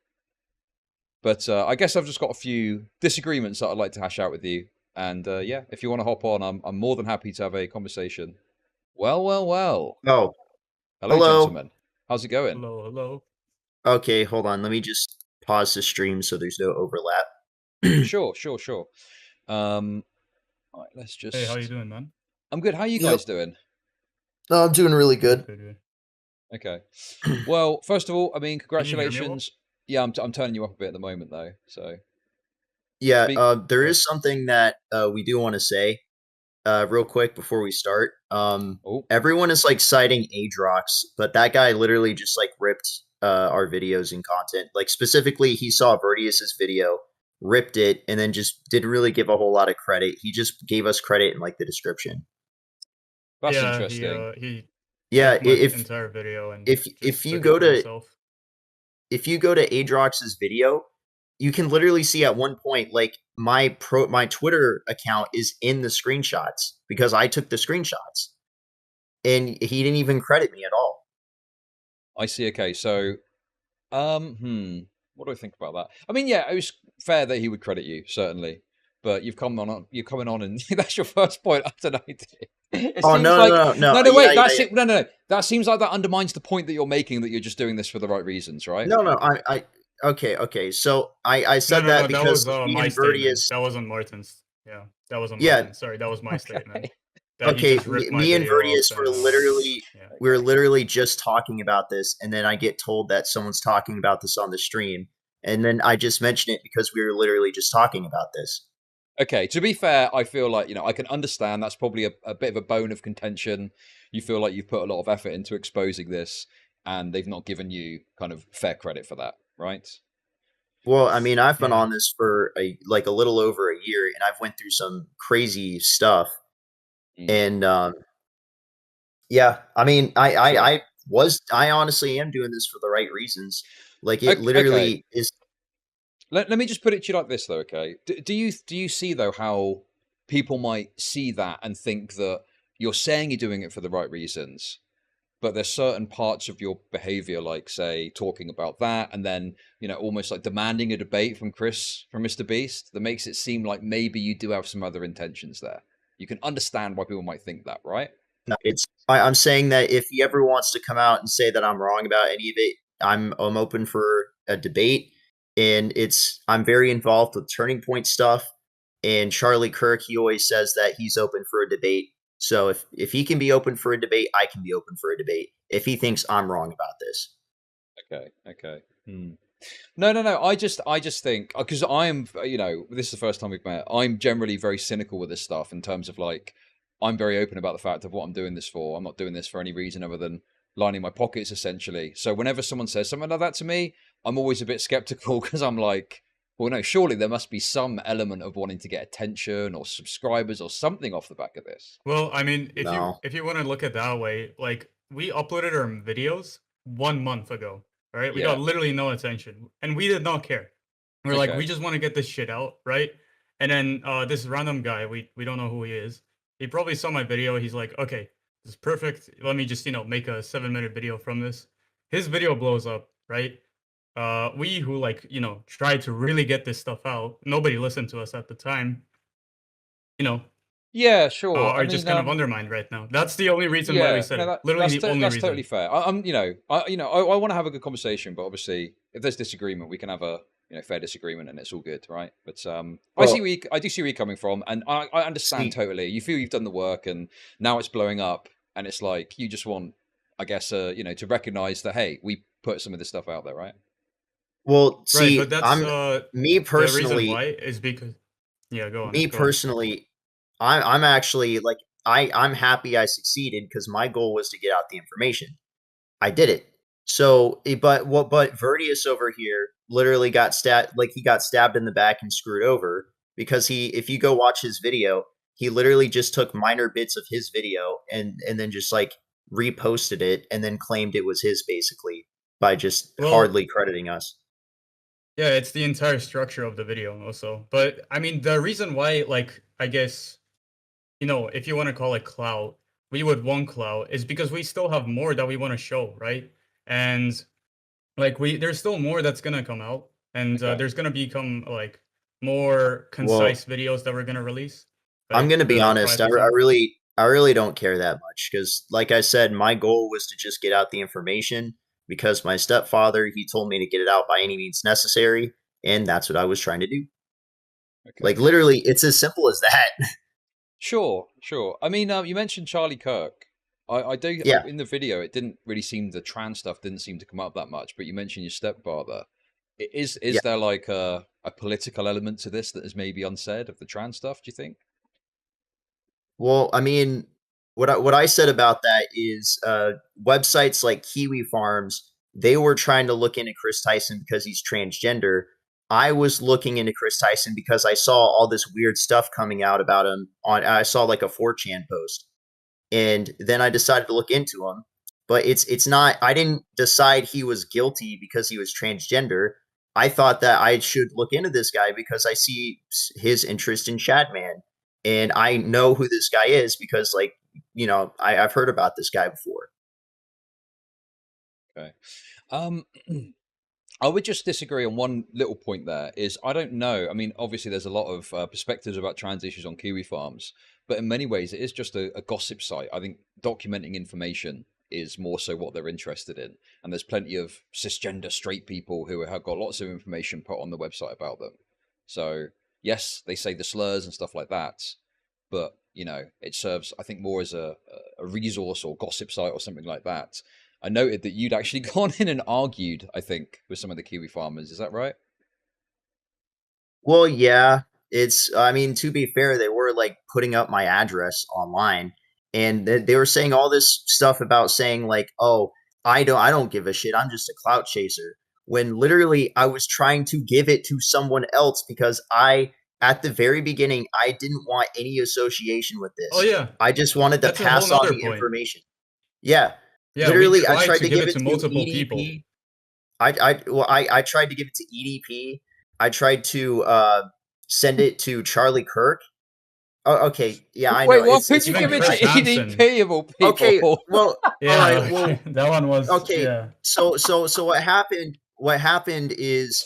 But I guess I've just got a few disagreements that I'd like to hash out with you. And yeah, if you want to hop on, I'm more than happy to have a conversation. Well, well, well. Oh. Hello, gentlemen. How's it going? Hello, hello. Okay, hold on. Let me just pause the stream so there's no overlap. Sure. All right, let's just... Hey, how you doing, man? I'm good. How are you guys doing? No, I'm doing really good. Okay. Well, first of all, I mean, Can you hear me congratulations. Yeah, I'm turning you up a bit at the moment, though. So Yeah, there is something that we do want to say real quick before we start. Everyone is like citing Adrox, but that guy literally just like ripped our videos and content. Like specifically, he saw Vertius's video, ripped it, and then just didn't really give a whole lot of credit. He just gave us credit in like the description. That's interesting. Yeah, watch my entire video and just if you look at go for to yourself. Adrox's video, you can literally see at one point like my Twitter account is in the screenshots because I took the screenshots, and he didn't even credit me at all. I see. Okay, so what do I think about that? I mean, yeah, it was fair that he would credit you, certainly. But you're coming on, and that's your first point. I don't know. It Oh seems no, like no, no, no, no, yeah, wait, yeah, that's yeah. it. No. That seems like that undermines the point that you're making that you're just doing this for the right reasons, right? No, no, okay. So I No, said no, that no. That because was me my and statement. Vertius, That wasn't Martin's. Yeah, that wasn't yeah, Martin. Sorry, that was my statement. Okay. That he okay, just ripped my me and video off, Vertius were and literally yeah. we were literally just talking about this, and then I get told that someone's talking about this on the stream, and then I just mention it because we were literally just talking about this. Okay, to be fair, I feel like, I can understand that's probably a bit of a bone of contention. You feel like you've put a lot of effort into exposing this, and they've not given you kind of fair credit for that, right? Well, I mean, I've been Yeah. on this for a little over a year, and I've went through some crazy stuff. Mm, And yeah, I mean, sure. I honestly am doing this for the right reasons. Like it Okay. literally is. Let me just put it to you like this, though. Okay, do you see though how people might see that and think that you're saying you're doing it for the right reasons, but there's certain parts of your behavior, like say talking about that, and then almost like demanding a debate from Mr. Beast, that makes it seem like maybe you do have some other intentions there. You can understand why people might think that, right? No, I'm saying that if he ever wants to come out and say that I'm wrong about any of it, I'm open for a debate. And I'm very involved with Turning Point stuff. And Charlie Kirk, he always says that he's open for a debate. So if he can be open for a debate, I can be open for a debate if he thinks I'm wrong about this. Okay. No. I just think because I am, this is the first time we've met. I'm generally very cynical with this stuff in terms of like, I'm very open about the fact of what I'm doing this for. I'm not doing this for any reason other than lining my pockets, essentially. So whenever someone says something like that to me, I'm always a bit skeptical because I'm like, well, no, surely there must be some element of wanting to get attention or subscribers or something off the back of this. Well, I mean, No. if you want to look at that way, like we uploaded our videos 1 month ago, right? We got Yeah. literally no attention, and we did not care. We're like, we Okay. just want to get this shit out, right? And then this random guy, we don't know who he is. He probably saw my video. He's like, okay, this is perfect. Let me just make a 7-minute video from this. His video blows up, right? We who tried to really get this stuff out. Nobody listened to us at the time. You know, Yeah, sure. I are just mean, kind of undermined right now. That's the only reason why we yeah, said no, it. Literally the only that's reason. totally fair. I'm, I want to have a good conversation, but obviously, if there's disagreement, we can have a fair disagreement, and it's all good, right? But Well, I do see where you're coming from, and I understand see, totally. You feel you've done the work, and now it's blowing up, and it's like you just want, I guess, to recognize that hey, we put some of this stuff out there, right? Right, but that's me the reason personally, why is because yeah, go on. me Go on. personally, I'm actually like I'm happy I succeeded because my goal was to get out the information. I did it. So, but Vertius over here literally got he got stabbed in the back and screwed over because if you go watch his video, he literally just took minor bits of his video and then just like reposted it and then claimed it was his basically by just Well, hardly crediting us. yeah, it's the entire structure of the video also. But I mean the reason why, like, I guess, if you want to call it clout, we would want clout is because we still have more that we want to show, right? And like there's still more that's gonna come out, and Okay. there's gonna become like more Well, concise videos that we're gonna release. I'm Like gonna be the honest. I 5%. really don't care that much because, like I said, my goal was to just get out the information because my stepfather he told me to get it out by any means necessary, and that's what I was trying to do. Like Okay. literally, it's as simple as that. Sure. I mean, you mentioned Charlie Kirk. I do Yeah, in the video. It didn't really seem the trans stuff didn't seem to come up that much. But you mentioned your stepfather. Is yeah. there like a political element to this that is maybe unsaid of the trans stuff? Do you think? Well, I mean, what I said about that is websites like Kiwi Farms, they were trying to look into Chris Tyson because he's transgender. I was looking into Chris Tyson because I saw all this weird stuff coming out about him I saw like a 4chan post. And then I decided to look into him. but it's not. I didn't decide he was guilty because he was transgender. I thought that I should look into this guy because I see his interest in Shadman, and I know who this guy is because, like, I've heard about this guy before. Okay. I would just disagree on one little point there is I don't know. I mean, obviously there's a lot of perspectives about trans issues on Kiwi farms, but in many ways it is just a gossip site. I think documenting information is more so what they're interested in. And there's plenty of cisgender straight people who have got lots of information put on the website about them. So yes, they say the slurs and stuff like that, but it serves, I think, more as a resource or gossip site or something like that. I noted that you'd actually gone in and argued, I think, with some of the Kiwi farmers. Is that right? Well, yeah, I mean, to be fair, they were like putting up my address online, and they were saying all this stuff about saying like, "Oh, I don't give a shit. I'm just a clout chaser." When literally I was trying to give it to someone else because at the very beginning, I didn't want any association with this. Oh yeah, I just wanted to that's a pass whole on nother the point. information. Yeah, Yeah, literally, we I tried to give give it to multiple people. I tried to give it to EDP. I tried to send it to Charlie Kirk. Oh, okay, yeah, I know. Wait, what? Who'd It's you even give it Chris to Hansen. EDP of all people? okay. Well, Yeah, all right. Well, that one was okay. Yeah. So what happened? What happened is,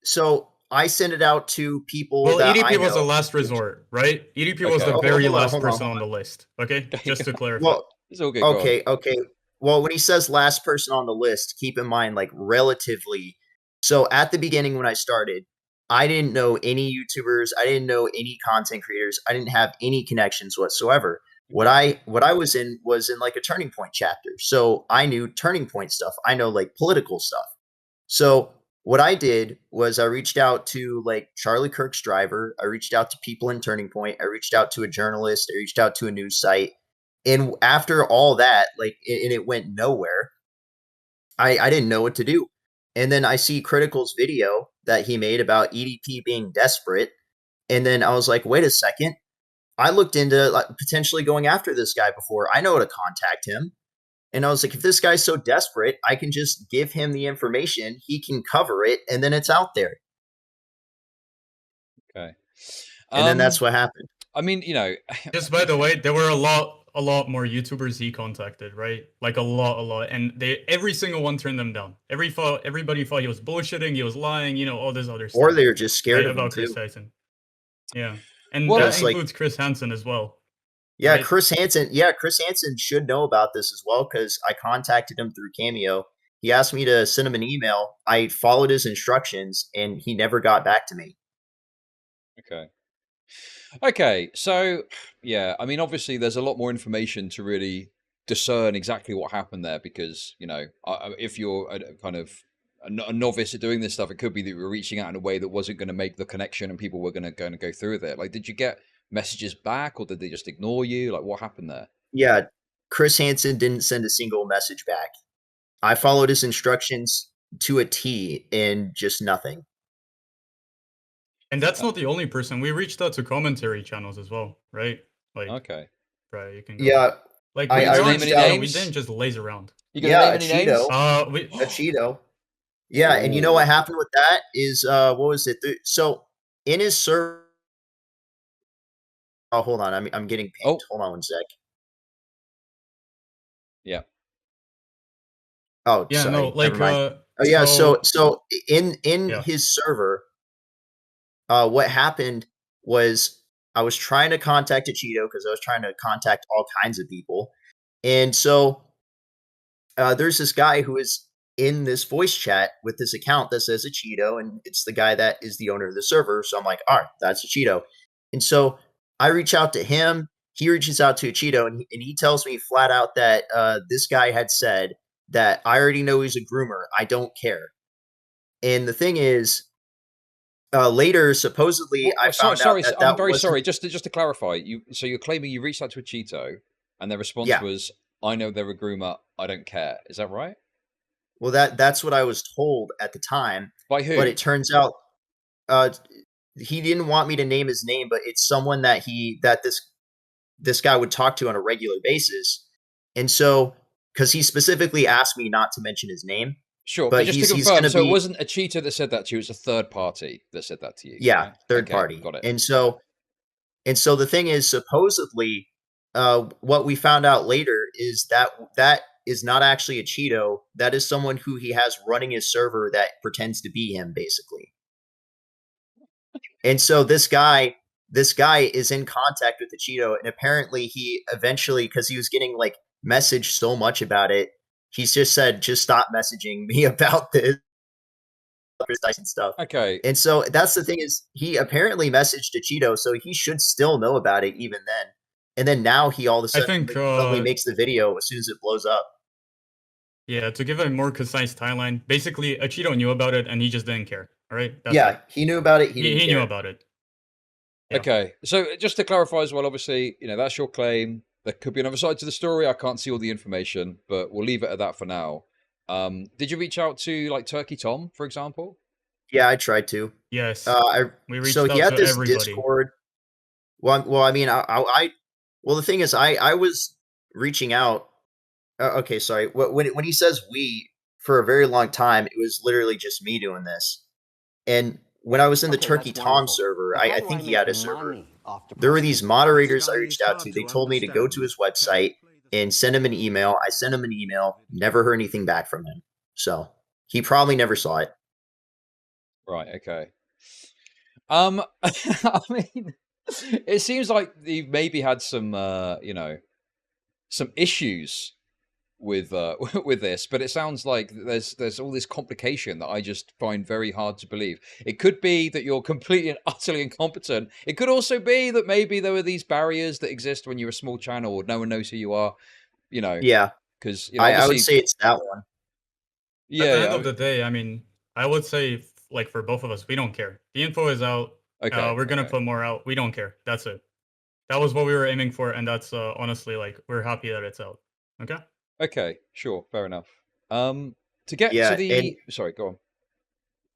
so I sent it out to people Well, that I EDP was a know. last resort, right? EDP was Okay. the Oh, very hold on, last hold on, person hold on the on. list. Okay, just to clarify. Well, It's all good. Go on. okay. Well, when he says last person on the list, keep in mind, like, relatively. So at the beginning when I started, I didn't know any YouTubers. I didn't know any content creators. I didn't have any connections whatsoever. What I was in like a Turning Point chapter. So I knew Turning Point stuff. I know like political stuff. So what I did was I reached out to like Charlie Kirk's driver. I reached out to people in Turning Point. I reached out to a journalist. I reached out to a news site. And after all that, like, and it went nowhere. I didn't know what to do. And then I see Critical's video that he made about EDP being desperate. And then I was like, wait a second. I looked into like, potentially going after this guy before. I know how to contact him. And I was like, if this guy's so desperate, I can just give him the information. He can cover it, and then it's out there. Okay. And then that's what happened. I mean, Just by the way, there were a lot more YouTubers he contacted, right? Like a lot, and every single one turned them down. Everybody thought he was bullshitting, he was lying, all this other stuff. Or they were just scared right, of him about Chris too. Tyson. Yeah, and Well, that it's like- includes Chris Hansen as well. Yeah, Right. Chris Hansen. Yeah, Chris Hansen should know about this as well because I contacted him through Cameo. He asked me to send him an email. I followed his instructions, and he never got back to me. Okay, so yeah, I mean, obviously, there's a lot more information to really discern exactly what happened there because if you're a kind of a novice at doing this stuff, it could be that you were reaching out in a way that wasn't going to make the connection, and people were going to go through with it. Like, did you get messages back, or did they just ignore you? Like, what happened there? Yeah, Chris Hansen didn't send a single message back. I followed his instructions to a T, and just nothing. And that's not the only person. We reached out to commentary channels as well, right? Like, Okay. right, you can go. Yeah, Like, I we reached reached out- out, we didn't just laze around. You gonna Yeah, name any a names? Cheeto. A Cheeto. Yeah, and you know what happened with that is what was it? So in his server. Oh, hold on. I'm getting pinged. Oh. Hold on one sec. Yeah. Oh, Yeah, sorry. no, like, Never mind. Oh yeah, so in Yeah. his server, what happened was I was trying to contact a Cheeto because I was trying to contact all kinds of people, and so there's this guy who is in this voice chat with this account that says a Cheeto, and it's the guy that is the owner of the server. So I'm like, all right, that's a Cheeto, and so I reach out to him. He reaches out to a Cheeto, and he tells me flat out that this guy had said that I already know he's a groomer. I don't care. And the thing is, later, supposedly, I found out that I'm very wasn't- sorry. Just to clarify, you're claiming you reached out to a Cheeto, and their response Yeah. was, "I know they're a groomer. I don't care." Is that right? Well, that's what I was told at the time. By who? But it turns out, he didn't want me to name his name, but it's someone that this guy would talk to on a regular basis. And so because he specifically asked me not to mention his name. Sure, But but just to he's confirm, gonna so it be wasn't a cheater that said that to you; it was a third party that said that to you. yeah, Right? third Okay, party. got it. And so the thing is, supposedly, what we found out later is that that is not actually a Cheeto. That is someone who he has running his server that pretends to be him, basically. And so this guy is in contact with the Cheeto, and apparently he eventually, because he was getting like messaged so much about it, he's just said, "Just stop messaging me about this Kris Tyson stuff." Okay, And so that's the thing is, he apparently messaged a Cheeto, so he should still know about it even then. And then now he all of a I sudden think, suddenly makes the video as soon as it blows up. yeah, to give a more concise timeline, basically, Cheeto knew about it and he just didn't care. All right, that's Yeah, it. he knew about it. He didn't He knew care. about it. Yeah. okay. So just to clarify as well, obviously, that's your claim. There could be another side to the story. I can't see all the information, but we'll leave it at that for now. Did you reach out to like Turkey Tom, for example? Yeah, I tried to. Yes, I we reached so out he had to this everybody. Discord. Well, I mean, well, the thing is, I was reaching out. Okay, sorry. When he says we, for a very long time, it was literally just me doing this. And when I was in the Okay, Turkey that's Tom wonderful. server, But how I do think I he had make a server. money off There were depressed these people? moderators I This guy reached is out hard to. to They told me to go to understand. his website and send him an email. I sent him an email, never heard anything back from him. So he probably never saw it. Right. Okay. I mean, it seems like you've maybe had some, some issues with with this, but it sounds like there's all this complication that I just find very hard to believe. It could be that you're completely and utterly incompetent. It could also be that maybe there were these barriers that exist when you're a small channel or no one knows who you are. Yeah, Because I would obviously, say it's that one. At the yeah, end yeah. of the day, I mean, I would say, like, for both of us, we don't care. The info is out. Okay, We're gonna okay. put more out. We don't care. That's it. That was what we were aiming for, and that's honestly, like, we're happy that it's out. Okay. Okay, sure, fair enough. To get to Yeah, and the sorry, go on.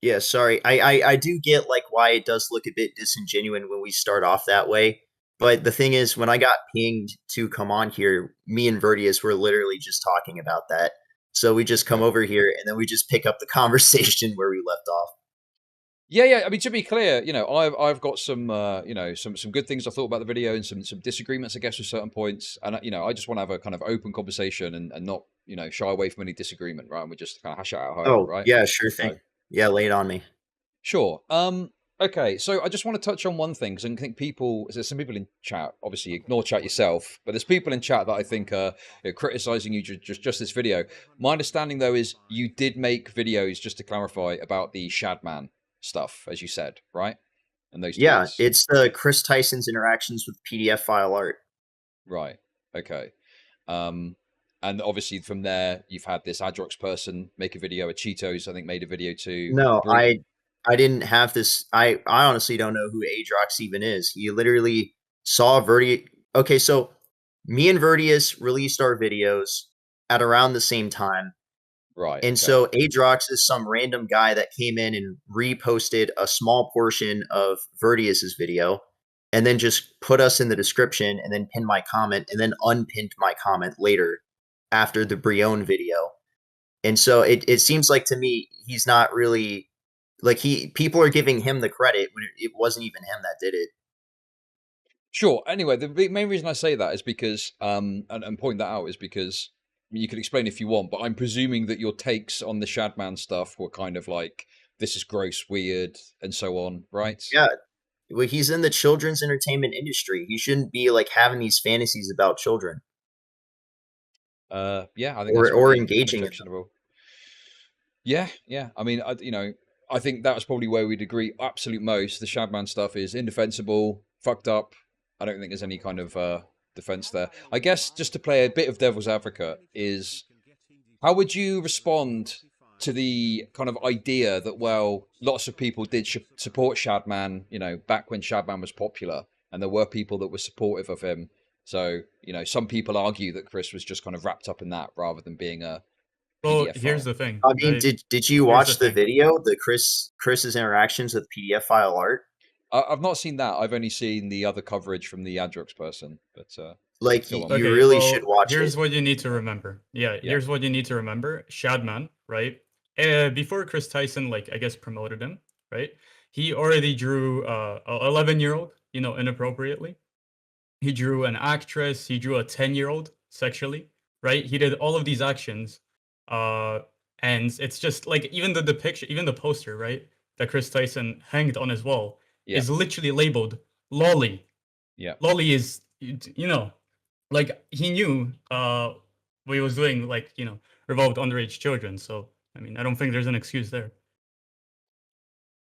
yeah, sorry. I do get like why it does look a bit disingenuous when we start off that way. But the thing is, when I got pinged to come on here, me and Vertius were literally just talking about that. So we just come Okay. over here and then we just pick up the conversation where we left off. Yeah, yeah. I mean, to be clear, I've got some, some good things I thought about the video and some disagreements, I guess, with certain points. And I just want to have a kind of open conversation and not, shy away from any disagreement, right? And we just kind of hash it out however, Oh, right? yeah, sure So, thing. Yeah, lay it on me. sure. Okay, so I just want to touch on one thing because I think there's some people in chat, obviously ignore chat yourself, but there's people in chat that I think are criticizing you just this video. My understanding though is you did make videos, just to clarify, about the Shadman stuff, as you said, right? And those Yeah, tweets. it's the Kris Tyson's interactions with PDF file art. Right. Okay. And obviously from there you've had this Adrox person make a video, a Cheetos, I think, made a video too. No, I didn't have this. I honestly don't know who Adrox even is. He literally saw Verti. Okay, so me and Vertius released our videos at around the same time. Right. And Okay. so Adrox is some random guy that came in and reposted a small portion of Vertius's video and then just put us in the description and then pinned my comment and then unpinned my comment later after the Brion video. And so it seems like to me he's not really like people are giving him the credit when it wasn't even him that did it. Sure. Anyway, the main reason I say that is because, and point that out is because you could explain if you want, but I'm presuming that your takes on the Shadman stuff were kind of like, this is gross, weird, and so on, right? Yeah. Well, he's in the children's entertainment industry. He shouldn't be like having these fantasies about children. Yeah, I think that's Or pretty engaging in them. objectionable. Yeah, yeah. I mean, I think that was probably where we'd agree absolute most. The Shadman stuff is indefensible, fucked up. I don't think there's any kind of defense there. I guess just to play a bit of devil's advocate is, how would you respond to the kind of idea that, well, lots of people did support Shadman, back when Shadman was popular, and there were people that were supportive of him. So, some people argue that Kris was just kind of wrapped up in that rather than being a Well, PDF here's file. the thing. I mean, right? did you Here's watch the the thing. video, the Kris's interactions with PDF file art? I've not seen that. I've only seen the other coverage from the Adrox person. But Like go on. you Okay, really well, should watch here's it. what you need to remember. Yeah, Yeah. here's what you need to remember. Shadman, right? Before Chris Tyson, like I guess promoted him, right? He already drew a 11-year-old, inappropriately. He drew an actress. He drew a 10-year-old sexually, right? He did all of these actions, uh, and it's just like even the depiction, even the poster, right? That Chris Tyson hanged on his wall Yeah. is literally labeled "lolly." Yeah. Lolly is, like he knew what he was doing, like revolved underage children. So I mean, I don't think there's an excuse there.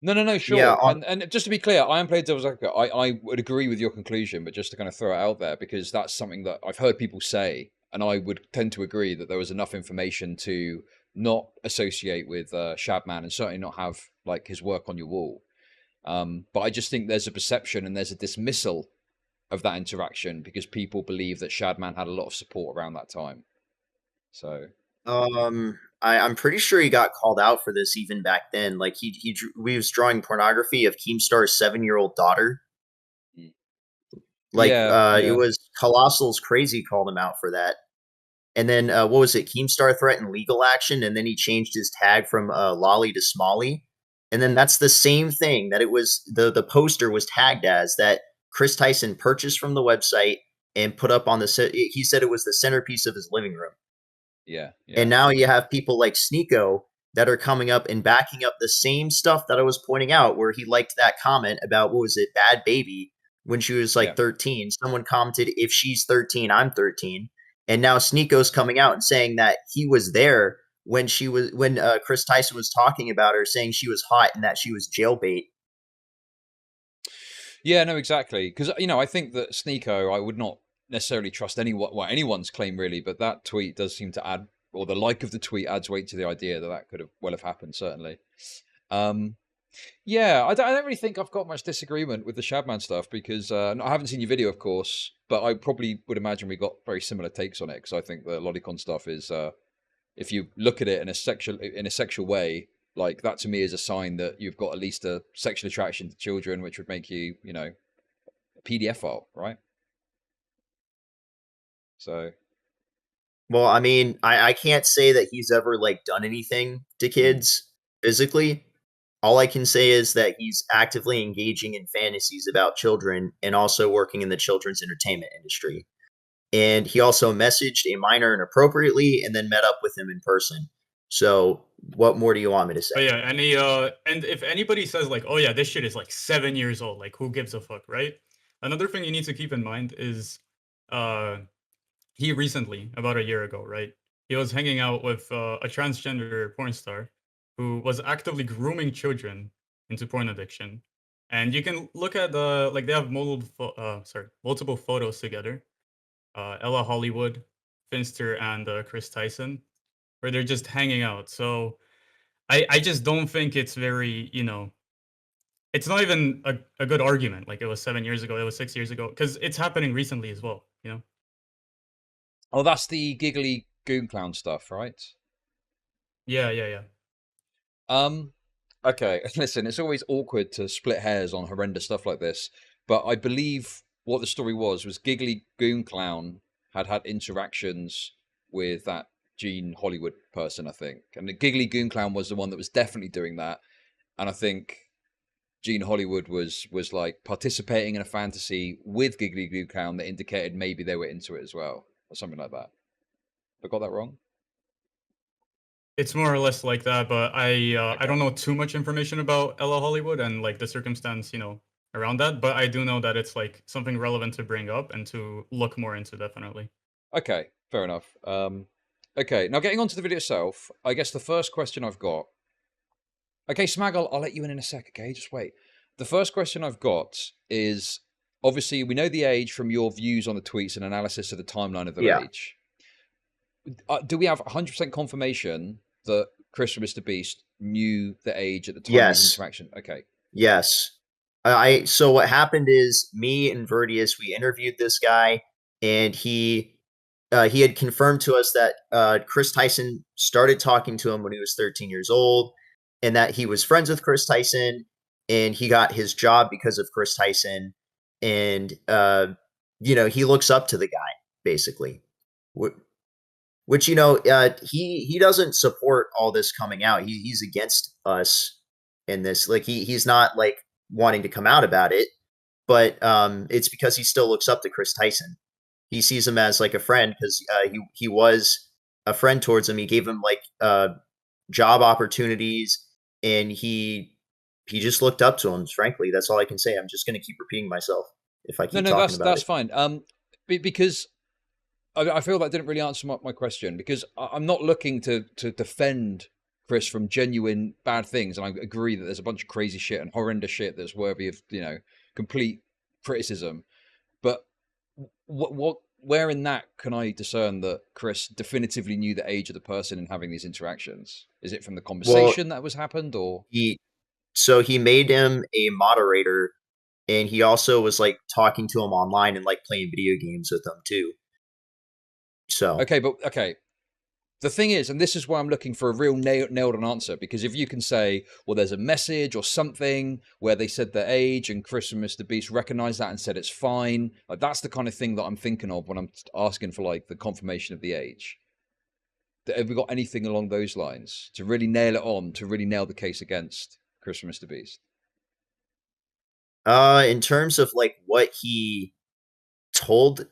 No, Yeah, sure. And just to be clear, I am playing devil's advocate. I would agree with your conclusion, but just to kind of throw it out there, because that's something that I've heard people say, and I would tend to agree that there was enough information to not associate with Shadman and certainly not have like his work on your wall. But I just think there's a perception and there's a dismissal of that interaction because people believe that Shadman had a lot of support around that time. So I'm pretty sure he got called out for this even back then. Like we was drawing pornography of Keemstar's 7-year-old daughter. Like it yeah, was Colossal's Crazy called him out for that. And then what was it? Keemstar threatened legal action, and then he changed his tag from Lolly to Smalley. And then that's the same thing that it was the poster was tagged as that Chris Tyson purchased from the website and put up on he said it was the centerpiece of his living room. yeah. And now you have people like Sneeko that are coming up and backing up the same stuff that I was pointing out, where he liked that comment about, what was it, Bad Baby, when she was like Yeah. 13. Someone commented, if she's 13, I'm 13. And now Sneeko's coming out and saying that he was there when Chris Tyson was talking about her, saying she was hot and that she was jailbait. Yeah, no, exactly. Because I think that Sneeko, I would not necessarily trust anyone's claim really, but that tweet does seem to add, or the like of the tweet adds weight to the idea that that could have well have happened. Certainly. Yeah, I don't really think I've got much disagreement with the Shadman stuff because I haven't seen your video, of course, but I probably would imagine we got very similar takes on it because I think the lolicon stuff is, if you look at it in a sexual way, like that to me is a sign that you've got at least a sexual attraction to children, which would make you, a PDF file, right? So, Well, I mean, I can't say that he's ever like done anything to kids physically. All I can say is that he's actively engaging in fantasies about children and also working in the children's entertainment industry. And he also messaged a minor inappropriately and then met up with him in person. So, what more do you want me to But say? yeah, and if anybody says like, oh yeah, this shit is like 7 years old, like who gives a fuck, right? Another thing you need to keep in mind is uh he recently, about a year ago, right? He was hanging out with a transgender porn star who was actively grooming children into porn addiction. And you can look at like they have multiple photos together. Ella Hollywood, Finster, and Chris Tyson, where they're just hanging out. So I just don't think it's very, it's not even a good argument. Like it was 7 years ago, it was 6 years ago, because it's happening recently as well. oh, that's the giggly goon clown stuff, right? Yeah. Um, okay. Listen, it's always awkward to split hairs on horrendous stuff like this, but I believe what the story was Giggly Goon Clown had interactions with that Gene Hollywood person, I think, and the Giggly Goon Clown was the one that was definitely doing that, and I think Gene Hollywood was like participating in a fantasy with Giggly Goon Clown that indicated maybe they were into it as well, or something like that. Have I got that wrong? It's more or less like that, but I Okay. don't know too much information about Ella Hollywood and like the circumstance, around that. But I do know that it's like something relevant to bring up and to look more into, definitely. Okay, fair enough. Okay, now getting on to the video itself, I guess the first question I've got. Okay, Smag, I'll let you in a sec, okay? Just wait. The first question I've got is obviously we know the age from your views on the tweets and analysis of the timeline of the Yeah. age. Do we have 100% confirmation that Chris from Mr. Beast knew the age at the time of his Yes. interaction? Okay. Yes. So what happened is me and Verdius, we interviewed this guy, and he had confirmed to us that Chris Tyson started talking to him when he was 13 years old, and that he was friends with Chris Tyson. and he got his job because of Chris Tyson, and he looks up to the guy basically. Which he doesn't support all this coming out. He's against us in this. Like he's not like wanting to come out about it, but it's because he still looks up to Chris Tyson. He sees him as like a friend because he was a friend towards him. He gave him like job opportunities, and he just looked up to him. Frankly, that's all I can say. I'm just going to keep repeating myself if I keep talking about that's it. fine. Because I feel that didn't really answer my question, because I'm not looking to defend Chris from genuine bad things, and I agree that there's a bunch of crazy shit and horrendous shit that's worthy of complete criticism. But where in that can I discern that Chris definitively knew the age of the person in having these interactions? Is it from the conversation that was happened, or he made him a moderator, and he also was like talking to him online and like playing video games with them too. So okay, the thing is, and this is why I'm looking for a real nailed on answer, because if you can say, well, there's a message or something where they said their age and Chris and Mr. Beast recognized that and said it's fine, like that's the kind of thing that I'm thinking of when I'm asking for like the confirmation of the age. Have we got anything along those lines to really nail it on, to really nail the case against Chris and Mr. Beast? In terms of like what he told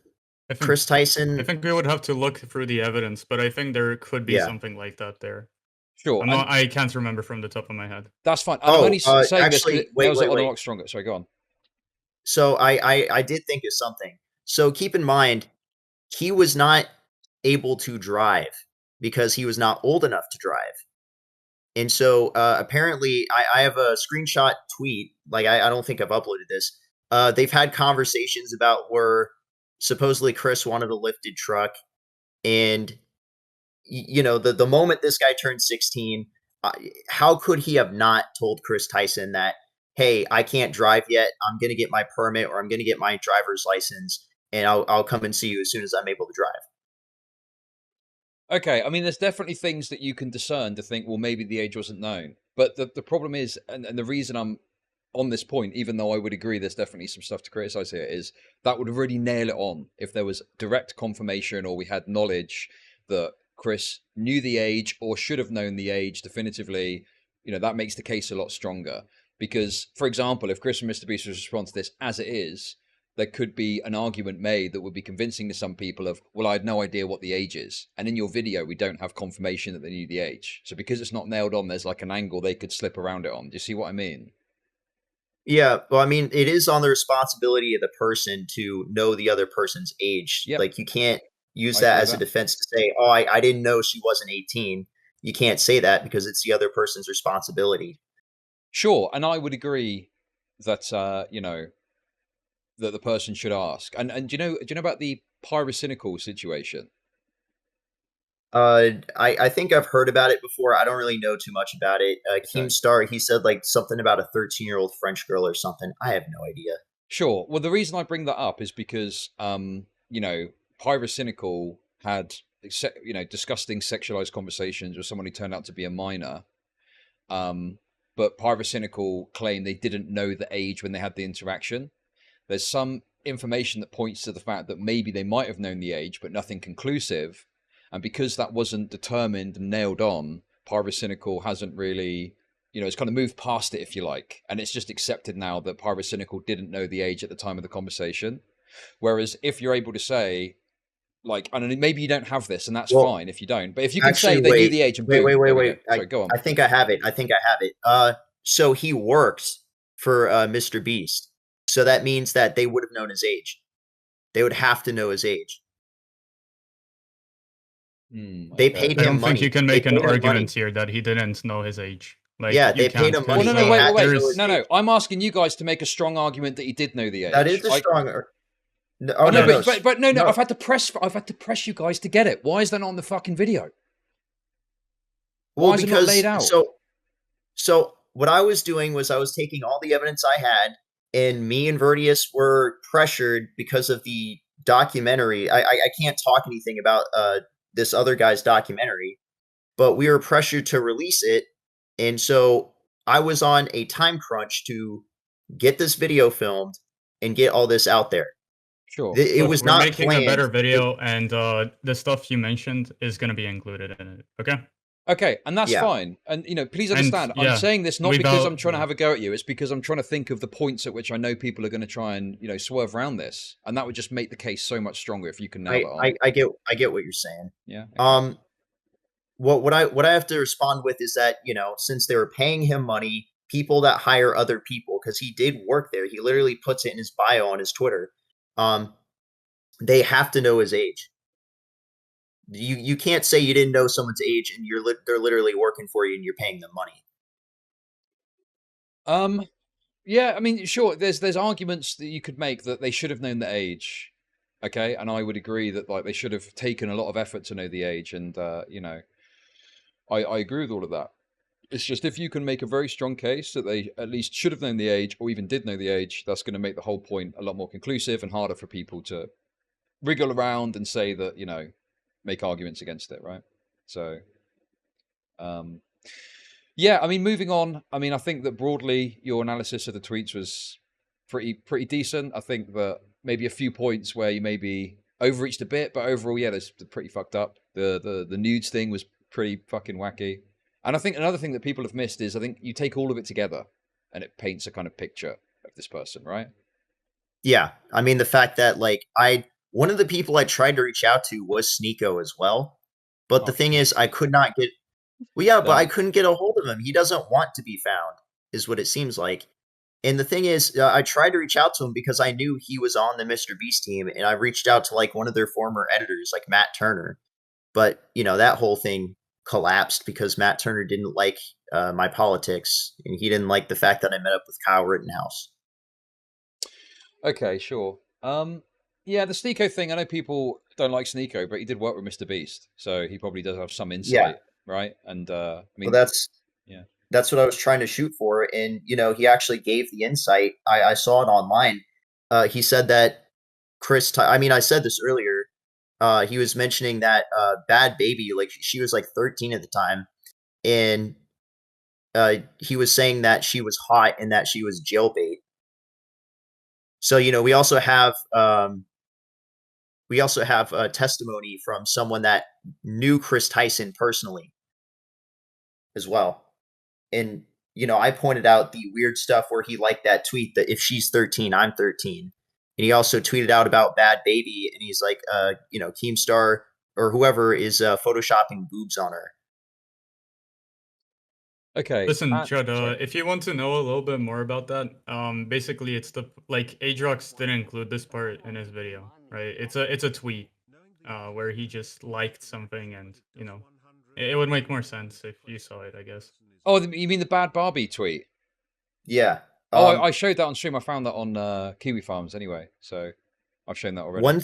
Chris Tyson, I think we would have to look through the evidence, but I think there could be something like that there. Sure. I can't remember from the top of my head. That's fine. I'm only saying actually, this wait, nails it on a lot stronger. Sorry, go on. So I did think of something. So keep in mind, he was not able to drive because he was not old enough to drive. And so apparently I have a screenshot tweet. Like I don't think I've uploaded this. They've had conversations about where supposedly Chris wanted a lifted truck, and the moment this guy turned 16, how could he have not told Chris Tyson that, hey, I can't drive yet, I'm going to get my permit, or I'm going to get my driver's license, and I'll come and see you as soon as I'm able to drive? Okay, I mean, there's definitely things that you can discern to think, well, maybe the age wasn't known. But the problem is, and the reason I'm on this point, even though I would agree there's definitely some stuff to criticize here, is that would really nail it on if there was direct confirmation, or we had knowledge that Chris knew the age or should have known the age definitively. That makes the case a lot stronger. Because, for example, if Chris and Mr. Beast was respond to this as it is, there could be an argument made that would be convincing to some people of, well, I had no idea what the age is. And in your video, we don't have confirmation that they knew the age. So because it's not nailed on, there's like an angle they could slip around it on. Do you see what I mean? Yeah, well, I mean, it is on the responsibility of the person to know the other person's age. Yep. Like, you can't use that as a defense to say, oh, I didn't know she wasn't 18. You can't say that because it's the other person's responsibility. Sure, and I would agree that, that the person should ask. And do you know about the pyrocynical situation? I think I've heard about it before. I don't really know too much about it. Keemstar, he said like something about a 13-year-old French girl or something. I have no idea. Sure. Well, the reason I bring that up is because, pyrocynical had, disgusting sexualized conversations with someone who turned out to be a minor. But pyrocynical claim they didn't know the age when they had the interaction. There's some information that points to the fact that maybe they might have known the age, but nothing conclusive. And because that wasn't determined and nailed on, pyrocynical hasn't really, it's kind of moved past it, if you like. And it's just accepted now that pyrocynical didn't know the age at the time of the conversation. Whereas if you're able to say, like, I don't know, maybe you don't have this, and that's fine if you don't. But if you can say they knew the age and boom, wait. Sorry, go on. I think I have it. So he worked for Mr. Beast. So that means that they would have known his age. They would have to know his age. They paid him money. I don't think you can make an argument here that he didn't know his age. Like, yeah, they paid him money. Well, no, wait. No. I'm asking you guys to make a strong argument that he did know the age. That is a strong. No, but no. I've had to press you guys to get it. Why is that not on the fucking video? Why is it not laid out? So what I was doing was I was taking all the evidence I had, and me and Verdius were pressured because of the documentary. I can't talk anything about this other guy's documentary, but we were pressured to release it. And so I was on a time crunch to get this video filmed and get all this out there. Sure. It Look, was we're not making a better planned. video, and the stuff you mentioned is going to be included in it. Okay. Okay, and that's Yeah. fine. And please And understand, I'm yeah, saying this not we because bow- I'm trying to yeah. have a go at you. It's because I'm trying to think of the points at which I know people are going to try and swerve around this, and that would just make the case so much stronger if you can nail I, that on. I get what you're saying. Yeah. Okay. What I have to respond with is that, since they were paying him money, people that hire other people, because he did work there, he literally puts it in his bio on his Twitter. They have to know his age. You can't say you didn't know someone's age and they're literally working for you and you're paying them money. Yeah, I mean, sure. There's arguments that you could make that they should have known the age. Okay, and I would agree that they should have taken a lot of effort to know the age, and I agree with all of that. It's just if you can make a very strong case that they at least should have known the age or even did know the age, that's going to make the whole point a lot more conclusive and harder for people to wriggle around and say that, make arguments against it, right? So, yeah, I mean, moving on, I mean, I think that broadly your analysis of the tweets was pretty decent. I think that maybe a few points where you maybe overreached a bit, but overall, yeah, that's pretty fucked up. The nudes thing was pretty fucking wacky. And I think another thing that people have missed is I think you take all of it together and it paints a kind of picture of this person, right? Yeah. I mean, the fact that one of the people I tried to reach out to was Sneeko as well. But the thing is, I could not get, well, yeah, but I couldn't get a hold of him. He doesn't want to be found, is what it seems like. And the thing is, I tried to reach out to him because I knew he was on the mrbeast team, and I reached out to one of their former editors, like Matt Turner. But, that whole thing collapsed because Matt Turner didn't like my politics, and he didn't like the fact that I met up with Kyle Rittenhouse. Okay, sure. Yeah, the Sneeko thing, I know people don't like Sneeko, but he did work with mr.beast, so he probably does have some insight, right? And I mean, well, that's what I was trying to shoot for, and he actually gave the insight. I saw it online. He said that I said this earlier. He was mentioning that Bad Baby, she was 13 at the time, and he was saying that she was hot and that she was jailbait. So we also have testimony from someone that knew Kris Tyson personally as well. And, I pointed out the weird stuff where he liked that tweet that if she's 13, I'm 13. And he also tweeted out about Bad Baby, and he's like, Keemstar or whoever is photoshopping boobs on her. Okay. Listen, Chud, if you want to know a little bit more about that, basically it's Adrox didn't include this part in his video, right? It's a tweet where he just liked something, and it would make more sense if you saw it, I guess. Oh, you mean the Bad Barbie tweet? Yeah. I showed that on stream. I found that on Kiwi Farms anyway, so I've shown that already. One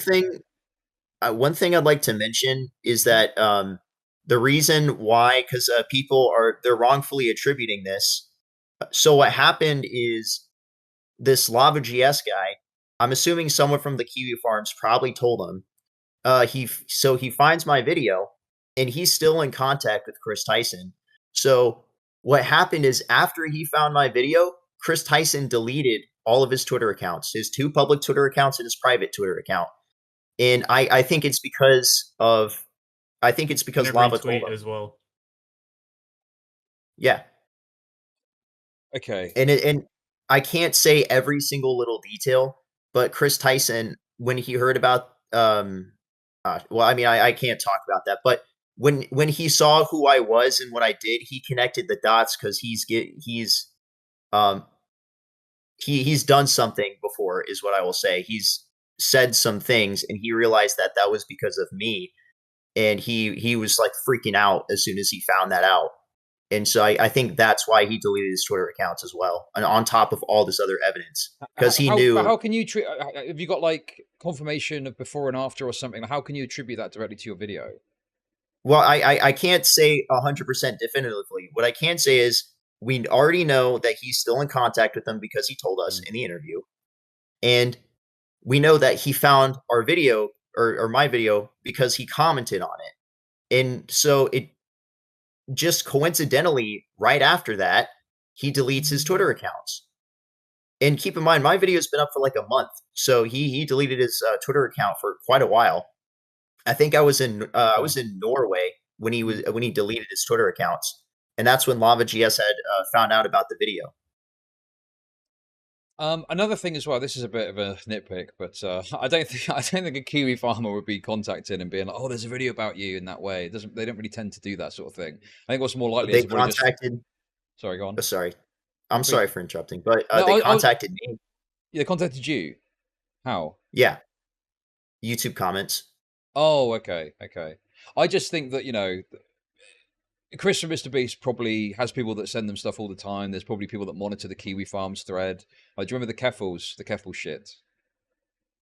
thing I'd like to mention is that the reason why, because people they're wrongfully attributing this. So what happened is this Lava GS guy, I'm assuming someone from the Kiwi Farms probably told him. He finds my video, and he's still in contact with Kris Tyson. So what happened is after he found my video, Kris Tyson deleted all of his Twitter accounts, his 2 public Twitter accounts and his private Twitter account. And I think it's because Lava told him as well. Yeah. Okay. And I can't say every single little detail, but Kris Tyson, when he heard about I can't talk about that, but when he saw who I was and what I did, he connected the dots because he's done something before, is what I will say. He's said some things, and he realized that was because of me, and he was freaking out as soon as he found that out. And so I think that's why he deleted his Twitter accounts as well, and on top of all this other evidence, because he knew. How can you treat? Have you got confirmation of before and after or something? How can you attribute that directly to your video? Well, I can't say 100% definitively. What I can say is we already know that he's still in contact with them because he told us in the interview, and we know that he found our video or my video because he commented on it, and so it just coincidentally right after that he deletes his Twitter accounts. And keep in mind, my video's been up for like a month, so he deleted his Twitter account for quite a while. I think I was in Norway when he deleted his Twitter accounts, and that's when Lava.gs had found out about the video. Another thing as well. This is a bit of a nitpick, but I don't think a Kiwi farmer would be contacted and being like, "Oh, there's a video about you" in that way. They don't really tend to do that sort of thing. I think what's more likely They is probably contacted. Sorry, go on. Oh, sorry, I'm sorry for interrupting, but No, they contacted me. They contacted you. How? Yeah, YouTube comments. Oh, okay. I just think that Chris from Mr. Beast probably has people that send them stuff all the time. There's probably people that monitor the Kiwi Farms thread. Do you remember the Keffels shit?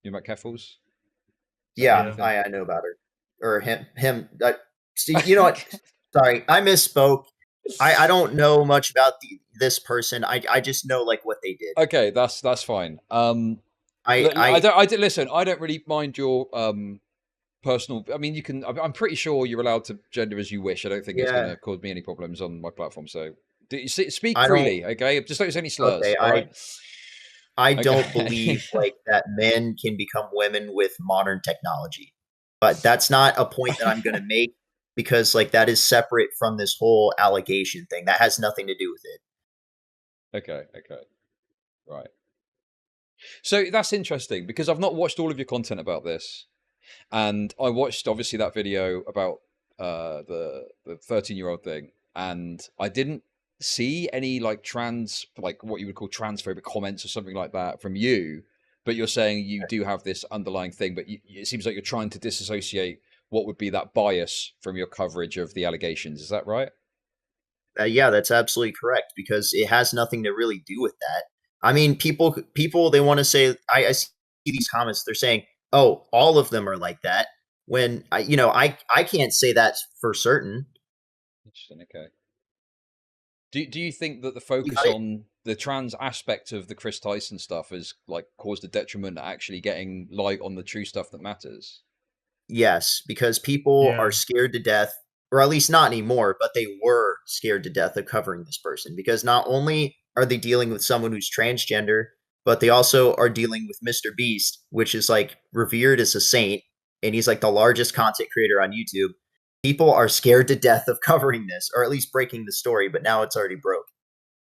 You know about Keffels? Yeah, I know about her or him. Steve, you know what? Sorry, I misspoke. I don't know much about this person. I just know like what they did. Okay, that's fine. I listen. I don't really mind your personal. I mean, you can. I'm pretty sure you're allowed to gender as you wish. I don't think it's going to cause me any problems on my platform. So speak freely, okay? Just don't use any slurs. Okay, all right? I don't believe like that men can become women with modern technology, but that's not a point that I'm going to make because like that is separate from this whole allegation thing. That has nothing to do with it. Okay, right. So that's interesting because I've not watched all of your content about this. And I watched obviously that video about the 13-year-old thing, and I didn't see any like what you would call transphobic comments or something like that from you. But you're saying you do have this underlying thing, but it seems like you're trying to disassociate what would be that bias from your coverage of the allegations. Is that right? Yeah, that's absolutely correct because it has nothing to really do with that. I mean, people they want to say I see these comments. They're saying, "Oh, all of them are like that." When I can't say that for certain. Interesting. Okay. Do you think that the focus on the trans aspect of the Kris Tyson stuff has like caused a detriment to actually getting light on the true stuff that matters? Yes, because people are scared to death, or at least not anymore, but they were scared to death of covering this person because not only are they dealing with someone who's transgender, but they also are dealing with Mr. Beast, which is like revered as a saint, and he's like the largest content creator on YouTube. People are scared to death of covering this, or at least breaking the story, but now it's already broke.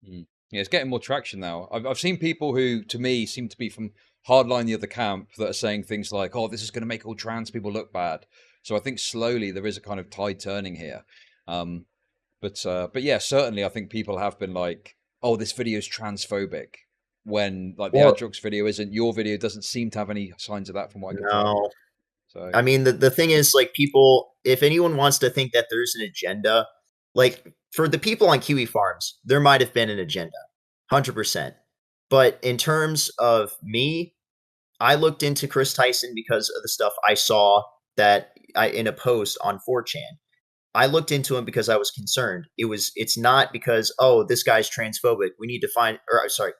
Yeah, it's getting more traction now. I've seen people who, to me, seem to be from hardline the other camp that are saying things like, "Oh, this is going to make all trans people look bad." So I think slowly there is a kind of tide turning here. But yeah, certainly I think people have been like, "Oh, this video is transphobic," when like the Adrox video isn't. Your video doesn't seem to have any signs of that from what I can tell. So I mean, the thing is, like, people, if anyone wants to think that there's an agenda, like for the people on Kiwi Farms, there might have been an agenda, 100%. But in terms of me, I looked into Kris Tyson because of the stuff I saw in a post on 4chan. I looked into him because I was concerned. It's not because, oh, this guy's transphobic. We need to find, or sorry,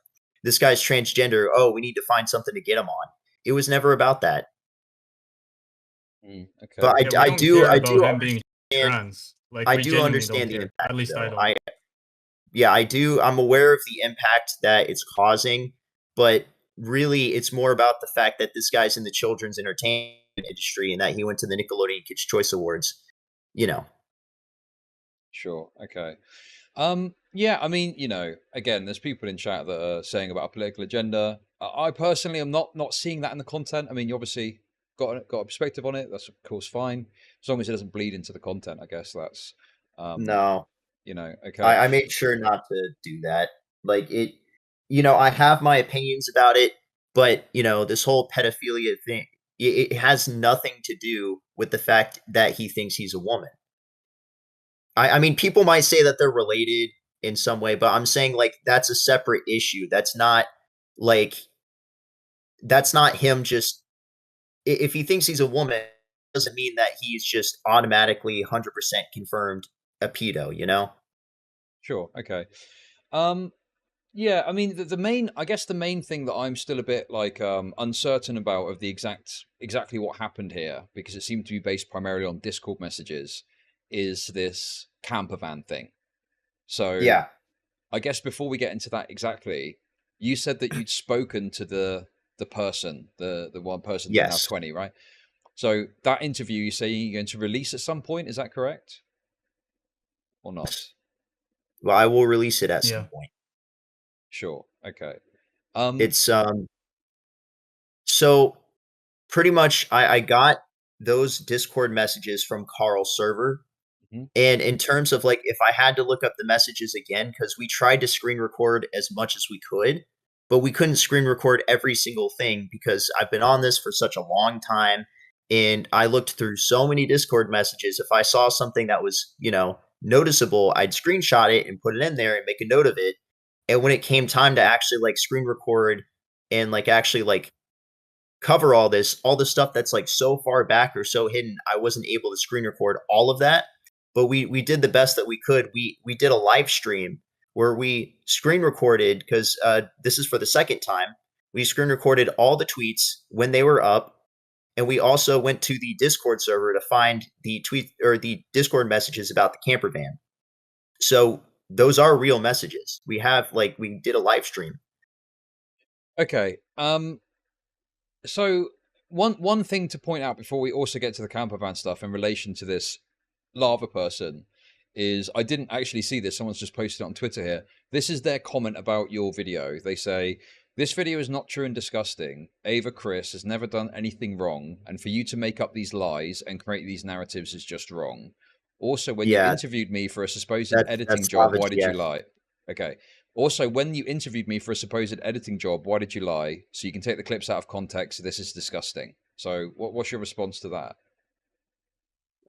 this guy's transgender. Oh, we need to find something to get him on. It was never about that. Okay. But I do understand, being trans. Like, I do understand the impact. At least though. I don't. Yeah, I do. I'm aware of the impact that it's causing, but really, it's more about the fact that this guy's in the children's entertainment industry and that he went to the Nickelodeon Kids' Choice Awards. Sure. Okay. Yeah, I mean, again, there's people in chat that are saying about a political agenda. I personally am not seeing that in the content. I mean, you obviously got a perspective on it. That's of course fine, as long as it doesn't bleed into the content. I guess that's No. Okay. I made sure not to do that. Like it, I have my opinions about it, but this whole pedophilia thing, it has nothing to do with the fact that he thinks he's a woman. I mean, people might say that they're related in some way, but I'm saying like that's a separate issue. That's not him just, if he thinks he's a woman, it doesn't mean that he's just automatically 100% confirmed a pedo, Sure. Okay. Yeah, I mean the main thing that I'm still a bit like uncertain about of the exactly what happened here, because it seemed to be based primarily on Discord messages, is this camper van thing. So yeah, I guess before we get into that exactly, you said that you'd spoken to the person, the one person who's now Yes. 20, right? So that interview, you say you're going to release at some point. Is that correct, or not? Well, I will release it at Yeah. some point. Sure. Okay. It's so pretty much I got those Discord messages from Carl's server. Mhm. And in terms of like if I had to look up the messages again, because we tried to screen record as much as we could, but we couldn't screen record every single thing because I've been on this for such a long time. And I looked through so many Discord messages. If I saw something that was, noticeable, I'd screenshot it and put it in there and make a note of it. And when it came time to actually like screen record and like actually like cover all the stuff that's like so far back or so hidden, I wasn't able to screen record all of that. But we did the best that we could. We did a live stream where we screen recorded because this is for the second time. We screen recorded all the tweets when they were up, and we also went to the Discord server to find the tweet or the Discord messages about the camper van. So those are real messages. We have like we did a live stream. Okay. So one thing to point out before we also get to the camper van stuff in relation to this lava person is I didn't actually see this. Someone's just posted it on Twitter here. This is their comment about your video. They say, this video is not true and disgusting. Ava Kris has never done anything wrong. And for you to make up these lies and create these narratives is just wrong. Also, when you Yeah, interviewed me for a supposed that editing that's job, Lava why did you GF. lie? Okay. Also, when you interviewed me for a supposed editing job, why did you lie? So you can take the clips out of context. This is disgusting. So what's your response to that?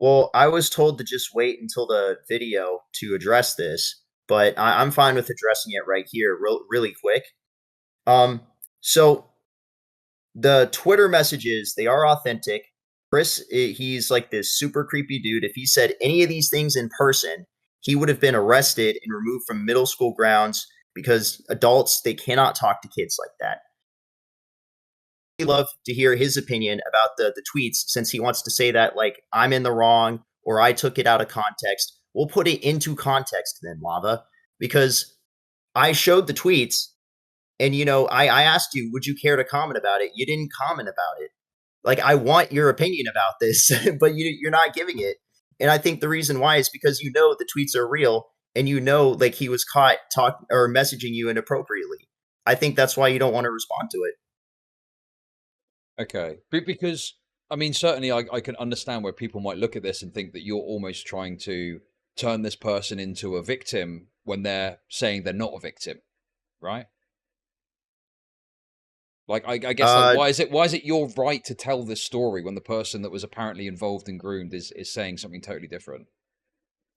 Well, I was told to just wait until the video to address this, but I'm fine with addressing it right here, really quick. Um, so the Twitter messages, they are authentic. Chris, he's like this super creepy dude. If he said any of these things in person, he would have been arrested and removed from middle school grounds because adults, they cannot talk to kids like that. Love to hear his opinion about the tweets since he wants to say that like I'm in the wrong or I took it out of context. We'll put it into context then, Lava, because I showed the tweets and I asked you, would you care to comment about it? You didn't comment about it. Like I want your opinion about this, but you're not giving it. And I think the reason why is because the tweets are real and like he was caught talking or messaging you inappropriately. I think that's why you don't want to respond to it. Okay. Because, I mean, certainly I can understand where people might look at this and think that you're almost trying to turn this person into a victim when they're saying they're not a victim, right? Like, I guess, like, why is it your right to tell this story when the person that was apparently involved and groomed is saying something totally different?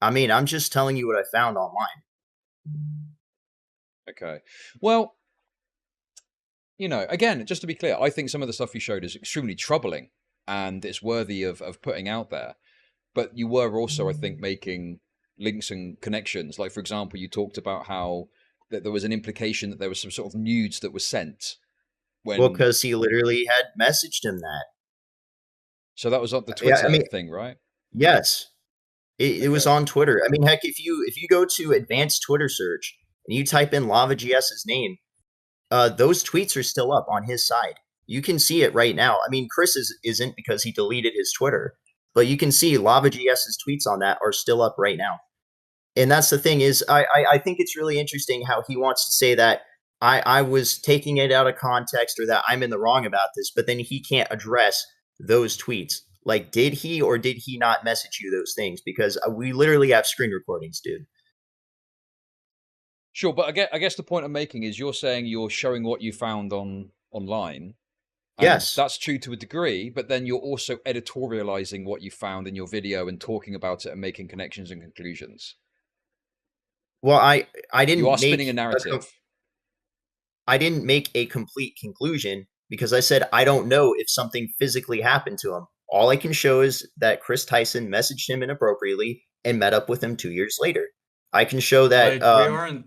I mean, I'm just telling you what I found online. Okay. Well, again, just to be clear, I think some of the stuff you showed is extremely troubling and it's worthy of putting out there. But you were also, I think, making links and connections. Like, for example, you talked about how that there was an implication that there was some sort of nudes that were sent Well, when. because he literally had messaged him that. So that was on the Yeah, I Twitter mean, thing, right? yes, it was Okay. on Twitter. I mean, heck, if you go to advanced Twitter search and you type in Lava GS's name, those tweets are still up on his side. You can see it right now. I mean, Chris isn't because he deleted his Twitter, but you can see Lava GS's tweets on that are still up right now. And that's the thing is, I think it's really interesting how he wants to say that I was taking it out of context or that I'm in the wrong about this, but then he can't address those tweets. Like, did he or did he not message you those things? Because we literally have screen recordings, dude. Sure, but I guess the point I'm making is you're saying you're showing what you found online, and Yes. that's true to a degree, but then you're also editorializing what you found in your video and talking about it and making connections and conclusions. Well, I You are didn't spinning a make narrative. I didn't make a complete conclusion because I said I don't know if something physically happened to him. All I can show is that Chris Tyson messaged him inappropriately and met up with him 2 years later. I can show that. Like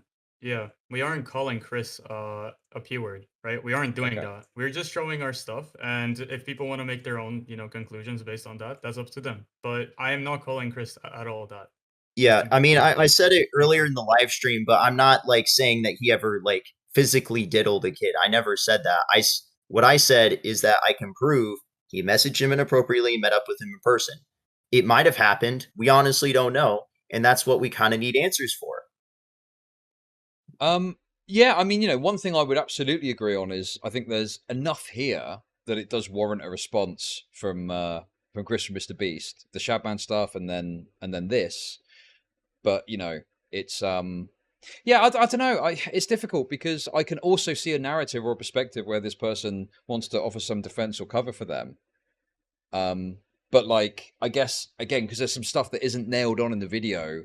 we aren't calling Chris a P-word, right? We aren't doing Okay. that. We're just showing our stuff, and if people want to make their own, conclusions based on that, that's up to them. But I am not calling Chris at all that. Yeah, I mean, I said it earlier in the live stream, but I'm not like saying that he ever like physically diddled a kid. I never said that. What I said is that I can prove he messaged him inappropriately, met up with him in person. It might have happened. We honestly don't know, and that's what we kind of need answers for. Yeah, I mean, you know, one thing I would absolutely agree on is I think there's enough here that it does warrant a response from Chris from Mr. Beast, the Shadman stuff, and then this. But you know, it's yeah, I don't know. It's difficult because I can also see a narrative or a perspective where this person wants to offer some defense or cover for them. But like, I guess again, because there's some stuff that isn't nailed on in the video,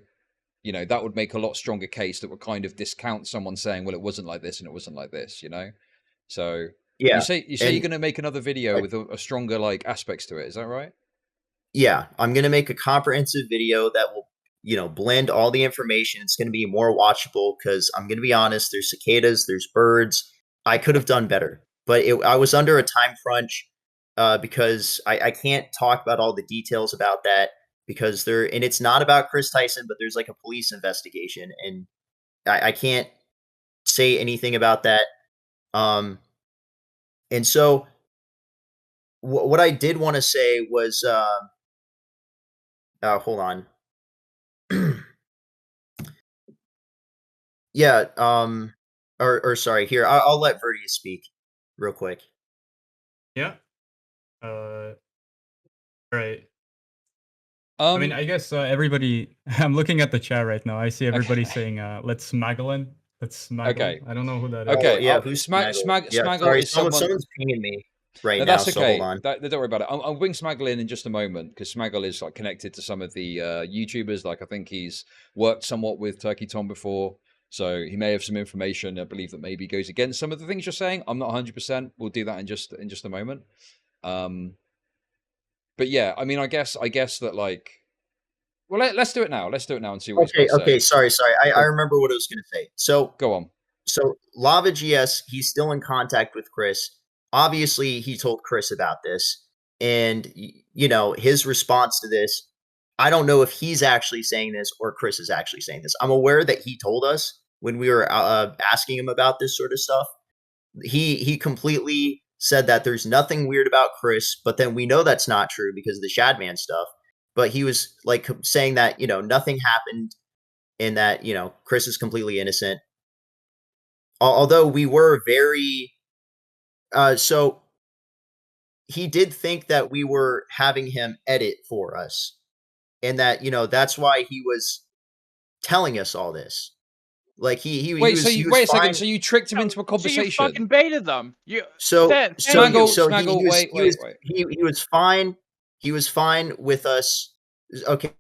you know, that would make a lot stronger case that would kind of discount someone saying, well, it wasn't like this and it wasn't like this, you know? So Yeah, you say and you're going to make another video with a stronger like aspects to it. Is that right? yeah, I'm gonna make a comprehensive video that will, you know, blend all the information. It's gonna be more watchable because I'm gonna be honest. There's cicadas, there's birds. I could have done better, but I was under a time crunch because I can't talk about all the details about that because and it's not about Chris Tyson, but there's like a police investigation, and I can't say anything about that. And so what I did want to say was, hold on. Yeah, or sorry, here, I'll let Verdi speak real quick. Yeah. Right. I mean, I guess everybody. I'm looking at the chat right now. I see everybody saying, "Let's Smaggle." Let's Smaggle. Okay. I don't know who that is. Okay. Yeah, who's Smaggle? Yeah, Smaggle sorry, is someone. someone's pinging me right No, now, that's so okay. hold on. Don't worry about it. I'll bring Smaggle in just a moment because Smaggle is like connected to some of the YouTubers. Like I think he's worked somewhat with Turkey Tom before, so he may have some information. I believe that maybe goes against some of the things you're saying. I'm not 100%. We'll do that in just a moment. But yeah, I mean, I guess that like, well, let's do it now. Let's do it now and see what he's got to Okay, say. sorry. I remember what I was going to say. So Go on. So Lava GS, he's still in contact with Chris. Obviously, he told Chris about this, and you know his response to this. I don't know if he's actually saying this or Chris is actually saying this. I'm aware that he told us when we were asking him about this sort of stuff. He completely said that there's nothing weird about Chris, but then we know that's not true because of the Shadman stuff. But he was like saying that, you know, nothing happened and that, you know, Chris is completely innocent. Although we were very so he did think that we were having him edit for us, and that, you know, that's why he was telling us all this. Like he Wait, was, so he you was wait a second. fine. So you tricked him into a So you conversation. fucking baited them. You So Then- so then you- Smaggle, he was wait. he was fine. He was fine with us. Okay,